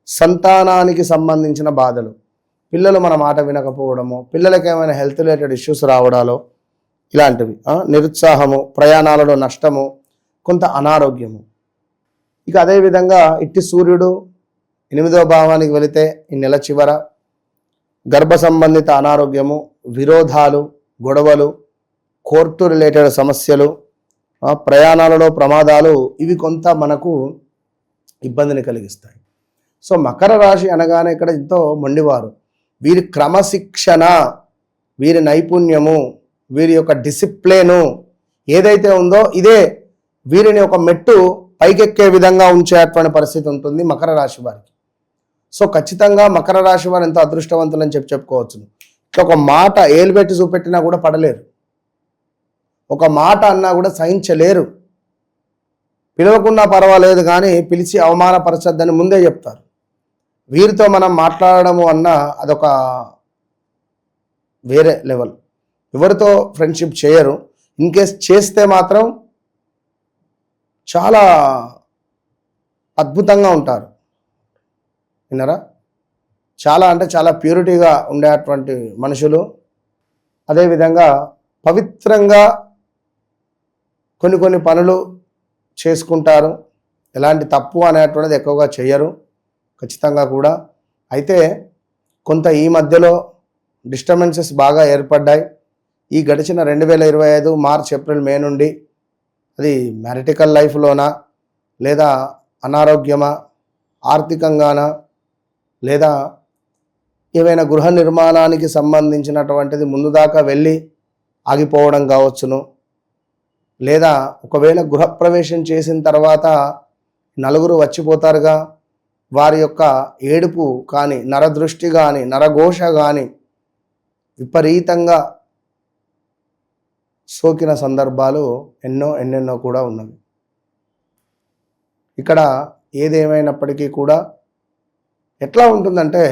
సంతానానికి సంబంధించిన బాధలు, పిల్లలు మన మాట వినకపోవడము, పిల్లలకి ఏమైనా హెల్త్ రిలేటెడ్ ఇష్యూస్ రావడాలో ఇలాంటివి, నిరుత్సాహము, ప్రయాణాలలో నష్టము, కొంత అనారోగ్యము. ఇక అదేవిధంగా ఇట్టి సూర్యుడు 8వ భావానికి వెళితే ఈ నెల చివర గర్భ సంబంధిత అనారోగ్యము, విరోధాలు, గొడవలు, కోర్టు రిలేటెడ్ సమస్యలు, ప్రయాణాలలో ప్రమాదాలు ఇవి కొంత మనకు ఇబ్బందిని కలిగిస్తాయి. సో మకర రాశి అనగానే ఇక్కడ ఎంతో మొండివారు. వీరి క్రమశిక్షణ, వీరి నైపుణ్యము, వీరి యొక్క డిసిప్లిను ఏదైతే ఉందో ఇదే వీరిని ఒక మెట్టు పైకెక్కే విధంగా ఉంచేటువంటి పరిస్థితి ఉంటుంది మకర రాశి వారికి. సో ఖచ్చితంగా మకర రాశి వారు ఎంతో అదృష్టవంతులని చెప్పుకోవచ్చు. ఇట్లా ఒక మాట ఏలు పెట్టి చూపెట్టినా కూడా పడలేరు, ఒక మాట అన్నా కూడా సహించలేరు. పిలవకున్నా పర్వాలేదు కానీ పిలిచి అవమానపరచద్దని ముందే చెప్తారు. వీరితో మనం మాట్లాడడము అన్నా అదొక వేరే లెవెల్. ఎవరితో ఫ్రెండ్షిప్ చేయరు, ఇన్ కేస్ చేస్తే మాత్రం చాలా అద్భుతంగా ఉంటారు. విన్నారా? చాలా అంటే చాలా ప్యూరిటీగా ఉండేటువంటి మనుషులు. అదేవిధంగా పవిత్రంగా కొన్ని పనులు చేసుకుంటారు. ఎలాంటి తప్పు అనేటువంటిది ఎక్కువగా చేయరు ఖచ్చితంగా కూడా. అయితే కొంత ఈ మధ్యలో డిస్టర్బెన్సెస్ బాగా ఏర్పడ్డాయి. ఈ గడిచిన 2025 మార్చ్ ఏప్రిల్ మే నుండి అది మ్యారిటికల్ లైఫ్లోనా, లేదా అనారోగ్యమా, ఆర్థికంగానా, లేదా ఏవైనా గృహ నిర్మాణానికి సంబంధించినటువంటిది ముందు దాకా వెళ్ళి ఆగిపోవడం కావచ్చును, లేదా ఒకవేళ గృహప్రవేశం చేసిన తర్వాత నలుగురు వచ్చిపోతారుగా, వారి యొక్క ఏడుపు కానీ, నరదృష్టి కానీ, నరఘోష కానీ విపరీతంగా సోకిన సందర్భాలు ఎన్నెన్నో కూడా ఉన్నవి. ఇక్కడ ఏదేమైనప్పటికీ కూడా ఎట్లా ఉంటుందంటే,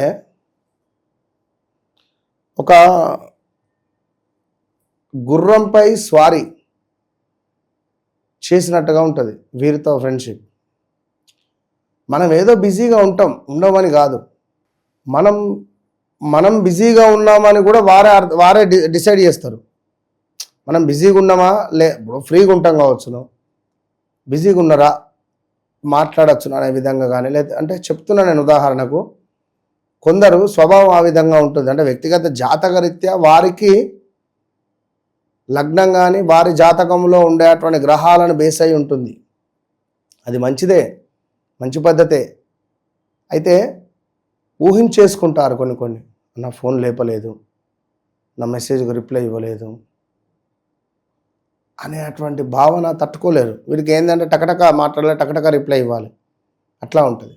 ఒక గుర్రంపై స్వారీ చేసినట్టుగా ఉంటుంది వీరితో ఫ్రెండ్షిప్. మనం ఏదో బిజీగా ఉండమని కాదు, మనం బిజీగా ఉన్నామని కూడా వారే డిసైడ్ చేస్తారు. మనం బిజీగా ఉన్నామా, ఇప్పుడు ఫ్రీగా ఉంటాం కావచ్చును, బిజీగా ఉన్నారా మాట్లాడచ్చును అనే విధంగా కానీ, లేదా అంటే చెప్తున్నా నేను ఉదాహరణకు, కొందరు స్వభావం ఆ విధంగా ఉంటుంది. అంటే వ్యక్తిగత జాతకరీత్యా వారికి లగ్నం కానీ వారి జాతకంలో ఉండేటువంటి గ్రహాలను బేస్ అయి ఉంటుంది. అది మంచిదే, మంచి పద్ధతే. అయితే ఊహించేసుకుంటారు కొన్ని, నా ఫోన్ లేపలేదు, నా మెసేజ్కి రిప్లై ఇవ్వలేదు అనేటువంటి భావన తట్టుకోలేరు. వీరికి ఏంటంటే టకటక మాట్లాడాలి, టకటక రిప్లై ఇవ్వాలి, అట్లా ఉంటుంది.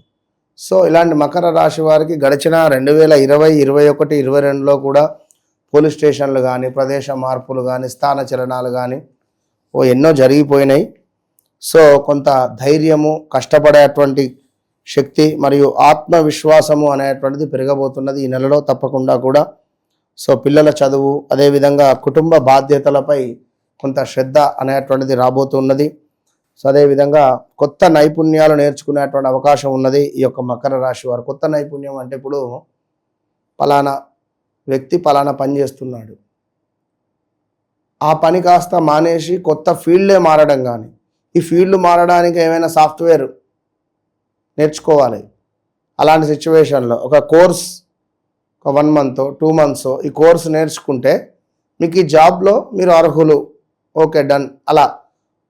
సో ఇలాంటి మకర రాశి వారికి గడిచిన 2020, 21, 22లో కూడా పోలీస్ స్టేషన్లు కానీ, ప్రదేశ మార్పులు కానీ, స్థాన చలనాలు కానీ ఎన్నో జరిగిపోయినాయి. సో కొంత ధైర్యము, కష్టపడేటువంటి శక్తి మరియు ఆత్మవిశ్వాసము అనేటువంటిది పెరగబోతున్నది ఈ నెలలో తప్పకుండా కూడా. సో పిల్లల చదువు, అదేవిధంగా కుటుంబ బాధ్యతలపై కొంత శ్రద్ధ అనేటువంటిది రాబోతున్నది. సో అదేవిధంగా కొత్త నైపుణ్యాలు నేర్చుకునేటువంటి అవకాశం ఉన్నది ఈ యొక్క మకర రాశి వారు. కొత్త నైపుణ్యం అంటే ఇప్పుడు పలానా వ్యక్తి పలానా పని చేస్తున్నాడు, ఆ పని కాస్త మానేసి కొత్త ఫీల్డే మారడం కానీ, ఈ ఫీల్డ్ మారడానికి ఏమైనా సాఫ్ట్వేర్ నేర్చుకోవాలి. అలాంటి సిచ్యువేషన్లో ఒక కోర్స్, ఒక 1 month 2 months ఈ కోర్సు నేర్చుకుంటే మీకు ఈ జాబ్లో మీరు అర్హులు, ఓకే డన్. అలా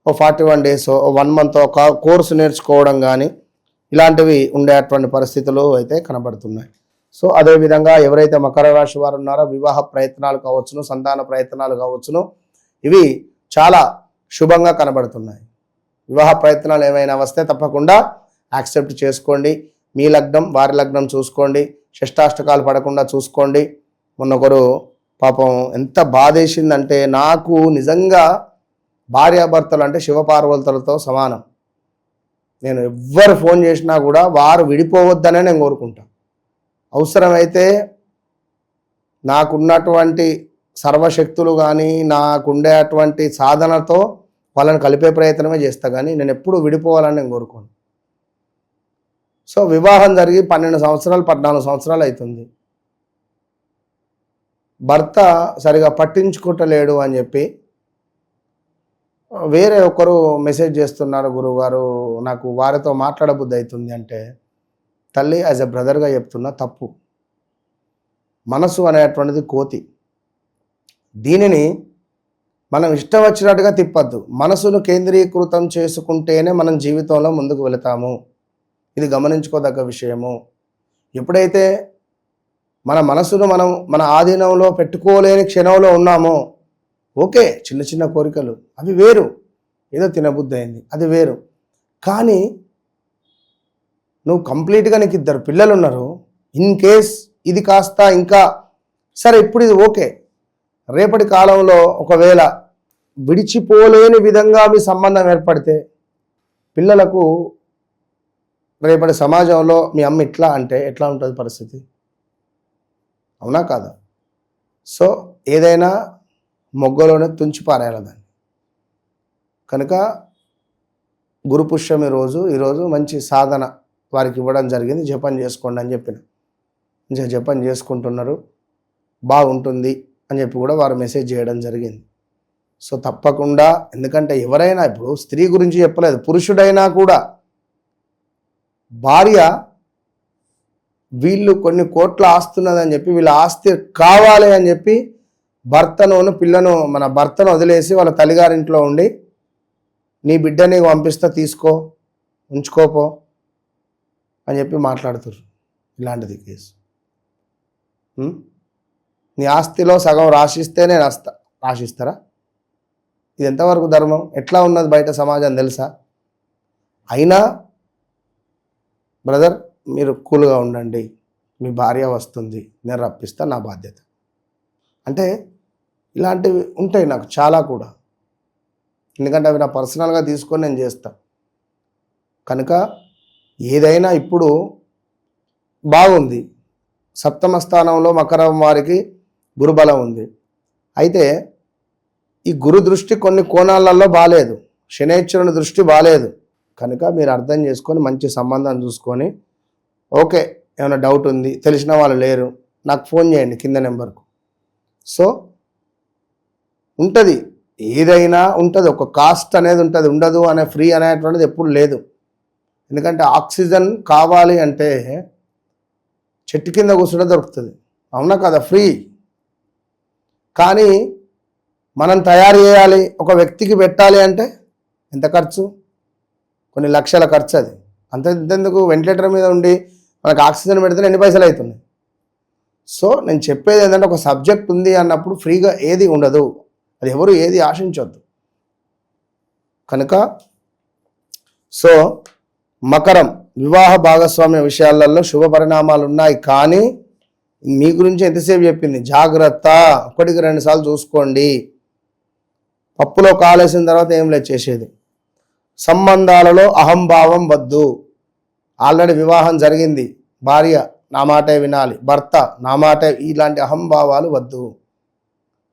41 days 1 month ఒక కోర్సు నేర్చుకోవడం కానీ ఇలాంటివి ఉండేటువంటి పరిస్థితులు అయితే కనబడుతున్నాయి. సో అదేవిధంగా ఎవరైతే మకర రాశి వారు ఉన్నారో వివాహ ప్రయత్నాలు కావచ్చును, సంతాన ప్రయత్నాలు కావచ్చును, ఇవి చాలా శుభంగా కనబడుతున్నాయి. వివాహ ప్రయత్నాలు ఏమైనా వస్తే తప్పకుండా యాక్సెప్ట్ చేసుకోండి. మీ లగ్నం వారి లగ్నం చూసుకోండి, షష్టాష్టకాలు పడకుండా చూసుకోండి. మొన్నొకరు పాపం ఎంత బాధేసిందంటే, నాకు నిజంగా భార్యాభర్తలు అంటే శివపార్వతులతో సమానం. నేను ఎవ్వరు ఫోన్ చేసినా కూడా వారు విడిపోవద్దనే నేను కోరుకుంటాను. అవసరమైతే నాకున్నటువంటి సర్వశక్తులు కానీ, నాకుండేటువంటి సాధనతో వాళ్ళని కలిపే ప్రయత్నమే చేస్తా, కానీ నేను ఎప్పుడు విడిపోవాలని నేను కోరుకోను. సో వివాహం జరిగి 12 సంవత్సరాలు 14 సంవత్సరాలు అవుతుంది. భర్త సరిగా పట్టించుకుంటలేడు అని చెప్పి వేరే ఒకరు మెసేజ్ చేస్తున్నారు, గురువుగారు నాకు వారితో మాట్లాడబుద్ధి అవుతుంది అంటే, తల్లి యాజ్ ఎ బ్రదర్గా చెప్తున్నా, తప్పు. మనసు అనేటువంటిది కోతి, దీనిని మనం ఇష్టం వచ్చినట్టుగా తిప్పద్దు. మనసును కేంద్రీకృతం చేసుకుంటేనే మనం జీవితంలో ముందుకు వెళతాము. ఇది గమనించుకోదగ్గ విషయము. ఎప్పుడైతే మన మనసును మనం మన ఆధీనంలో పెట్టుకోలేని క్షణంలో ఉన్నామో, ఓకే చిన్న చిన్న కోరికలు అవి వేరు, ఏదో తినబుద్ధి అయింది అది వేరు. కానీ నువ్వు కంప్లీట్గా నీకు 2 పిల్లలు ఉన్నారు, ఇన్ కేస్ ఇది కాస్త ఇంకా సరే ఇప్పుడు ఇది ఓకే. రేపటి కాలంలో ఒకవేళ విడిచిపోలేని విధంగా మీ సంబంధం ఏర్పడితే పిల్లలకు రేపటి సమాజంలో మీ అమ్మ ఇట్లా అంటే ఎట్లా ఉంటుంది పరిస్థితి? అవునా కాదా? సో ఏదైనా మొగ్గలోనే తుంచి పారేయాలి దాన్ని. కనుక గురు పుష్యమి ఈరోజు మంచి సాధన వారికి ఇవ్వడం జరిగింది. జపం చేసుకోండి అని చెప్పిన, మంచిగా జపం చేసుకుంటున్నారు, బాగుంటుంది అని చెప్పి కూడా వారు మెసేజ్ చేయడం జరిగింది. సో తప్పకుండా, ఎందుకంటే ఎవరైనా ఇప్పుడు స్త్రీ గురించి చెప్పలేదు, పురుషుడైనా కూడా భార్య వీళ్ళు కొన్ని కోట్ల ఆస్తున్నదని చెప్పి వీళ్ళ ఆస్తి కావాలి అని చెప్పి మన భర్తను వదిలేసి వాళ్ళ తల్లిగారింట్లో ఉండి నీ బిడ్డని పంపిస్తా తీసుకో ఉంచుకోపో అని చెప్పి మాట్లాడుతున్నారు. ఇలాంటిది కేసు. నీ ఆస్తిలో సగం రాసిస్తే నేను రాసిస్తారా? ఇది ఎంతవరకు ధర్మం? ఎట్లా ఉన్నది బయట సమాజం తెలుసా? అయినా బ్రదర్ మీరు కూల్గా ఉండండి, మీ భార్య వస్తుంది, నేను రప్పిస్తా, నా బాధ్యత. అంటే ఇలాంటివి ఉంటాయి నాకు చాలా కూడా, ఎందుకంటే అవి నా పర్సనల్గా తీసుకొని నేను చేస్తాను. కనుక ఏదైనా ఇప్పుడు బాగుంది. సప్తమ స్థానంలో మకరం వారికి గురుబలం ఉంది. అయితే ఈ గురు దృష్టి కొన్ని కోణాలలో బాలేదు, శనేశ్వరుని దృష్టి బాలేదు. కనుక మీరు అర్థం చేసుకొని మంచి సంబంధం చూసుకొని, ఓకే ఏమైనా డౌట్ ఉంది, తెలిసిన వాళ్ళు లేరు, నాకు ఫోన్ చేయండి కింద నెంబర్కు. సో ఉంటుంది, ఏదైనా ఉంటుంది, ఒక కాస్ట్ అనేది ఉంటుంది, ఉండదు అనే ఫ్రీ అనేటువంటిది ఎప్పుడు లేదు. ఎందుకంటే ఆక్సిజన్ కావాలి అంటే చెట్టు కింద కూర్చుంటే దొరుకుతుంది, అవునా కదా, ఫ్రీ. కానీ మనం తయారు చేయాలి, ఒక వ్యక్తికి పెట్టాలి అంటే ఎంత ఖర్చు? కొన్ని లక్షల ఖర్చు. అది అంతెందుకు, వెంటిలేటర్ మీద ఉండి మనకు ఆక్సిజన్ పెడితే ఎన్ని పైసలు అవుతున్నాయి? సో నేను చెప్పేది ఏంటంటే, ఒక సబ్జెక్ట్ ఉంది అన్నప్పుడు ఫ్రీగా ఏది ఉండదు, అది ఎవరు ఏది ఆశించొద్దు. కనుక సో మకరం వివాహ భాగస్వామ్య విషయాలలో శుభ పరిణామాలు ఉన్నాయి. కానీ మీ గురించి ఎంతసేపు చెప్పింది, జాగ్రత్త, 1కి 2 సార్లు చూసుకోండి. పప్పులో కాలేసిన తర్వాత ఏం లేదు చేసేది. సంబంధాలలో అహంభావం వద్దు. ఆల్రెడీ వివాహం జరిగింది, భార్య నా మాటే వినాలి, భర్త నా మాటే, ఇలాంటి అహంభావాలు వద్దు.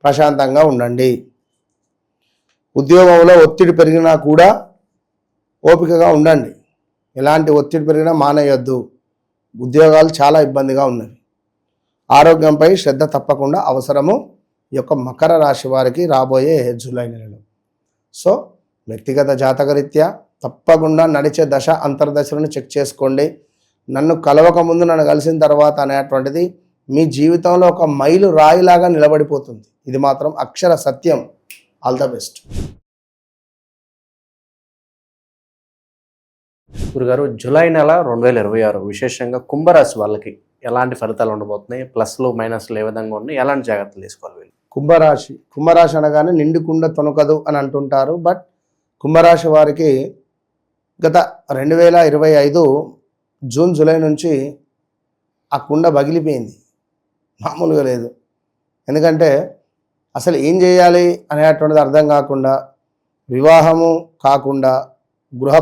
ప్రశాంతంగా ఉండండి. ఉద్యోగంలో ఒత్తిడి పెరిగినా కూడా ఓపికగా ఉండండి. ఎలాంటి ఒత్తిడి పెరిగినా మానేయొద్దు. ఉద్యోగాలు చాలా ఇబ్బందిగా ఉన్నవి. ఆరోగ్యంపై శ్రద్ధ తప్పకుండా అవసరము ఈ యొక్క మకర రాశి వారికి రాబోయే జూలై నెలలో. సో వ్యక్తిగత జాతకరీత్యా తప్పకుండా నడిచే దశ అంతర్దశలను చెక్ చేసుకోండి. నన్ను కలవక ముందు, నన్ను కలిసిన తర్వాత అనేటువంటిది మీ జీవితంలో ఒక మైలు రాయిలాగా నిలబడిపోతుంది. ఇది మాత్రం అక్షర సత్యం. All the best. గురుగారు, జూలై నెల 2026 విశేషంగా కుంభరాశి వాళ్ళకి ఎలాంటి ఫలితాలు ఉండబోతున్నాయి? ప్లస్లు మైనస్లు ఏ విధంగా ఉన్నాయి? ఎలాంటి జాగ్రత్తలు తీసుకోవాలి వీళ్ళు? కుంభరాశి అనగానే నిండుకుండ తొనకదు అని అంటుంటారు. బట్ కుంభరాశి వారికి గత 2025 జూన్ జూలై నుంచి ఆ కుండ పగిలిపోయింది, మామూలుగా లేదు. ఎందుకంటే అసలు ఏం చేయాలి అనేటువంటిది అర్థం కాకుండా, వివాహము కాకుండా, గృహ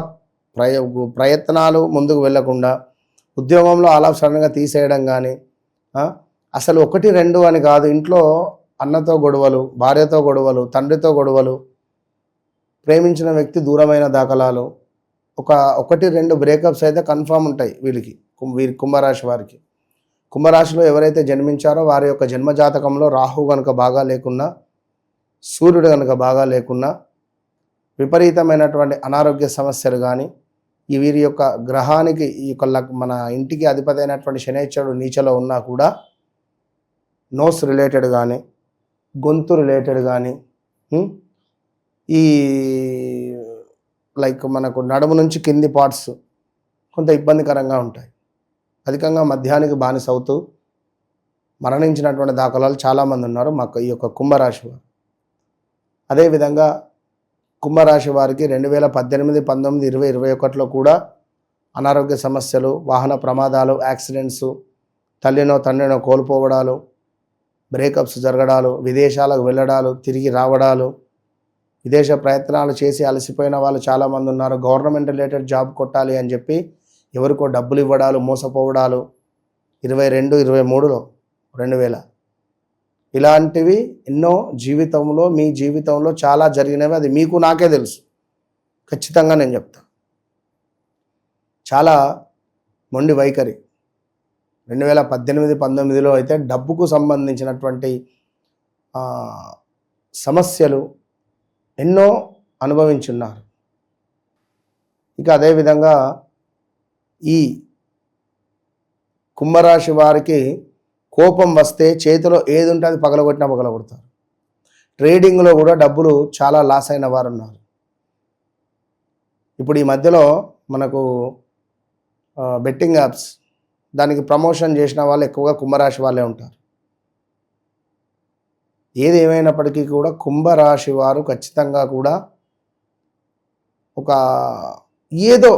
ప్రయత్నాలు ముందుకు వెళ్ళకుండా, ఉద్యోగంలో అలా సడన్గా తీసేయడం కానీ, అసలు 1, 2 అని కాదు, ఇంట్లో అన్నతో గొడవలు, భార్యతో గొడవలు, తండ్రితో గొడవలు, ప్రేమించిన వ్యక్తి దూరమైన దాఖలాలు, 1, 2 బ్రేకప్స్ అయితే కన్ఫామ్ ఉంటాయి వీరి కుంభరాశి వారికి. కుంభరాశిలో ఎవరైతే జన్మించారో వారి యొక్క జన్మజాతకంలో రాహు కనుక బాగా లేకున్నా, సూర్యుడు కనుక బాగా లేకున్నా, విపరీతమైనటువంటి అనారోగ్య సమస్యలు కానీ, వీరి యొక్క గ్రహానికి ఈ యొక్క మన ఇంటికి అధిపతి అయినటువంటి శనైశ్వరుడు నీచలో ఉన్నా కూడా, నోస్ రిలేటెడ్ కానీ, గొంతు రిలేటెడ్ కానీ, ఈ లైక్ మనకు నడుము నుంచి కింది పార్ట్స్ కొంత ఇబ్బందికరంగా ఉంటాయి. అధికంగా మద్యానికి బానిస అవుతూ మరణించినటువంటి దాఖలాలు చాలామంది ఉన్నారు మాకు ఈ యొక్క కుంభరాశి వారు. అదేవిధంగా కుంభరాశి వారికి 2018, 19, 20, 21లో కూడా అనారోగ్య సమస్యలు, వాహన ప్రమాదాలు, యాక్సిడెంట్స్, తల్లినో తండ్రినో కోల్పోవడాలు, బ్రేకప్స్ జరగడాలు, విదేశాలకు వెళ్ళడాలు, తిరిగి రావడాలు, విదేశ ప్రయత్నాలు చేసి అలసిపోయిన వాళ్ళు చాలామంది ఉన్నారు. గవర్నమెంట్ రిలేటెడ్ జాబ్ కొట్టాలి అని చెప్పి ఎవరికో డబ్బులు ఇవ్వడాలు, మోసపోవడాలు 22-23లో 2000 ఇలాంటివి ఎన్నో జీవితంలో, మీ జీవితంలో చాలా జరిగినవి. అది మీకు నాకే తెలుసు, ఖచ్చితంగా నేను చెప్తా. చాలా మొండి వైఖరి 2018-19లో అయితే డబ్బుకు సంబంధించినటువంటి సమస్యలు ఎన్నో అనుభవించున్నారు. ఇక అదేవిధంగా ఈ కుంభరాశి వారికి కోపం వస్తే చేతిలో ఏది ఉంటే అది పగలగొడతారు. ట్రేడింగ్లో కూడా డబ్బులు చాలా లాస్ అయిన వారు ఉన్నారు. ఇప్పుడు ఈ మధ్యలో మనకు బెట్టింగ్ యాప్స్, దానికి ప్రమోషన్ చేసిన వాళ్ళు ఎక్కువగా కుంభరాశి వాళ్ళే ఉంటారు. ఏది ఏమైనప్పటికీ కూడా కుంభరాశి వారు ఖచ్చితంగా కూడా ఒక ఏదో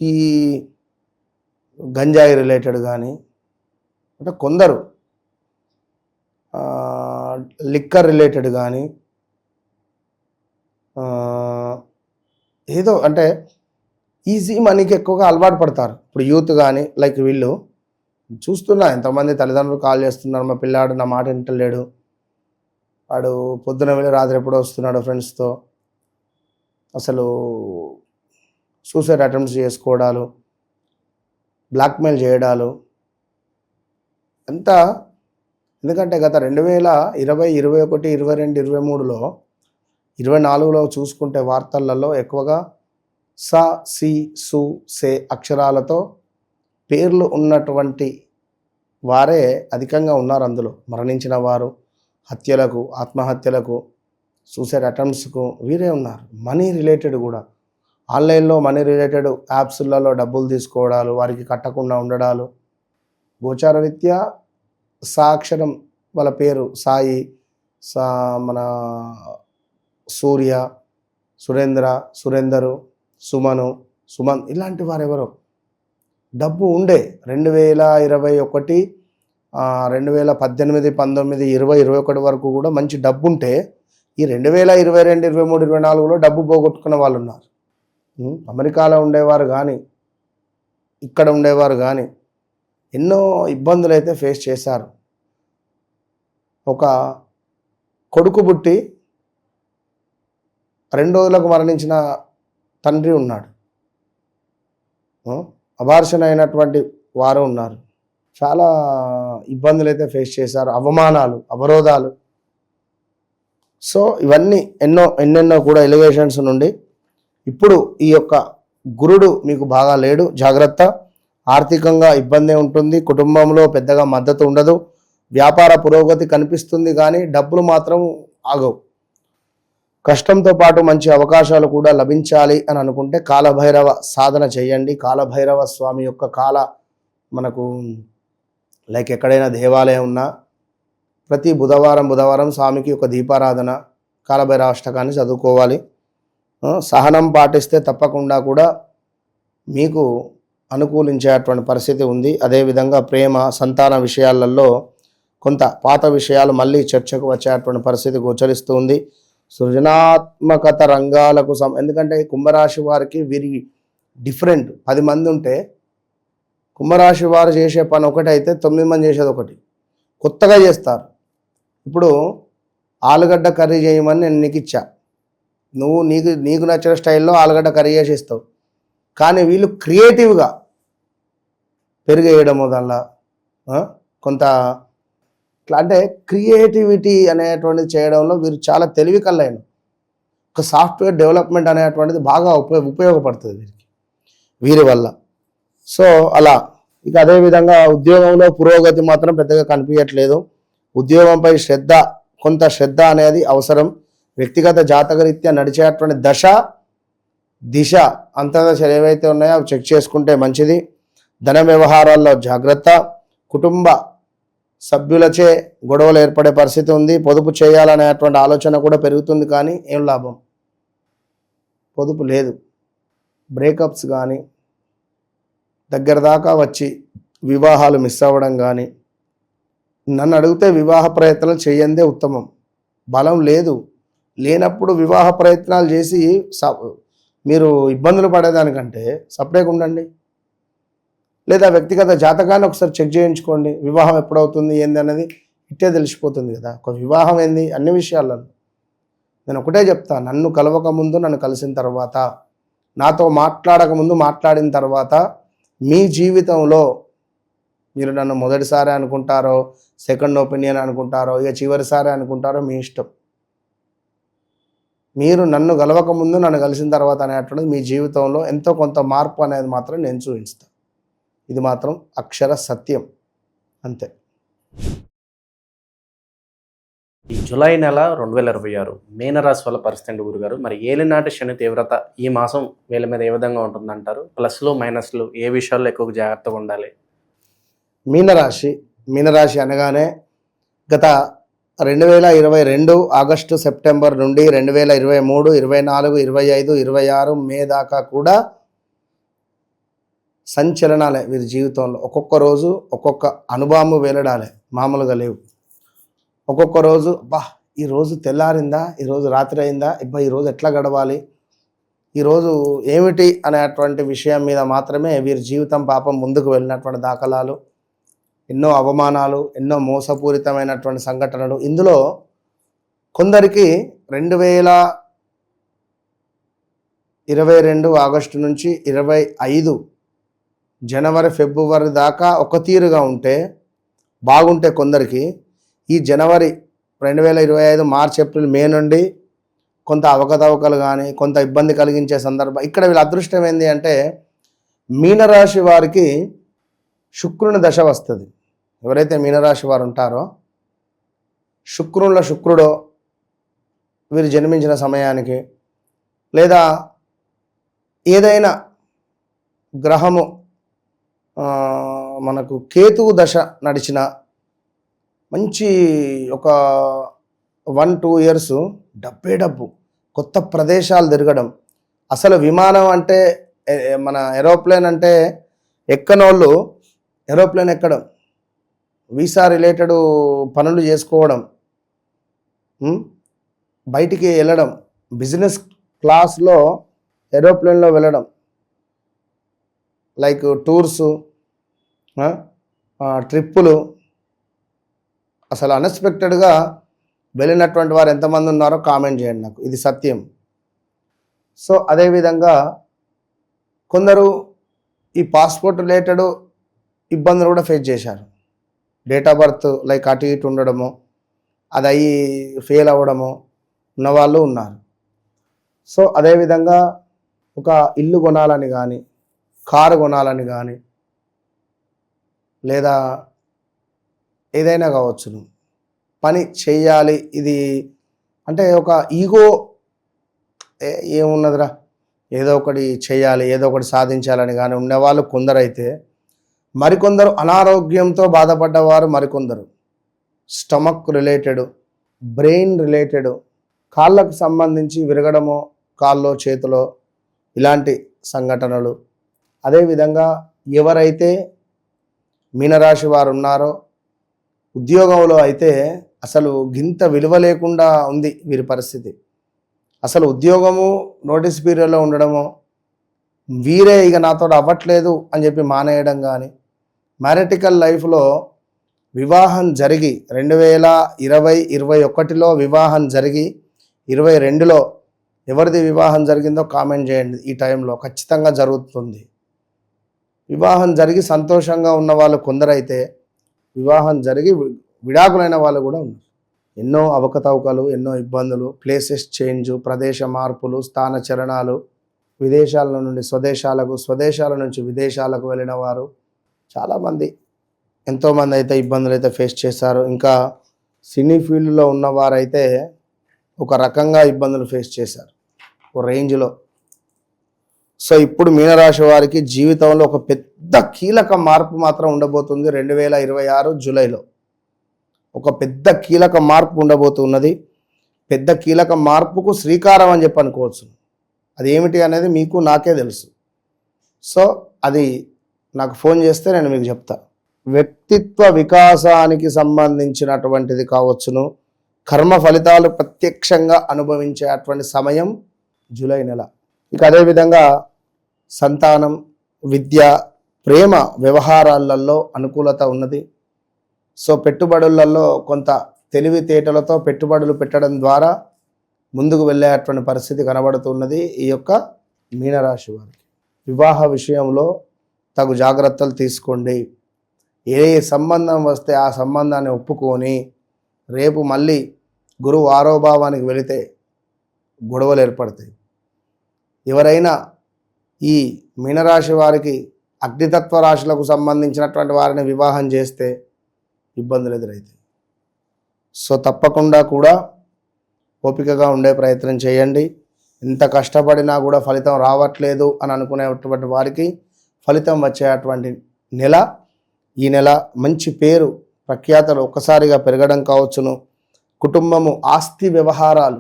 ఈ గంజాయి రిలేటెడ్ కానీ, అంటే కొందరు లిక్కర్ రిలేటెడ్ కానీ, ఏదో అంటే ఈజీ మనీకి ఎక్కువగా అలవాటు పడతారు. ఇప్పుడు యూత్ కానీ లైక్ వీళ్ళు చూస్తున్నా, ఎంతమంది తల్లిదండ్రులు కాల్ చేస్తున్నారు, మా పిల్లాడు నా మాట వింటలేడు, వాడు పొద్దున వెళ్ళి రాత్రి ఎప్పుడో వస్తున్నాడు ఫ్రెండ్స్తో, అసలు సూసైడ్ అటెంప్ట్స్ చేసుకోవడాలు, బ్లాక్మెయిల్ చేయడాలు అంతా. ఎందుకంటే గత 2020, 21, 22, 23లో 24లో చూసుకుంటే వార్తలలో ఎక్కువగా స, సి, సు, సే అక్షరాలతో పేర్లు ఉన్నటువంటి వారే అధికంగా ఉన్నారు. అందులో మరణించిన వారు, హత్యలకు, ఆత్మహత్యలకు, సూసైడ్ అటెంప్ట్స్కు వీరే ఉన్నారు. మనీ రిలేటెడ్ కూడా ఆన్లైన్లో మనీ రిలేటెడ్ యాప్స్లలో డబ్బులు తీసుకోవడాలు, వారికి కట్టకుండా ఉండడాలు. గోచార రీత్యా సాక్షరం వాళ్ళ పేరు సాయి, మన సూర్య, సురేందరు, సుమను, సుమన్ ఇలాంటి వారు ఎవరో డబ్బు ఉండే 2021, 2018, 19, 20, 21 వరకు కూడా మంచి డబ్బు ఉంటే ఈ 2022, 23, 24లో డబ్బు పోగొట్టుకున్న వాళ్ళు ఉన్నారు. అమెరికాలో ఉండేవారు కానీ, ఇక్కడ ఉండేవారు కానీ ఎన్నో ఇబ్బందులు అయితే ఫేస్ చేశారు. ఒక కొడుకు పుట్టి 2 రోజులకు మరణించిన తండ్రి ఉన్నాడు. అబార్షన్ అయినటువంటి వారు ఉన్నారు. చాలా ఇబ్బందులు అయితే ఫేస్ చేశారు, అవమానాలు, అవరోధాలు. సో ఇవన్నీ ఎన్నెన్నో కూడా ఎలివేషన్స్ నుండి ఇప్పుడు ఈ యొక్క గురుడు మీకు బాగా లేడు, జాగ్రత్త. ఆర్థికంగా ఇబ్బంది ఉంటుంది, కుటుంబంలో పెద్దగా మద్దతు ఉండదు, వ్యాపార పురోగతి కనిపిస్తుంది కానీ డబ్బులు మాత్రం ఆగవు. కష్టంతో పాటు మంచి అవకాశాలు కూడా లభించాలి అని అనుకుంటే కాలభైరవ సాధన చేయండి. కాలభైరవ స్వామి యొక్క మనకు లైక్ ఎక్కడైనా దేవాలయం ఉన్నా ప్రతి బుధవారం స్వామికి ఒక దీపారాధన, కాలభైరవ అష్టకాన్ని చదువుకోవాలి. సహనం పాటిస్తే తప్పకుండా కూడా మీకు అనుకూలించేటువంటి పరిస్థితి ఉంది. అదేవిధంగా ప్రేమ, సంతాన విషయాలలో కొంత పాత విషయాలు మళ్ళీ చర్చకు వచ్చేటువంటి పరిస్థితి గోచరిస్తూ ఉంది. సృజనాత్మకత రంగాలకు ఎందుకంటే కుంభరాశి వారికి వీరి డిఫరెంట్. 10 మంది ఉంటే కుంభరాశి వారు చేసే పని ఒకటైతే 9 మంది చేసేది ఒకటి, కొత్తగా చేస్తారు. ఇప్పుడు ఆలుగడ్డ కర్రీ చేయమని నేను నీకు ఇచ్చా, నువ్వు నీకు నచ్చిన స్టైల్లో ఆలుగడ్డ కర్రీ చేసి ఇస్తావు. కానీ వీళ్ళు క్రియేటివ్గా పెరిగేయడము దానిలో కొంత అంటే క్రియేటివిటీ అనేటువంటిది చేయడంలో వీరు చాలా తెలివి కలైన. ఒక సాఫ్ట్వేర్ డెవలప్మెంట్ అనేటువంటిది బాగా ఉపయోగపడుతుంది వీరి వల్ల. సో అలా. ఇక అదేవిధంగా ఉద్యోగంలో పురోగతి మాత్రం పెద్దగా కనిపించట్లేదు. ఉద్యోగంపై కొంత శ్రద్ధ అనేది అవసరం. వ్యక్తిగత జాతకరీత్యా నడిచేటువంటి దశ, దిశ, అంతర్దశలు ఏవైతే ఉన్నాయో అవి చెక్ చేసుకుంటే మంచిది. ధన వ్యవహారాల్లో జాగ్రత్త. కుటుంబ సభ్యులచే గొడవలు ఏర్పడే పరిస్థితి ఉంది. పొదుపు చేయాలనేటువంటి ఆలోచన కూడా పెరుగుతుంది కానీ ఏం లాభం, పొదుపు లేదు. బ్రేకప్స్ కానీ, దగ్గర దాకా వచ్చి వివాహాలు మిస్ అవ్వడం కానీ, నన్ను అడిగితే వివాహ ప్రయత్నాలు చేయందే ఉత్తమం. బలం లేదు, లేనప్పుడు వివాహ ప్రయత్నాలు చేసి మీరు ఇబ్బందులు పడేదానికంటే సపరేట్గా ఉండండి. లేదా వ్యక్తిగత జాతకాన్ని ఒకసారి చెక్ చేయించుకోండి. వివాహం ఎప్పుడవుతుంది ఏంది అనేది ఇట్టే తెలిసిపోతుంది కదా. ఒక వివాహం ఏంది అన్ని విషయాలను నేను ఒకటే చెప్తా, నన్ను కలవక ముందు, నన్ను కలిసిన తర్వాత, నాతో మాట్లాడక ముందు, మాట్లాడిన తర్వాత మీ జీవితంలో మీరు నన్ను మొదటిసారి అనుకుంటారో, సెకండ్ ఒపీనియన్ అనుకుంటారో, ఇక చివరిసారి అనుకుంటారో మీ ఇష్టం. మీరు నన్ను కలవక ముందు, నన్ను కలిసిన తర్వాత అనేటువంటిది మీ జీవితంలో ఎంతో కొంత మార్పు అనేది మాత్రం నేను చూపిస్తాను. ఇది మాత్రం అక్షర సత్యం, అంతే. ఈ జూలై నెల 2026 మీనరాశి వల్ల పరిస్థితి అండి గురుగారు. మరి ఏలినాటి శని తీవ్రత ఈ మాసం వీళ్ళ మీద ఏ విధంగా ఉంటుందంటారు? ప్లస్లు మైనస్లు ఏ విషయాల్లో ఎక్కువ జాగ్రత్తగా ఉండాలి? మీనరాశి అనగానే గత 2022 ఆగస్టు సెప్టెంబర్ నుండి 2023, 24, 25, 26 మే దాకా కూడా సంచలనాలే వీరి జీవితంలో. ఒక్కొక్క రోజు ఒక్కొక్క అనుభవం వేలడాలే, మామూలుగా లేవు. ఒక్కొక్క రోజు ఈరోజు తెల్లారిందా, ఈరోజు రాత్రి అయిందా, ఈరోజు ఎట్లా గడవాలి, ఈరోజు ఏమిటి అనేటువంటి విషయం మీద మాత్రమే వీరి జీవితం పాపం ముందుకు వెళ్ళినటువంటి దాఖలాలు, ఎన్నో అవమానాలు, ఎన్నో మోసపూరితమైనటువంటి సంఘటనలు. ఇందులో కొందరికి 2022 ఆగస్టు నుంచి 25 జనవరి ఫిబ్రవరి దాకా ఒక తీరుగా ఉంటే బాగుంటే, కొందరికి ఈ జనవరి 2025 మార్చ్ ఏప్రిల్ మే నుండి కొంత అవకతవకలు కానీ, కొంత ఇబ్బంది కలిగించే సందర్భం. ఇక్కడ వీళ్ళ అదృష్టం ఏంటి అంటే, మీనరాశి వారికి శుక్రుని దశ వస్తుంది. ఎవరైతే మీనరాశి వారు ఉంటారో, శుక్రుడో వీరు జన్మించిన సమయానికి, లేదా ఏదైనా గ్రహము మనకు కేతువు దశ నడిచిన మంచి ఒక 1-2 ఇయర్స్ డబ్బు, కొత్త ప్రదేశాలు తిరగడం. అసలు విమానం అంటే, మన ఏరోప్లేన్ అంటే ఎక్కనోళ్ళు ఏరోప్లేన్ ఎక్కడం, వీసా రిలేటెడ్ పనులు చేసుకోవడం, బయటికి వెళ్ళడం, బిజినెస్ క్లాస్లో ఏరోప్లేన్లో వెళ్ళడం, లైక్ టూర్స్, ట్రిప్పులు. అసలు అన్ఎక్స్పెక్టెడ్గా వెళ్ళినటువంటి వారు ఎంతమంది ఉన్నారో కామెంట్ చేయండి నాకు, ఇది సత్యం. సో అదేవిధంగా కొందరు ఈ పాస్పోర్ట్ రిలేటెడ్ ఇబ్బందులు కూడా ఫేస్ చేశారు. డేట్ ఆఫ్ బర్త్ లైక్ అటు ఇటు ఉండడము, అది అయ్యి ఫెయిల్ అవ్వడము ఉన్నవాళ్ళు ఉన్నారు. సో అదేవిధంగా ఒక ఇల్లు కొనాలని కానీ, కారు కొనాలని కానీ, లేదా ఏదైనా కావచ్చును, పని చేయాలి, ఇది అంటే ఒక ఈగో, ఏమున్నదిరా ఏదో ఒకటి చేయాలి, ఏదో ఒకటి సాధించాలని కానీ ఉండేవాళ్ళు కొందరైతే, మరికొందరు అనారోగ్యంతో బాధపడ్డవారు, మరికొందరు స్టమక్ రిలేటెడ్, బ్రెయిన్ రిలేటెడ్, కాళ్ళకు సంబంధించి విరగడము, కాల్లో చేతిలో ఇలాంటి సంఘటనలు. అదేవిధంగా ఎవరైతే మీనరాశి వారు ఉన్నారో, ఉద్యోగంలో అయితే అసలు గింత విలువ లేకుండా ఉంది వీరి పరిస్థితి. అసలు ఉద్యోగము నోటీస్ పీరియడ్లో ఉండడము, వీరే ఇక నాతో అవ్వట్లేదు అని చెప్పి మానేయడం కానీ, మ్యారిటికల్ లైఫ్లో వివాహం జరిగి 2020-21లో వివాహం జరిగి 22లో ఎవరిది వివాహం జరిగిందో కామెంట్ చేయండి. ఈ టైంలో ఖచ్చితంగా జరుగుతుంది. వివాహం జరిగి సంతోషంగా ఉన్న వాళ్ళు కొందరైతే, వివాహం జరిగి విడాకులైన వాళ్ళు కూడా ఉన్నారు. ఎన్నో అవకతవకలు, ఎన్నో ఇబ్బందులు, ప్లేసెస్ చేంజ్, ప్రదేశ మార్పులు, స్థాన చలనాలు, విదేశాల నుండి స్వదేశాలకు, స్వదేశాల నుంచి విదేశాలకు వెళ్ళిన వారు చాలామంది, ఎంతోమంది అయితే ఇబ్బందులు అయితే ఫేస్ చేశారు. ఇంకా సినీ ఫీల్డ్లో ఉన్నవారైతే ఒక రకంగా ఇబ్బందులు ఫేస్ చేశారు, ఒక రేంజ్లో. సో ఇప్పుడు మీనరాశి వారికి జీవితంలో ఒక పెద్ద కీలక మార్పు మాత్రం ఉండబోతుంది 2026 జూలైలో. ఒక పెద్ద కీలక మార్పు ఉండబోతున్నది. పెద్ద కీలక మార్పుకు శ్రీకారం అని చెప్పి అనుకోవచ్చు. అది ఏమిటి అనేది మీకు నాకే తెలుసు. సో అది నాకు ఫోన్ చేస్తే నేను మీకు చెప్తా. వ్యక్తిత్వ వికాసానికి సంబంధించినటువంటిది కావచ్చును. కర్మ ఫలితాలు ప్రత్యక్షంగా అనుభవించేటువంటి సమయం జూలై నెల. ఇక అదేవిధంగా సంతానం, విద్య, ప్రేమ వ్యవహారాలలో అనుకూలత ఉన్నది. సో పెట్టుబడులలో కొంత తెలివితేటలతో పెట్టుబడులు పెట్టడం ద్వారా ముందుకు వెళ్ళేటువంటి పరిస్థితి కనబడుతున్నది ఈ యొక్క మీనరాశి వారికి. వివాహ విషయంలో తగు జాగ్రత్తలు తీసుకోండి. ఏ సంబంధం వస్తే ఆ సంబంధాన్ని ఒప్పుకొని రేపు మళ్ళీ గురువు ఆరోభావానికి వెళితే గొడవలు ఏర్పడతాయి. ఎవరైనా ఈ మీనరాశి వారికి అగ్నితత్వ రాశులకు సంబంధించినటువంటి వారిని వివాహం చేస్తే ఇబ్బందులు ఎదురవుతాయి. సో తప్పకుండా కూడా ఓపికగా ఉండే ప్రయత్నం చేయండి. ఎంత కష్టపడినా కూడా ఫలితం రావట్లేదు అని అనుకునేటువంటి వారికి ఫలితం వచ్చేటువంటి నెల ఈ నెల. మంచి పేరు ప్రఖ్యాతలు ఒక్కసారిగా పెరగడం కావచ్చును. కుటుంబము, ఆస్తి వ్యవహారాలు,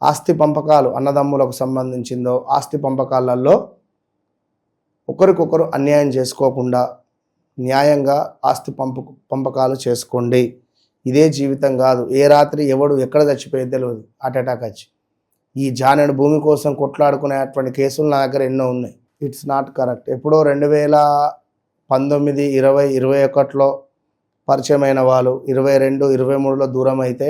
ఆస్తి పంపకాలు, అన్నదమ్ములకు సంబంధించిందో ఆస్తి పంపకాలలో ఒకరికొకరు అన్యాయం చేసుకోకుండా న్యాయంగా ఆస్తి పంపకాలు చేసుకోండి. ఇదే జీవితం కాదు. ఏ రాత్రి ఎవడు ఎక్కడ చచ్చిపోయేది తెలియదు. హార్ట్ అటాక్ వచ్చి ఈ జానెడు భూమి కోసం కొట్లాడుకునేటువంటి కేసులు నా దగ్గర ఎన్నో ఉన్నాయి. It's not correct. ఎప్పుడో 2019, 20, 21లో పరిచయమైన వాళ్ళు 22, 23లో దూరం అయితే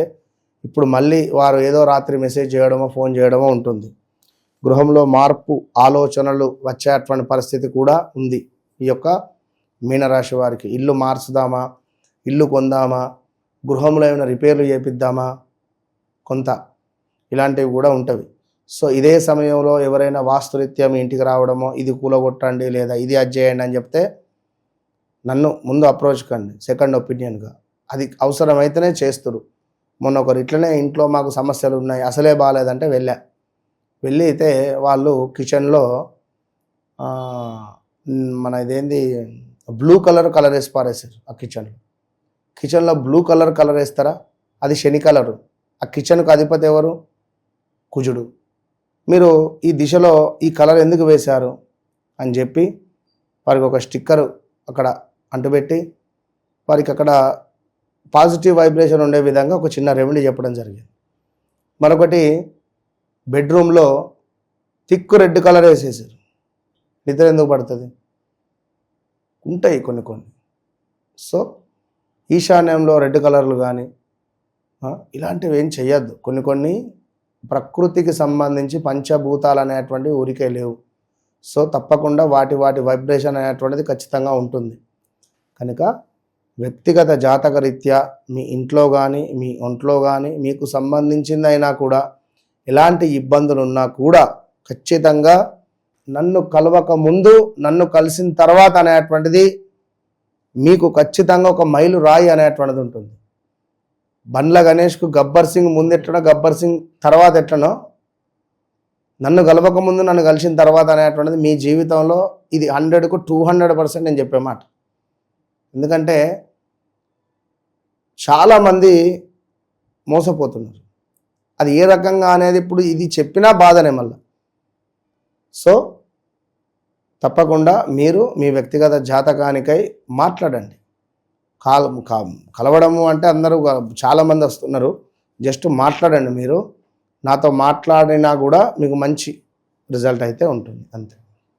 ఇప్పుడు మళ్ళీ వారు ఏదో రాత్రి మెసేజ్ చేయడమో ఫోన్ చేయడమో ఉంటుంది. గృహంలో మార్పు ఆలోచనలు వచ్చేటువంటి పరిస్థితి కూడా ఉంది ఈ యొక్క మీనరాశి వారికి. ఇల్లు మార్చుదామా, ఇల్లు కొందామా, గృహంలో ఏమైనా రిపేర్లు చేపిద్దామా, కొంత ఇలాంటివి కూడా ఉంటవి. సో ఇదే సమయంలో ఎవరైనా వాస్తురీత్యా మీ ఇంటికి రావడమో ఇది కూలగొట్టండి లేదా ఇది అజ్జేయండి అని చెప్తే నన్ను ముందు అప్రోచ్ కండి సెకండ్ ఒపీనియన్గా. అది అవసరమైతేనే చేస్తురు. మొన్న ఒకరు ఇట్లనే ఇంట్లో మాకు సమస్యలు ఉన్నాయి అసలే బాగాలేదంటే వెళ్ళి అయితే వాళ్ళు కిచెన్లో మన ఇదేంది బ్లూ కలర్ వేసి పారేసారు. ఆ కిచెన్లో బ్లూ కలర్ వేస్తారా? అది శని కలరు. ఆ కిచెన్కు అధిపతి ఎవరు? కుజుడు. మీరు ఈ దిశలో ఈ కలర్ ఎందుకు వేశారు అని చెప్పి వారికి ఒక స్టిక్కరు అక్కడ అంటుపెట్టి వారికి అక్కడ పాజిటివ్ వైబ్రేషన్ ఉండే విధంగా ఒక చిన్న రెమెడీ చెప్పడం జరిగింది. మరొకటి బెడ్రూమ్లో థిక్ రెడ్ కలర్ వేసేసారు. నిద్ర ఎందుకు పడుతుంది? ఉంటాయి కొన్ని. సో ఈశాన్యంలో రెడ్ కలర్లు కానీ ఇలాంటివి ఏం చెయ్యొద్దు. కొన్ని ప్రకృతికి సంబంధించి పంచభూతాలు అనేటువంటివి ఊరికే లేవు. సో తప్పకుండా వాటి వైబ్రేషన్ అనేటువంటిది ఖచ్చితంగా ఉంటుంది. కనుక వ్యక్తిగత జాతక రీత్యా మీ ఇంట్లో కానీ మీ ఒంట్లో కానీ మీకు సంబంధించిందైనా కూడా ఎలాంటి ఇబ్బందులు ఉన్నా కూడా ఖచ్చితంగా నన్ను కలవక ముందు నన్ను కలిసిన తర్వాత అనేటువంటిది మీకు ఖచ్చితంగా ఒక మైలు రాయి అనేటువంటిది ఉంటుంది. బండ్ల గణేష్కు గబ్బర్ సింగ్ ముందు ఎట్లనో గబ్బర్ సింగ్ తర్వాత ఎట్లనో నన్ను కలవక ముందు నన్ను కలిసిన తర్వాత అనేటువంటిది మీ జీవితంలో ఇది 100కు 200% నేను చెప్పే మాట. ఎందుకంటే చాలామంది మోసపోతున్నారు. అది ఏ రకంగా అనేది ఇప్పుడు ఇది చెప్పినా బాధనే మళ్ళీ. సో తప్పకుండా మీరు మీ వ్యక్తిగత జాతకానికై మాట్లాడండి. కలవడము అంటే అందరూ చాలామంది వస్తున్నారు. జస్ట్ మాట్లాడండి. మీరు నాతో మాట్లాడినా కూడా మీకు మంచి రిజల్ట్ అయితే ఉంటుంది అంతే.